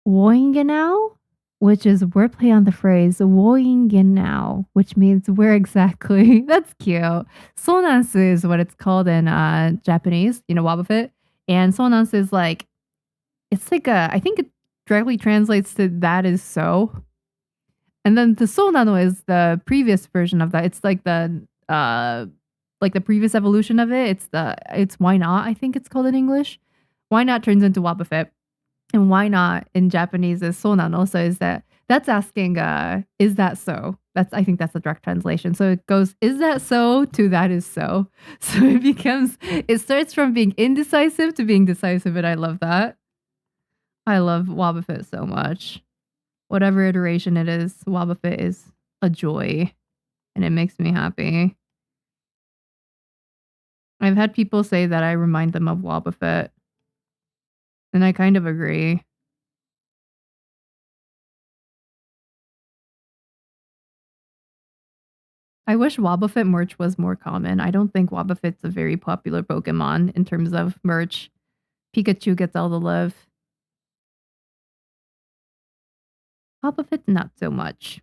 Woingenau, which is wordplay on the phrase Woingenau, which means where exactly. That's cute. Sonansu is what it's called in Japanese, Wobbuffet. And sonansu is like, it's like I think it directly translates to that is so. And then the sonano is the previous version of that. It's like the previous evolution of it. It's why not, I think it's called in English. Why not turns into Wobbuffet. And why not in Japanese is sonano. So that's asking, is that so? I think that's the direct translation. So it goes, is that so, to that is so. So it starts from being indecisive to being decisive, and I love that. I love Wobbuffet so much. Whatever iteration it is, Wobbuffet is a joy, and it makes me happy. I've had people say that I remind them of Wobbuffet, and I kind of agree. I wish Wobbuffet merch was more common. I don't think Wobbuffet's a very popular Pokemon in terms of merch. Pikachu gets all the love. Wobbuffet, not so much.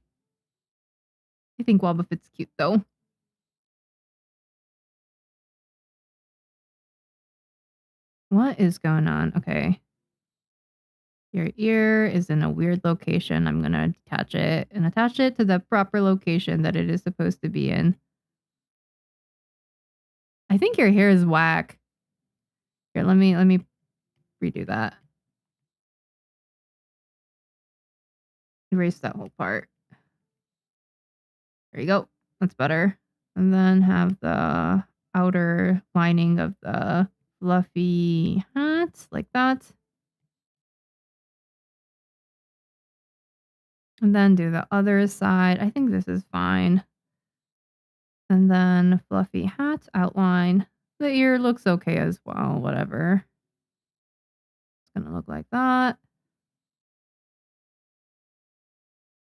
I think Wobbuffet's cute though. What is going on? Okay. Your ear is in a weird location. I'm going to attach it and attach it to the proper location that it is supposed to be in. I think your hair is whack. Here, let me redo that. Erase that whole part. There you go. That's better. And then have the outer lining of the fluffy hat like that. And then do the other side. I think this is fine. And then fluffy hat outline. The ear looks okay as well, whatever. It's gonna look like that.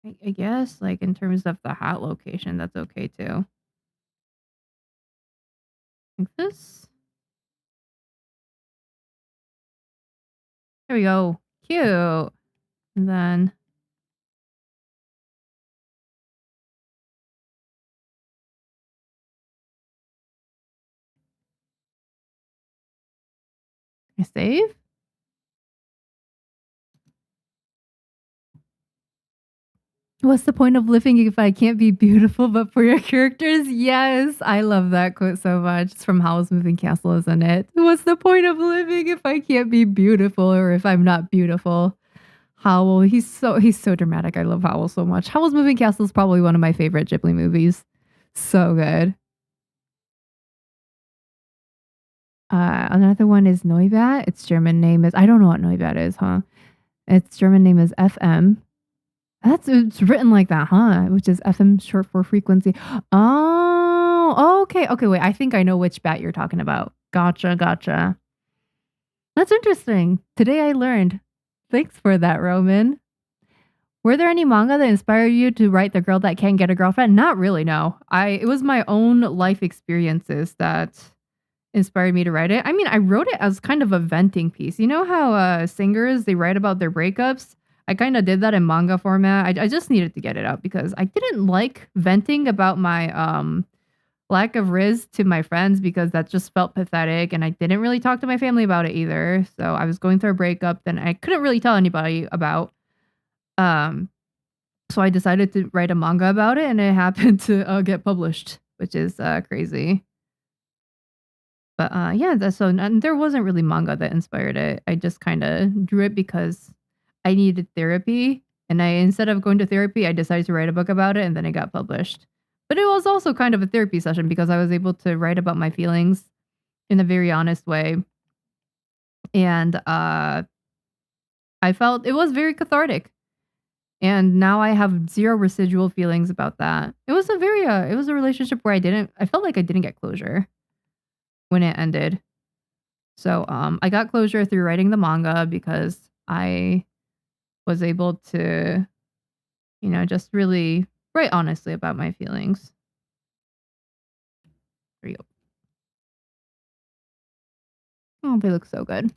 I guess, like, in terms of the hat location, that's okay too. Like this. There we go. Cute. And then I save. What's the point of living if I can't be beautiful but for your characters? Yes, I love that quote so much. It's from Howl's Moving Castle, isn't it? What's the point of living if I can't be beautiful or if I'm not beautiful? Howl, he's so dramatic. I love Howl so much. Howl's Moving Castle is probably one of my favorite Ghibli movies. So good. Another one is Neubat. Its German name is, I don't know what Neubat is, huh? Its German name is FM. It's written like that, huh? Which is FM short for frequency. Oh, okay. Okay, wait. I think I know which bat you're talking about. Gotcha. That's interesting. Today I learned. Thanks for that, Roman. Were there any manga that inspired you to write The Girl That Can't Get a Girlfriend? Not really, no. It was my own life experiences that inspired me to write it. I mean, I wrote it as kind of a venting piece. You know how singers, they write about their breakups? I kind of did that in manga format. I just needed to get it out because I didn't like venting about my lack of riz to my friends because that just felt pathetic, and I didn't really talk to my family about it either. So I was going through a breakup that I couldn't really tell anybody about. So I decided to write a manga about it, and it happened to get published, which is crazy. But yeah, and there wasn't really manga that inspired it. I just kind of drew it because I needed therapy, and instead of going to therapy, I decided to write a book about it, and then it got published. But it was also kind of a therapy session because I was able to write about my feelings in a very honest way, and I felt it was very cathartic. And now I have zero residual feelings about that. It was a relationship where I felt like I didn't get closure when it ended. So I got closure through writing the manga because I was able to, just really write honestly about my feelings. There you go. Oh, they look so good.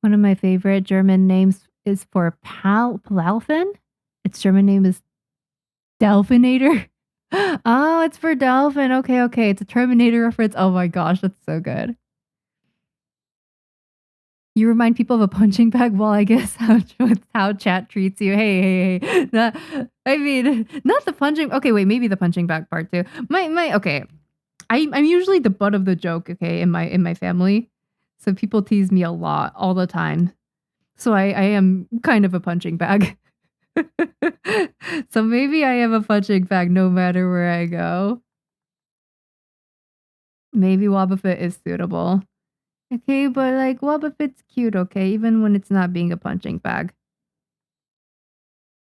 One of my favorite German names is for Palfin. Its German name is Delphinator. Oh, it's for Delphin. Okay. It's a Terminator reference. Oh my gosh, that's so good. You remind people of a punching bag. Well, I guess how chat treats you. Hey. I mean, not the punching. Okay, wait, maybe the punching bag part too. Okay. I'm usually the butt of the joke. Okay, in my family, so people tease me a lot all the time. So I am kind of a punching bag. So maybe I am a punching bag no matter where I go. Maybe Wobbuffet is suitable. Okay, but like Wobbuffet's cute, okay, even when it's not being a punching bag.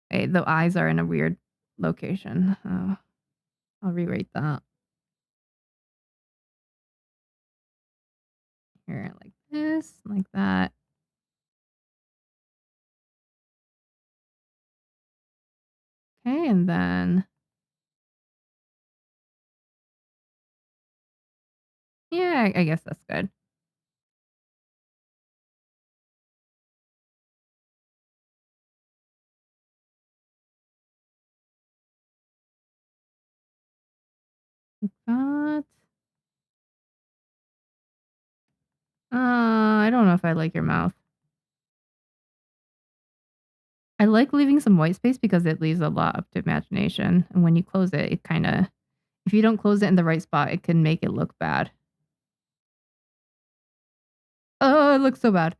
Hey, the eyes are in a weird location. Oh, I'll rewrite that. Here, like this, like that. Okay, and then yeah, I guess that's good. Like that. I don't know if I like your mouth. I like leaving some white space because it leaves a lot up to imagination. And when you close it, it kind of, if you don't close it in the right spot, it can make it look bad. Oh, it looks so bad.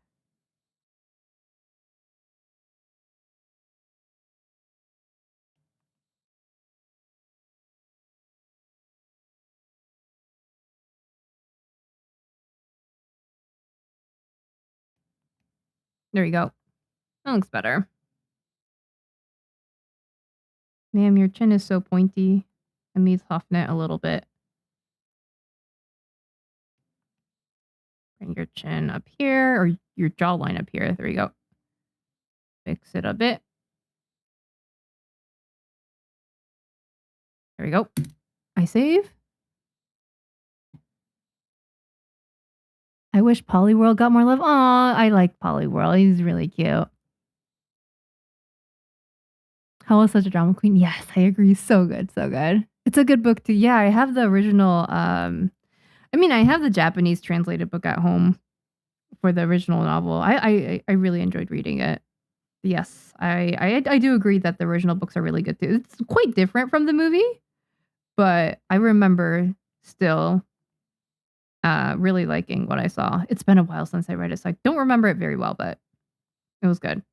There you go. That looks better. Ma'am, your chin is so pointy. Let me soften it a little bit. Bring your chin up here, or your jawline up here. There you go. Fix it a bit. There we go. I save. I wish Polyworld got more love. Aw, I like Polyworld. He's really cute. How was such a drama queen? Yes, I agree. So good, so good. It's a good book too. Yeah, I have the original. I mean, I have the Japanese translated book at home for the original novel. I really enjoyed reading it. Yes, I do agree that the original books are really good too. It's quite different from the movie, but I remember still really liking what I saw. It's been a while since I read it, so I don't remember it very well, but it was good.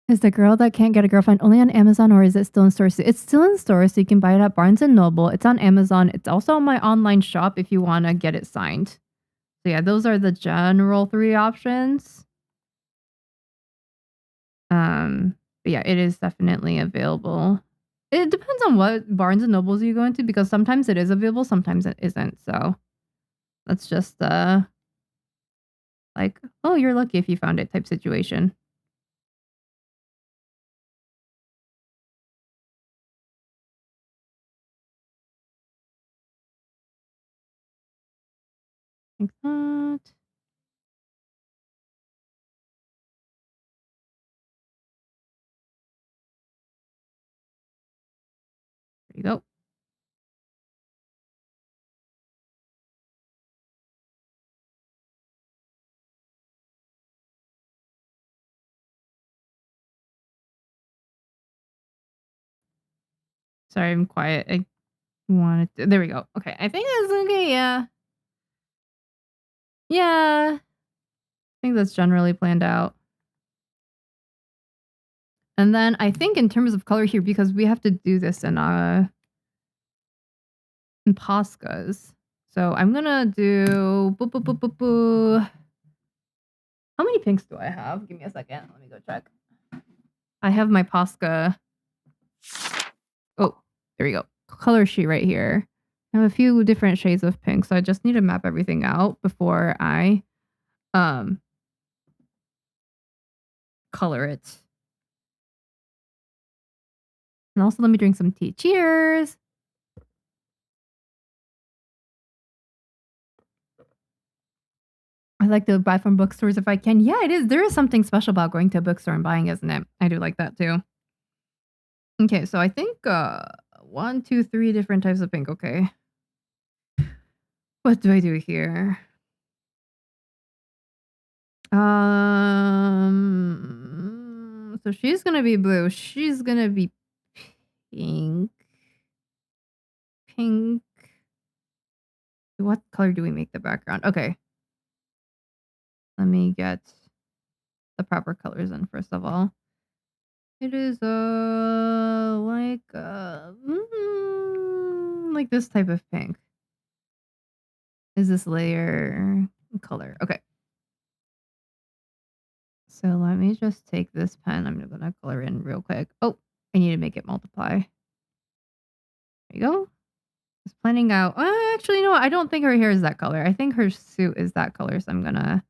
Is The Girl That Can't Get a Girlfriend only on Amazon or is it still in stores? It's still in stores, so you can buy it at Barnes and Noble. It's on Amazon. It's also on my online shop if you want to get it signed. So yeah, those are the general 3 options. But yeah, it is definitely available. It depends on what Barnes and Nobles you go into because sometimes it is available, sometimes it isn't. So that's just like, oh, you're lucky if you found it type situation. Like that. There you go. Sorry, I'm quiet. I wanted to, there we go. Okay, I think that's okay. Yeah. Yeah. I think that's generally planned out. And then I think in terms of color here, because we have to do this in Poscas. So I'm gonna do boo, boo, boo, boo, boo. How many pinks do I have? Give me a second. Let me go check. I have my Posca. Oh, there we go. Color sheet right here. I have a few different shades of pink, so I just need to map everything out before I color it. And also let me drink some tea. Cheers! I like to buy from bookstores if I can. Yeah, it is. There is something special about going to a bookstore and buying, isn't it? I do like that too. Okay, so I think 1, 2, 3 different types of pink. Okay. What do I do here? So she's gonna be blue. She's gonna be pink. Pink. What color do we make the background? Okay. Let me get the proper colors in first of all. It is like this type of pink. Is this layer color? Okay. So let me just take this pen. I'm gonna color in real quick. Oh, I need to make it multiply. There you go. Just planning out. Actually, no, I don't think her hair is that color. I think her suit is that color. So I'm gonna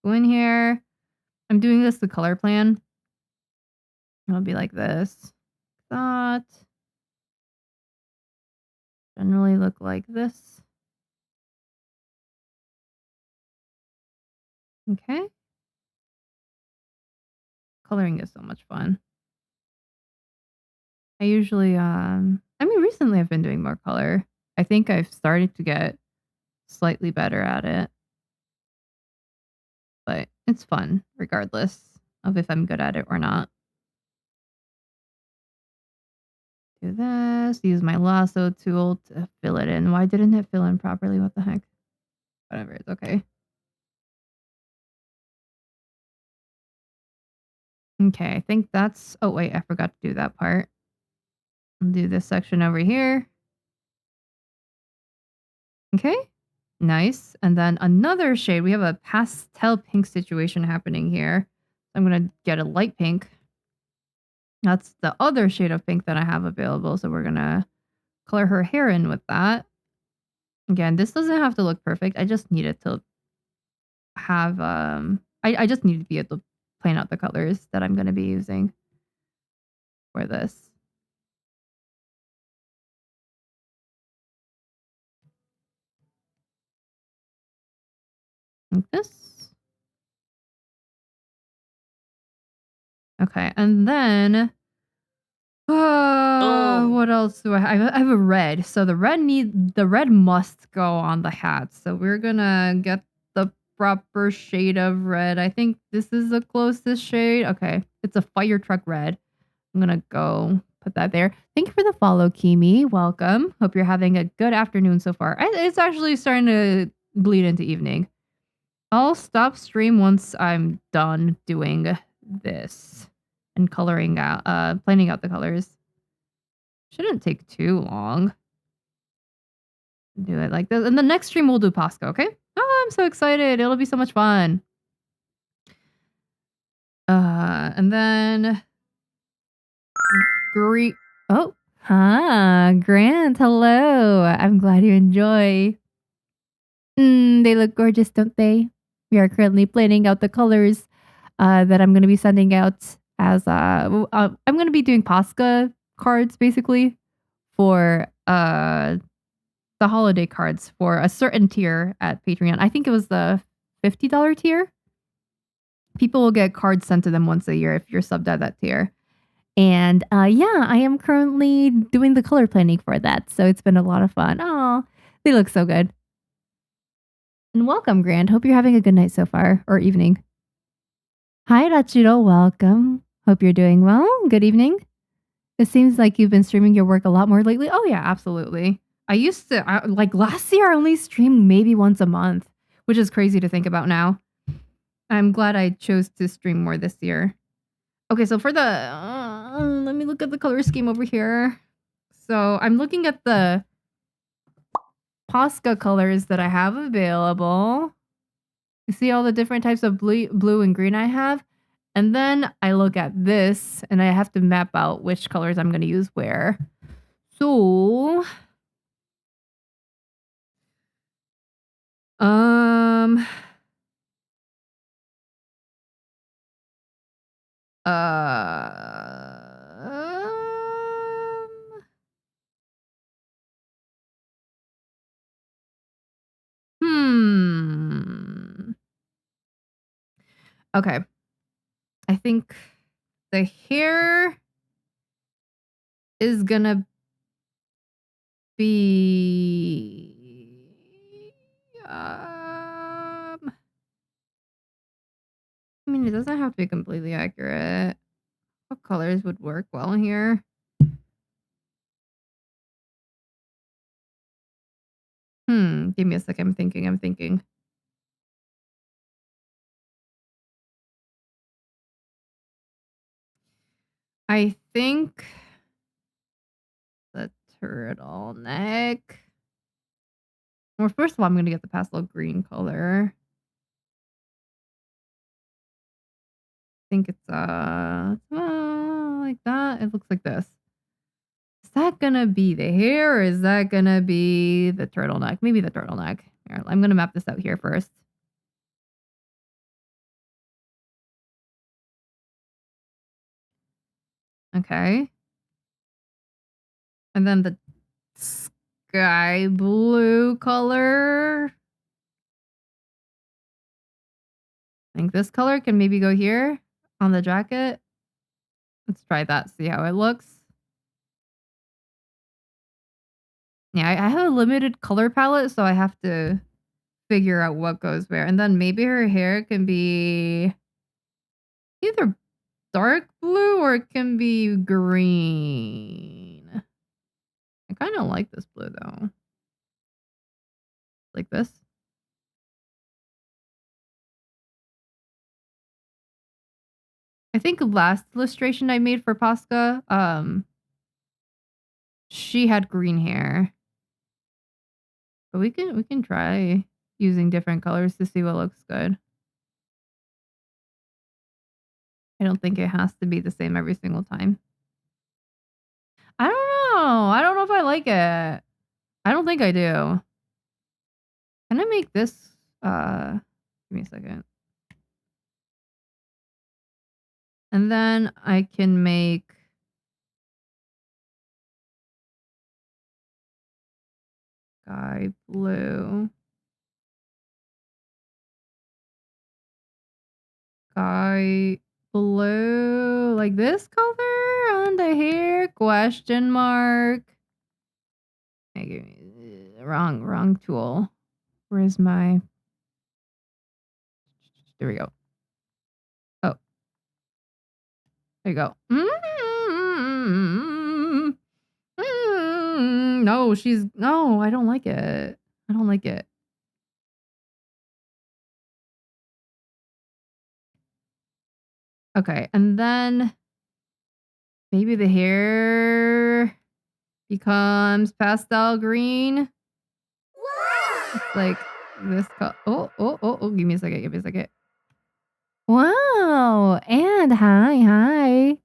go in here. I'm doing this the color plan. It'll be like this. That. Generally look like this. Okay. Coloring is so much fun. I usually, recently I've been doing more color. I think I've started to get slightly better at it. But it's fun, regardless of if I'm good at it or not. Do this, use my lasso tool to fill it in. Why didn't it fill in properly? What the heck? Whatever, it's okay. Okay, I think that's... Oh, wait, I forgot to do that part. I'll do this section over here. Okay, nice. And then another shade. We have a pastel pink situation happening here. I'm going to get a light pink. That's the other shade of pink that I have available. So we're going to color her hair in with that. Again, this doesn't have to look perfect. I just need it to have... I just need to be able to plan out the colors that I'm going to be using for this. Like this. Okay, and then what else do I have? I have a red. So the red must go on the hat. So we're gonna get the proper shade of red. I think this is the closest shade. Okay, it's a fire truck red. I'm gonna go put that there. Thank you for the follow, Kimi. Welcome. Hope you're having a good afternoon so far. It's actually starting to bleed into evening. I'll stop stream once I'm done doing this and coloring out, planning out the colors. Shouldn't take too long. Do it like this. And the next stream we'll do Posca, okay? Oh, I'm so excited. It'll be so much fun. And then Oh, Grant, hello. I'm glad you enjoy. They look gorgeous, don't they? We are currently planning out the colors that I'm going to be sending out as I'm going to be doing Posca cards basically for the holiday cards for a certain tier at Patreon. I think it was the $50 tier. People will get cards sent to them once a year if you're subbed at that tier. And yeah, I am currently doing the color planning for that. So it's been a lot of fun. Oh, they look so good. And welcome, Grant. Hope you're having a good night so far, or evening. Hi, Rachiro. Welcome. Hope you're doing well. Good evening. It seems like you've been streaming your work a lot more lately. Oh, yeah, absolutely. I used to, like last year, I only streamed maybe once a month, which is crazy to think about now. I'm glad I chose to stream more this year. Okay, so for the, let me look at the color scheme over here. So I'm looking at the Posca colors that I have available. You see all the different types of blue and green I have? And then I look at this and I have to map out which colors I'm going to use where. So, um, okay. I think the hair is gonna be I mean, it doesn't have to be completely accurate. What colors would work well here? Give me a second. I'm thinking. I think the turtleneck. Well, first of all, I'm going to get the pastel green color. I think it's like that. It looks like this. Is that gonna be the hair or is that gonna be the turtleneck? Maybe the turtleneck. Here, I'm gonna map this out here first. Okay. And then the sky blue color. I think this color can maybe go here on the jacket. Let's try that, see how it looks. Yeah, I have a limited color palette, so I have to figure out what goes where. And then maybe her hair can be either dark blue or it can be green. I kind of like this blue though. Like this. I think last illustration I made for Posca, she had green hair. But we can try using different colors to see what looks good. I don't think it has to be the same every single time. I don't know. I don't know if I like it. I don't think I do. Can I make this give me a second. And then I can make sky blue. Sky blue, like this color on the hair? Question mark. Wrong tool. Where's my? There we go. Oh, there you go. No, no. I don't like it. I don't like it. Okay, and then maybe the hair becomes pastel green. It's like this color. Oh, give me a second. Wow, and hi.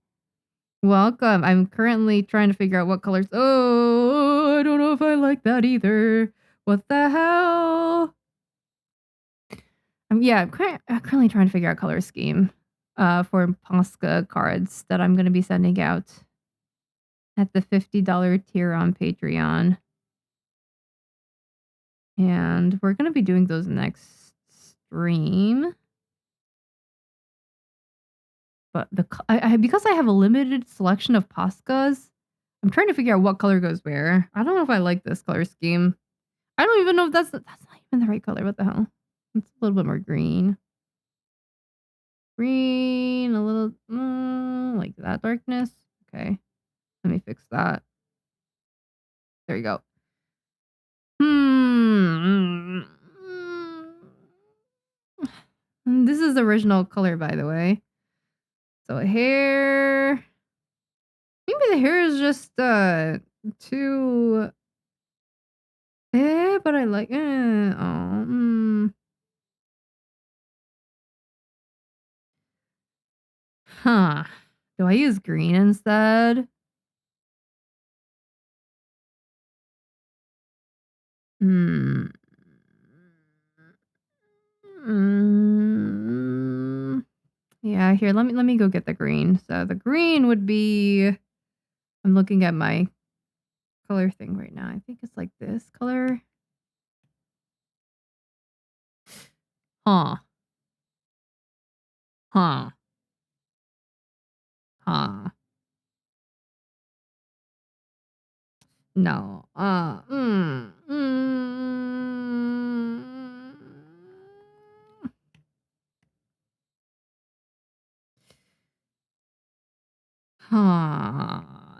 Welcome. I'm currently trying to figure out what colors. Oh, I don't know if I like that either. What the hell? I'm currently trying to figure out color scheme for Posca cards that I'm going to be sending out at the $50 tier on Patreon. And we're going to be doing those next stream. But because I have a limited selection of Poscas, I'm trying to figure out what color goes where. I don't know if I like this color scheme. I don't even know if that's not even the right color. What the hell? It's a little bit more green. Green, a little like that darkness. Okay. Let me fix that. There you go. This is the original color, by the way. So hair. Maybe the hair is just too. But I like. Huh. Do I use green instead? Yeah, here, let me go get the green. So the green would be, I'm looking at my color thing right now. I think it's like this color. Huh. No. Huh.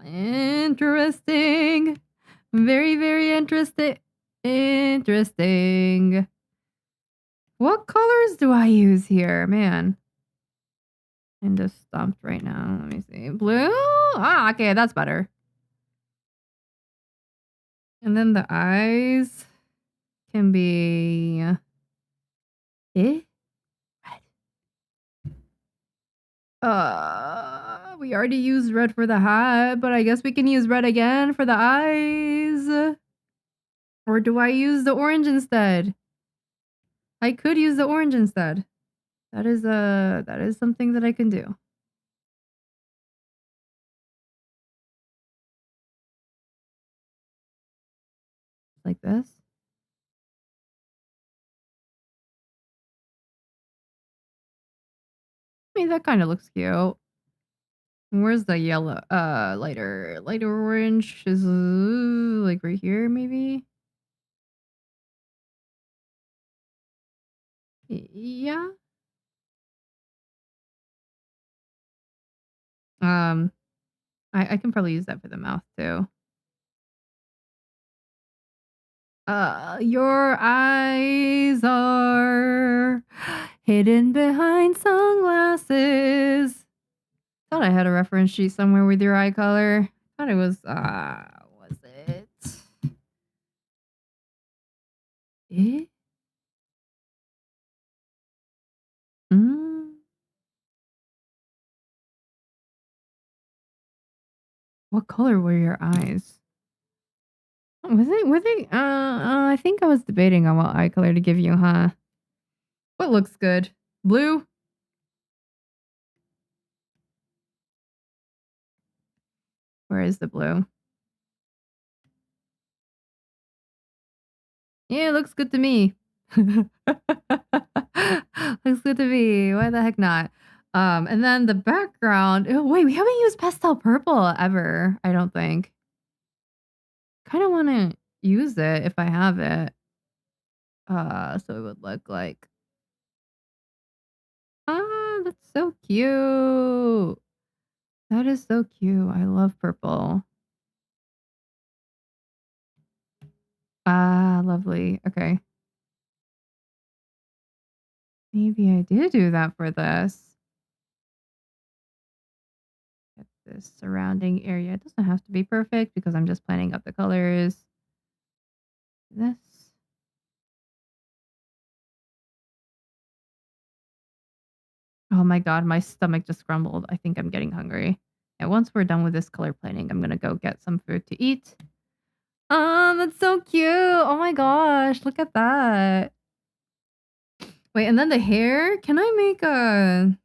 Interesting. Very, very interesting. What colors do I use here? Man. And just stumped right now. Let me see. Blue? Ah, okay, that's better. And then the eyes can be eh? We already used red for the hat, but I guess we can use red again for the eyes. Or do I use the orange instead? I could use the orange instead. That is something that I can do. Like this. I mean, that kind of looks cute. Where's the yellow? Lighter orange is like right here, maybe. Yeah. I can probably use that for the mouth too. Your eyes are hidden behind sunglasses. Thought I had a reference sheet somewhere with your eye color. Thought it was it? Eh? Mm. What color were your eyes? Was it I think I was debating on what eye color to give you, huh? What looks good? Blue? Where is the blue? Yeah, it looks good to me. Looks good to me. Why the heck not? And then the background. Oh, wait, we haven't used pastel purple ever, I don't think. Kind of want to use it if I have it. So it would look like. Ah, that's so cute. That is so cute. I love purple. Ah, lovely. Okay. Maybe I do that for this. Get this surrounding area. It doesn't have to be perfect because I'm just planning out the colors. This. Oh my god, my stomach just grumbled. I think I'm getting hungry. Yeah, once we're done with this color planning, I'm gonna go get some food to eat. That's so cute. Oh my gosh, look at that. Wait, and then the hair? Can I make a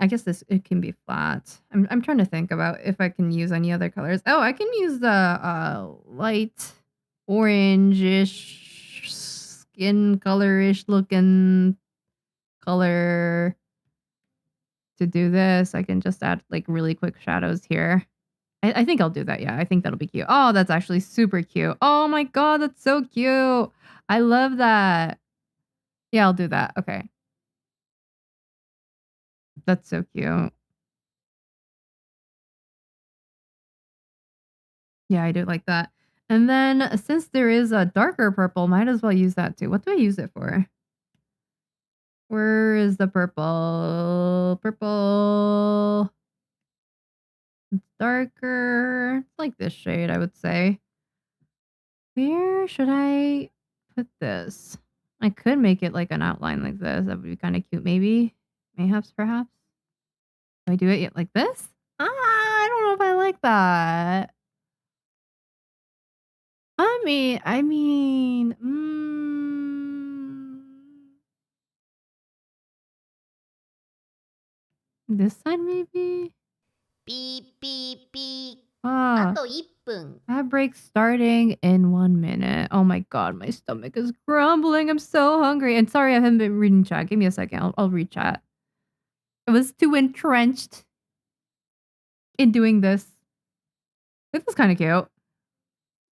I guess it can be flat. I'm trying to think about if I can use any other colors. Oh, I can use the light orange-ish skin color-ish looking color to do this. I can just add like really quick shadows here. I think I'll do that. Yeah, I think that'll be cute. Oh, that's actually super cute. Oh my god, that's so cute. I love that. Yeah, I'll do that. Okay. That's so cute. Yeah, I do like that. And then since there is a darker purple, might as well use that too. What do I use it for? Where is the purple? Purple. It's darker. It's like this shade, I would say. Where should I put this? I could make it like an outline like this. That would be kind of cute, maybe. Mayhaps, perhaps. Do I do it yet like this? I don't know if I like that. This side maybe? ピーピーピー。Ah, あと1分。 that break starting in 1 minute. Oh my god, my stomach is grumbling. I'm so hungry. And sorry, I haven't been reading chat. Give me a second. I'll read chat. I was too entrenched in doing this. This is kind of cute.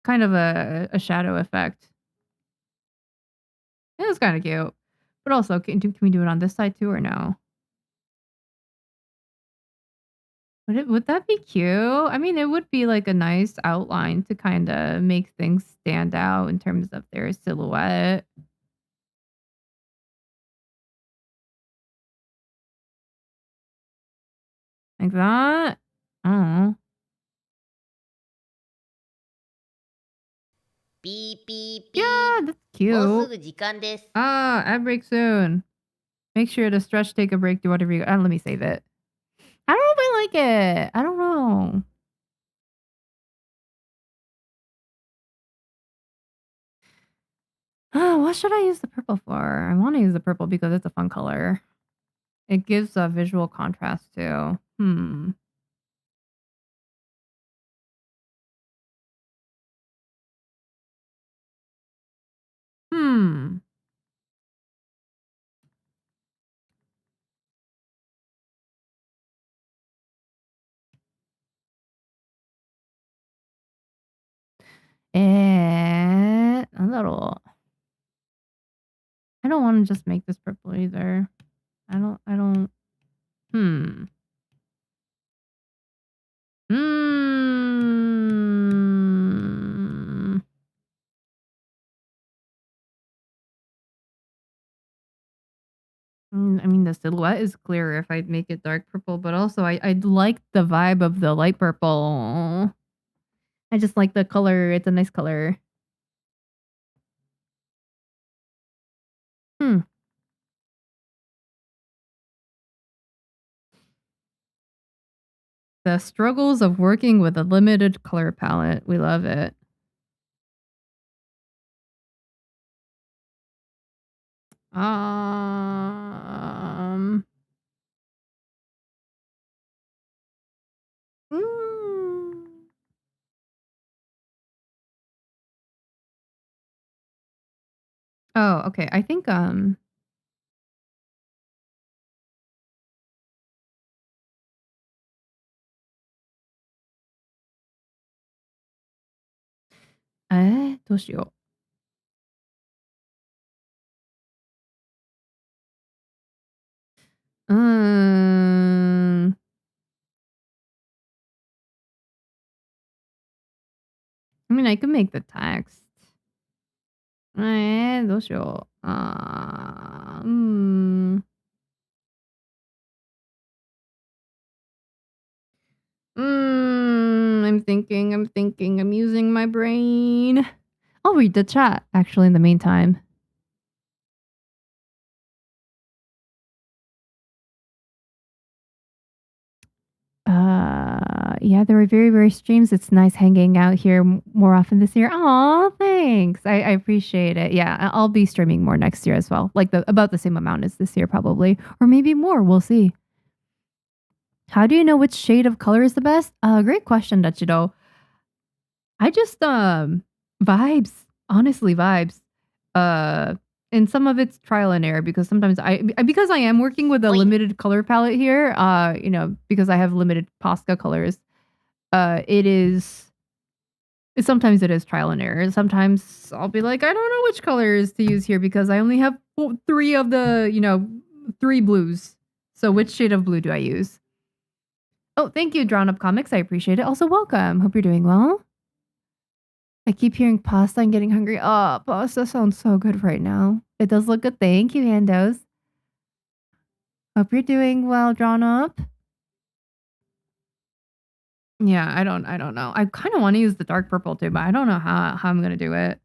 Kind of a shadow effect. It was kind of cute. But also, can we do it on this side too or no? Would that be cute? I mean, it would be like a nice outline to kind of make things stand out in terms of their silhouette. Like that? I don't know. ピーピーピ Yeah, ー。 that's もうす cute. ぐ時間です。 Ah, ad break soon. Make sure to stretch, take a break, do whatever you. Let me save it. I don't know if I like it. I don't know. What should I use the purple for? I want to use the purple because it's a fun color. It gives a visual contrast too. Hmm. I don't want to just make this purple either. I don't. Hmm. Hmm. I mean, the silhouette is clearer if I make it dark purple, but also I like the vibe of the light purple. I just like the color. It's a nice color. Hmm. The struggles of working with a limited color palette. We love it. Um. mm. Oh, okay. I thinkどうしよう。I mean, I could make the text. どうしよう。I'm thinking, I'm using my brain. I'll read the chat actually in the meantime. Yeah, there were very, very streams. It's nice hanging out here more often this year. Aw, thanks. I appreciate it. Yeah, I'll be streaming more next year as well. Like about the same amount as this year, probably, or maybe more. We'll see. How do you know which shade of color is the best? Great question, Dachido. I just vibes, honestly vibes. Uh and some of it's trial and error because sometimes because I am working with a Oi. limited color palette here, because I have limited Posca colors, it is sometimes it is trial and error. Sometimes I'll be like, I don't know which colors to use here because I only have three of the, three blues. So which shade of blue do I use? Oh, thank you, Drawn Up Comics. I appreciate it. Also, welcome. Hope you're doing well. I keep hearing pasta and getting hungry. Oh, pasta sounds so good right now. It does look good. Thank you, Handos. Hope you're doing well, Drawn Up. Yeah, I don't know. I kind of want to use the dark purple too, but I don't know how I'm gonna do it.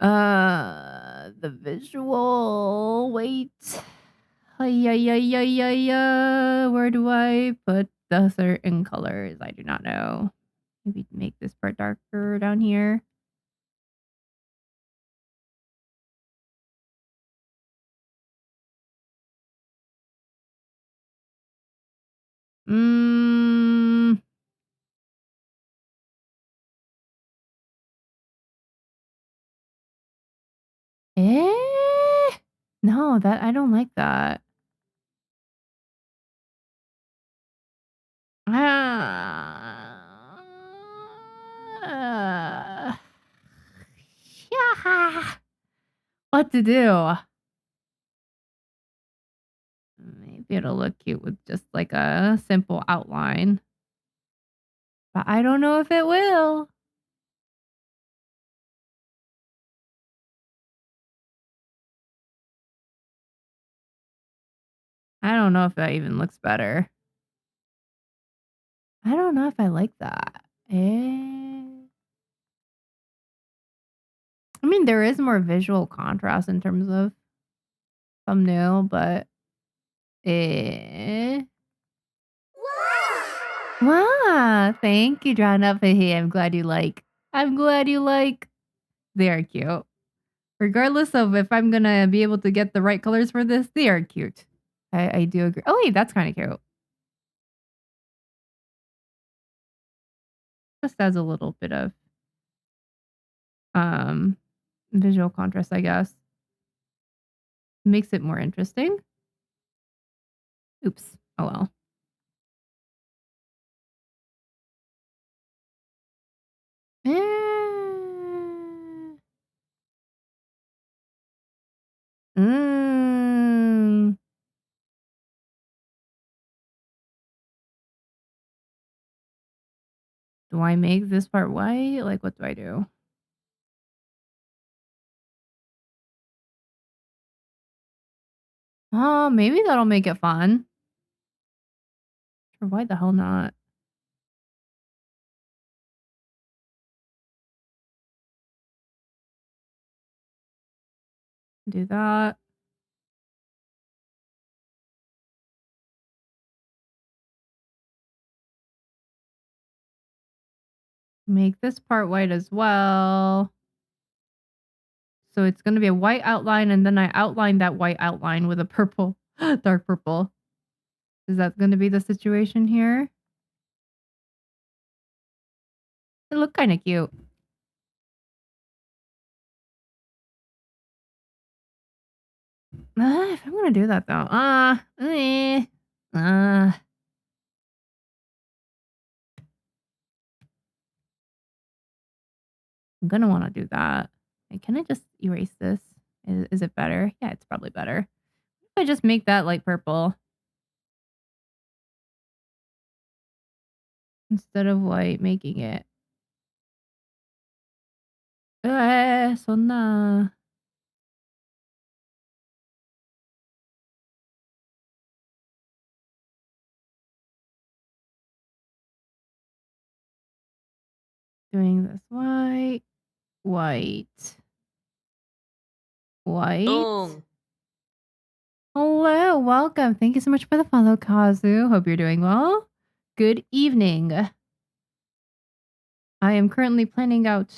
The visual. Wait. Where do I put the certain colors? I do not know. Maybe make this part darker down here. Mm. Eh? No, that I don't like that. Ah. Yeah. What to do? Maybe it'll look cute with just like a simple outline. But I don't know if it will. I don't know if that even looks better. I don't know if I like that. I mean, there is more visual contrast in terms of thumbnail, but wow, thank you, Drawn Up Hey, I'm glad you like. They are cute. Regardless of if I'm gonna be able to get the right colors for this, they are cute. I do agree. Oh wait, that's kind of cute. Just adds a little bit of visual contrast, I guess. Makes it more interesting. Oops. Oh well. Mm. Do I make this part white? Like, what do I do? Oh, maybe that'll make it fun. Or why the hell not? Do that. Make this part white as well. So it's going to be a white outline, and then I outline that white outline with a purple, dark purple. Is that going to be the situation here? It looked kind of cute. If I'm going to do that, though. I'm going to want to do that. Hey, can I just erase this? Is it better? Yeah, it's probably better. If I just make that light purple instead of white, making it. そんな. Doing this white. Hello, welcome. Thank you so much for the follow, Kazu. Hope you're doing well. Good evening. I am currently planning out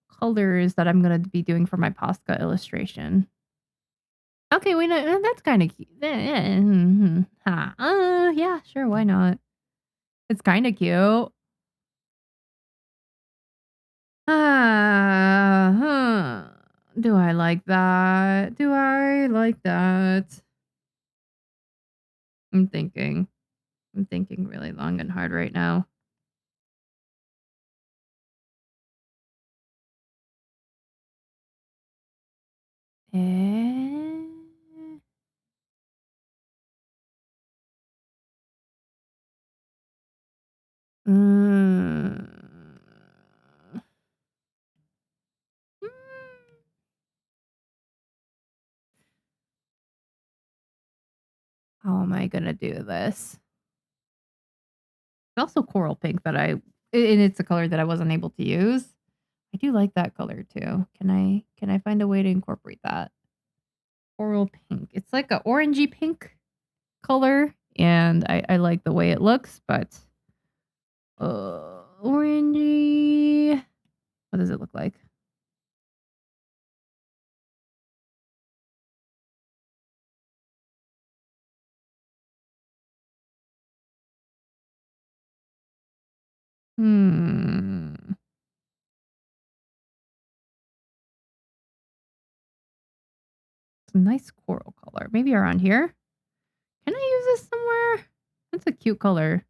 colors that I'm going to be doing for my Posca illustration. Okay, wait, that's kind of cute. Yeah, sure, why not? It's kind of cute. Do I like that? I'm thinking really long and hard right now. How am I gonna do this? It's also coral pink that and it's a color that I wasn't able to use. I do like that color too. Can I find a way to incorporate that? Coral pink. It's like a orangey pink color, and I like the way it looks, but orangey. What does it look like? It's a nice coral color. Maybe around here. Can I use this somewhere? That's a cute color.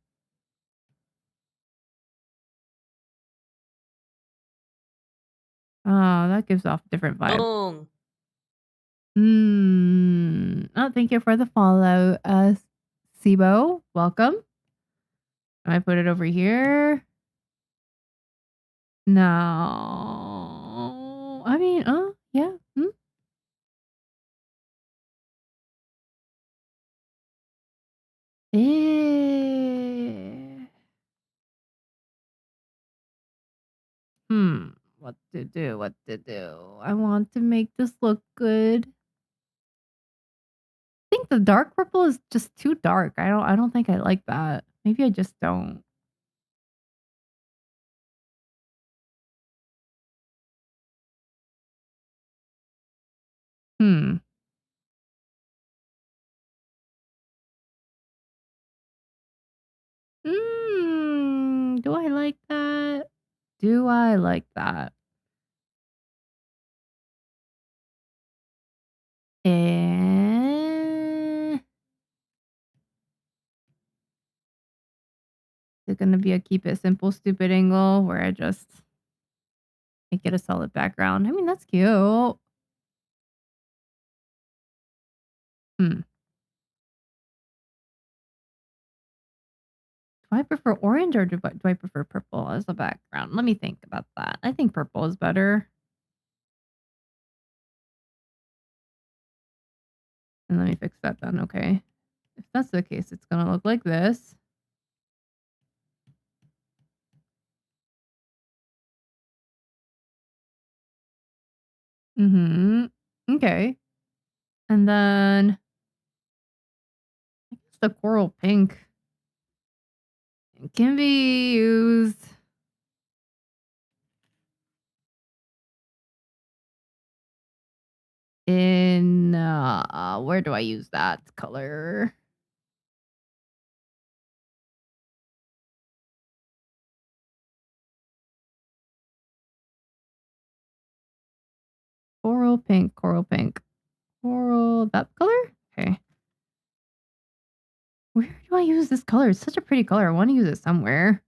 Oh, that gives off a different vibe. Oh, thank you for the follow, Sibo. Welcome. I put it over here. No. I mean, yeah. What to do? What to do? I want to make this look good. I think the dark purple is just too dark. I don't think I like that. Maybe I just don't. Do I like that? Do I like that? Is it gonna be a keep it simple, stupid angle where I just make it a solid background? I mean, that's cute. Do I prefer orange or do I prefer purple as a background? Let me think about that. I think purple is better. And let me fix that then, okay. If that's the case, it's gonna look like this. Okay. And then I guess the coral pink can be used in where do I use that color? Coral pink, coral, that color? Okay. Where do I use this color? It's such a pretty color. I want to use it somewhere.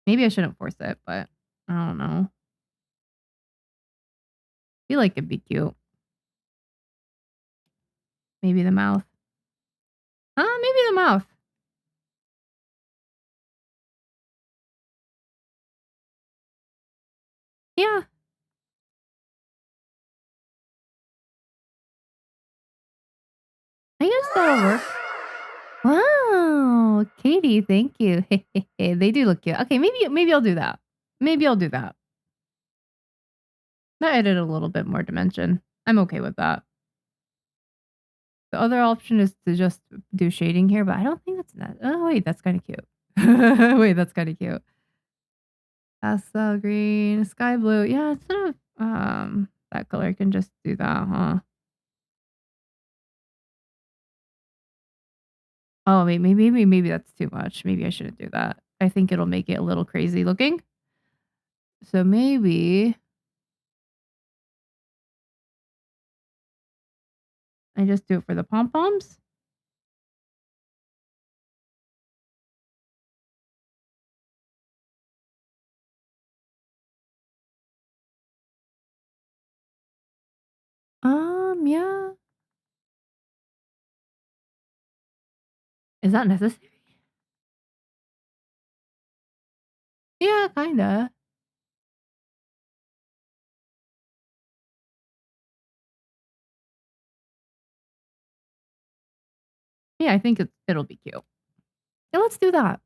Maybe I shouldn't force it, but I don't know. I feel like it'd be cute. Maybe the mouth. Maybe the mouth. Yeah. I guess that'll work. Wow, Katie, thank you. They do look cute. Okay, maybe I'll do that. Maybe I'll do that. That added a little bit more dimension. I'm okay with that. The other option is to just do shading here, but I don't think that's not. Oh wait, that's kind of cute. Wait, that's kind of cute. Pastel green, sky blue. Yeah, instead of that color, I can just do that, huh? Oh wait, maybe that's too much. Maybe I shouldn't do that. I think it'll make it a little crazy looking. So maybe I just do it for the pom-poms. Yeah. Is that necessary? Yeah, kinda. Yeah, I think it'll be cute. Yeah, let's do that.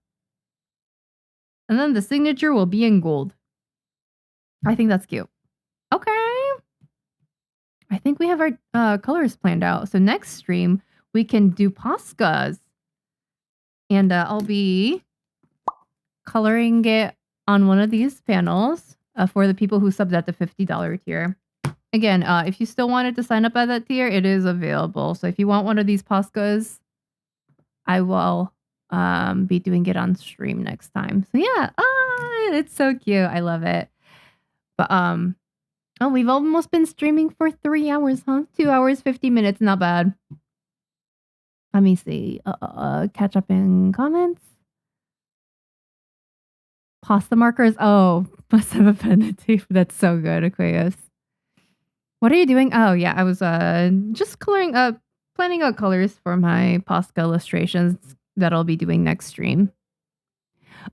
And then the signature will be in gold. I think that's cute. Okay. I think we have our colors planned out. So next stream, we can do Poscas. And I'll be coloring it on one of these panels for the people who subbed at the $50 tier. Again, if you still wanted to sign up at that tier, it is available. So if you want one of these Poscas, I will be doing it on stream next time. So yeah, it's so cute. I love it. But oh, we've almost been streaming for 3 hours, huh? 2 hours, 50 minutes. Not bad. Let me see. Catch up in comments. Pasta markers. Oh, must have offended you. That's so good, Aquarius. What are you doing? Oh, yeah. I was just coloring up, planning out colors for my Posca illustrations that I'll be doing next stream.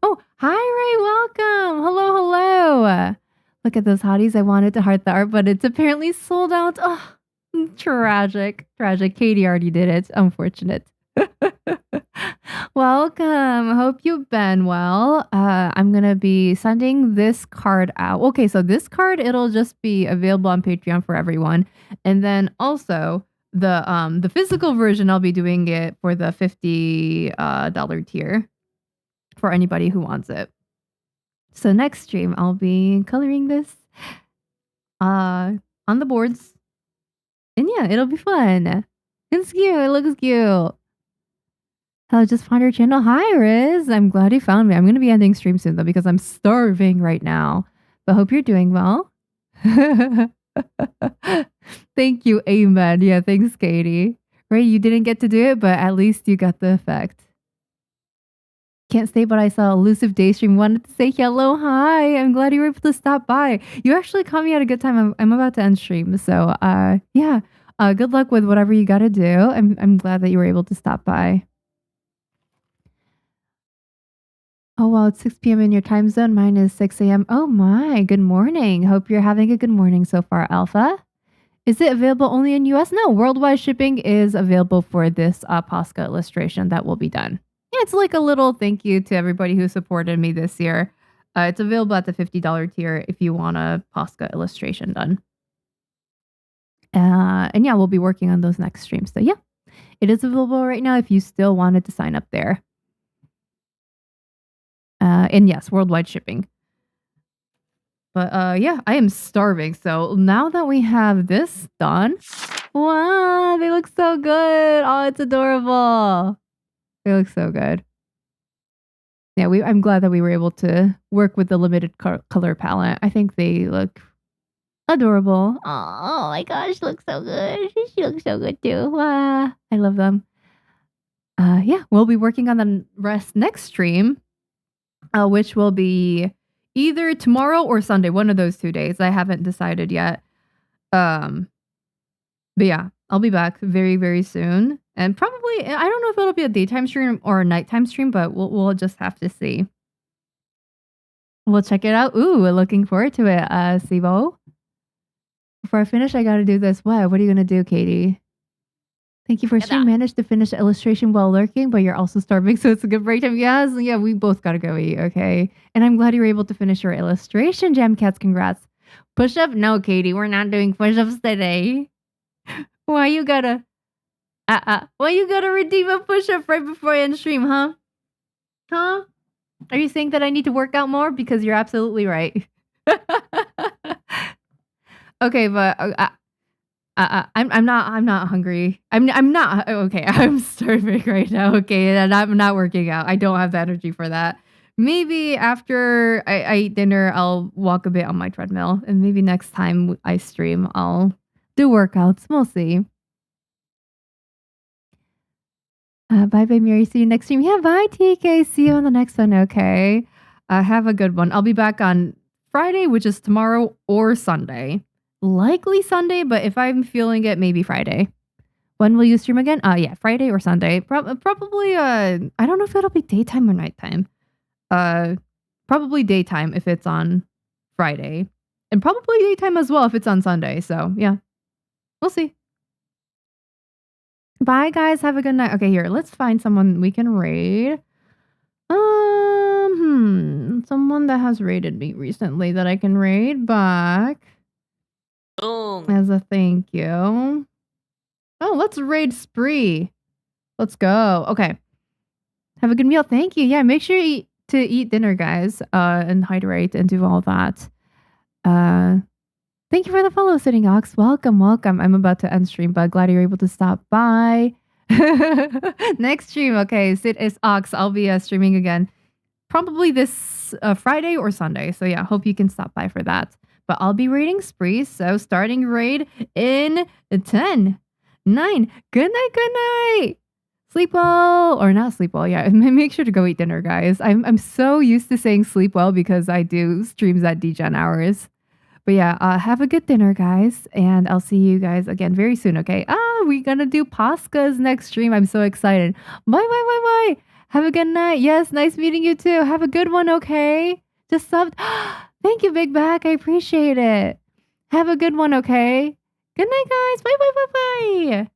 Oh, hi, Ray. Welcome. Hello. Look at those hotties. I wanted to heart the art, but it's apparently sold out. Oh, tragic. Katie already did it. Unfortunate. Welcome. Hope you've been well. I'm going to be sending this card out. Okay, so this card, it'll just be available on Patreon for everyone. And then also the physical version, I'll be doing it for the $50 tier for anybody who wants it. So next stream, I'll be coloring this on the boards. And yeah, it'll be fun. It's cute. It looks cute. I just found your channel. Hi, Riz. I'm glad you found me. I'm going to be ending stream soon, though, because I'm starving right now. But hope you're doing well. Thank you, Amen. Yeah, thanks, Katie. Right, you didn't get to do it, but at least you got the effect. Can't stay, but I saw Elusive Day stream. Wanted to say hello. Hi. I'm glad you were able to stop by. You actually caught me at a good time. I'm about to end stream. So, yeah. Good luck with whatever you got to do. I'm glad that you were able to stop by. Oh, well, it's 6 p.m. in your time zone. Mine is 6 a.m. Oh my, good morning. Hope you're having a good morning so far, Alpha. Is it available only in US? No, worldwide shipping is available for this Posca illustration that will be done. Yeah, it's like a little thank you to everybody who supported me this year. It's available at the $50 tier if you want a Posca illustration done. And yeah, we'll be working on those next streams. So yeah, it is available right now if you still wanted to sign up there. And yes, worldwide shipping. But yeah, I am starving. So now that we have this done, wow, they look so good. Oh, it's adorable. They look so good. Yeah, I'm glad that we were able to work with the limited color palette. I think they look adorable. Oh my gosh, look so good. She looks so good too. Wow, I love them. Yeah, we'll be working on the rest next stream. Which will be either tomorrow or Sunday, one of those 2 days. I haven't decided yet. But yeah, I'll be back very, very soon. And probably, I don't know if it'll be a daytime stream or a nighttime stream, but we'll just have to see. We'll check it out. Ooh, looking forward to it, Sibo. Before I finish, I gotta do this. What are you gonna do, Katie? Thank you for stream. Managed to finish the illustration while lurking, but you're also starving, so it's a good break time. Yes, yeah, we both gotta go eat, okay? And I'm glad you were able to finish your illustration, Jamcats. Congrats. Push up? No, Katie, we're not doing push ups today. Why you gotta redeem a push up right before I end stream, huh? Huh? Are you saying that I need to work out more? Because you're absolutely right. Okay, but I'm not hungry. I'm not okay. I'm starving right now. Okay, and I'm not working out. I don't have the energy for that. Maybe after I eat dinner, I'll walk a bit on my treadmill, and maybe next time I stream, I'll do workouts. We'll see. Bye, Mieri. See you next stream. Yeah, bye, TK. See you on the next one. Okay. Have a good one. I'll be back on Friday, which is tomorrow or Sunday. Likely Sunday, but if I'm feeling it, maybe Friday. When will you stream again? Yeah, Friday or Sunday. Probably, I don't know if it'll be daytime or nighttime. Probably daytime if it's on Friday. And probably daytime as well if it's on Sunday. So, yeah. We'll see. Bye, guys. Have a good night. Okay, here. Let's find someone we can raid. Someone that has raided me recently that I can raid back. Boom. As a thank you. Oh, let's raid Spree. Let's go. Okay. Have a good meal. Thank you. Yeah, make sure to eat dinner, guys. And hydrate and do all that. Thank you for the follow, Sitting Ox. Welcome. I'm about to end stream, but glad you're able to stop by. Next stream. Okay, Sit is Ox. I'll be streaming again. Probably this Friday or Sunday. So yeah, hope you can stop by for that. But I'll be raiding Spree, so starting raid in 10, 9. Good night. Sleep well, or not sleep well. Yeah, make sure to go eat dinner, guys. I'm so used to saying sleep well because I do streams at degen hours. But yeah, have a good dinner, guys, and I'll see you guys again very soon. Okay? We're gonna do Posca's next stream. I'm so excited. Bye. Have a good night. Yes, nice meeting you too. Have a good one. Okay? Just subbed. Thank you, Big Back. I appreciate it. Have a good one, okay? Good night, guys. Bye.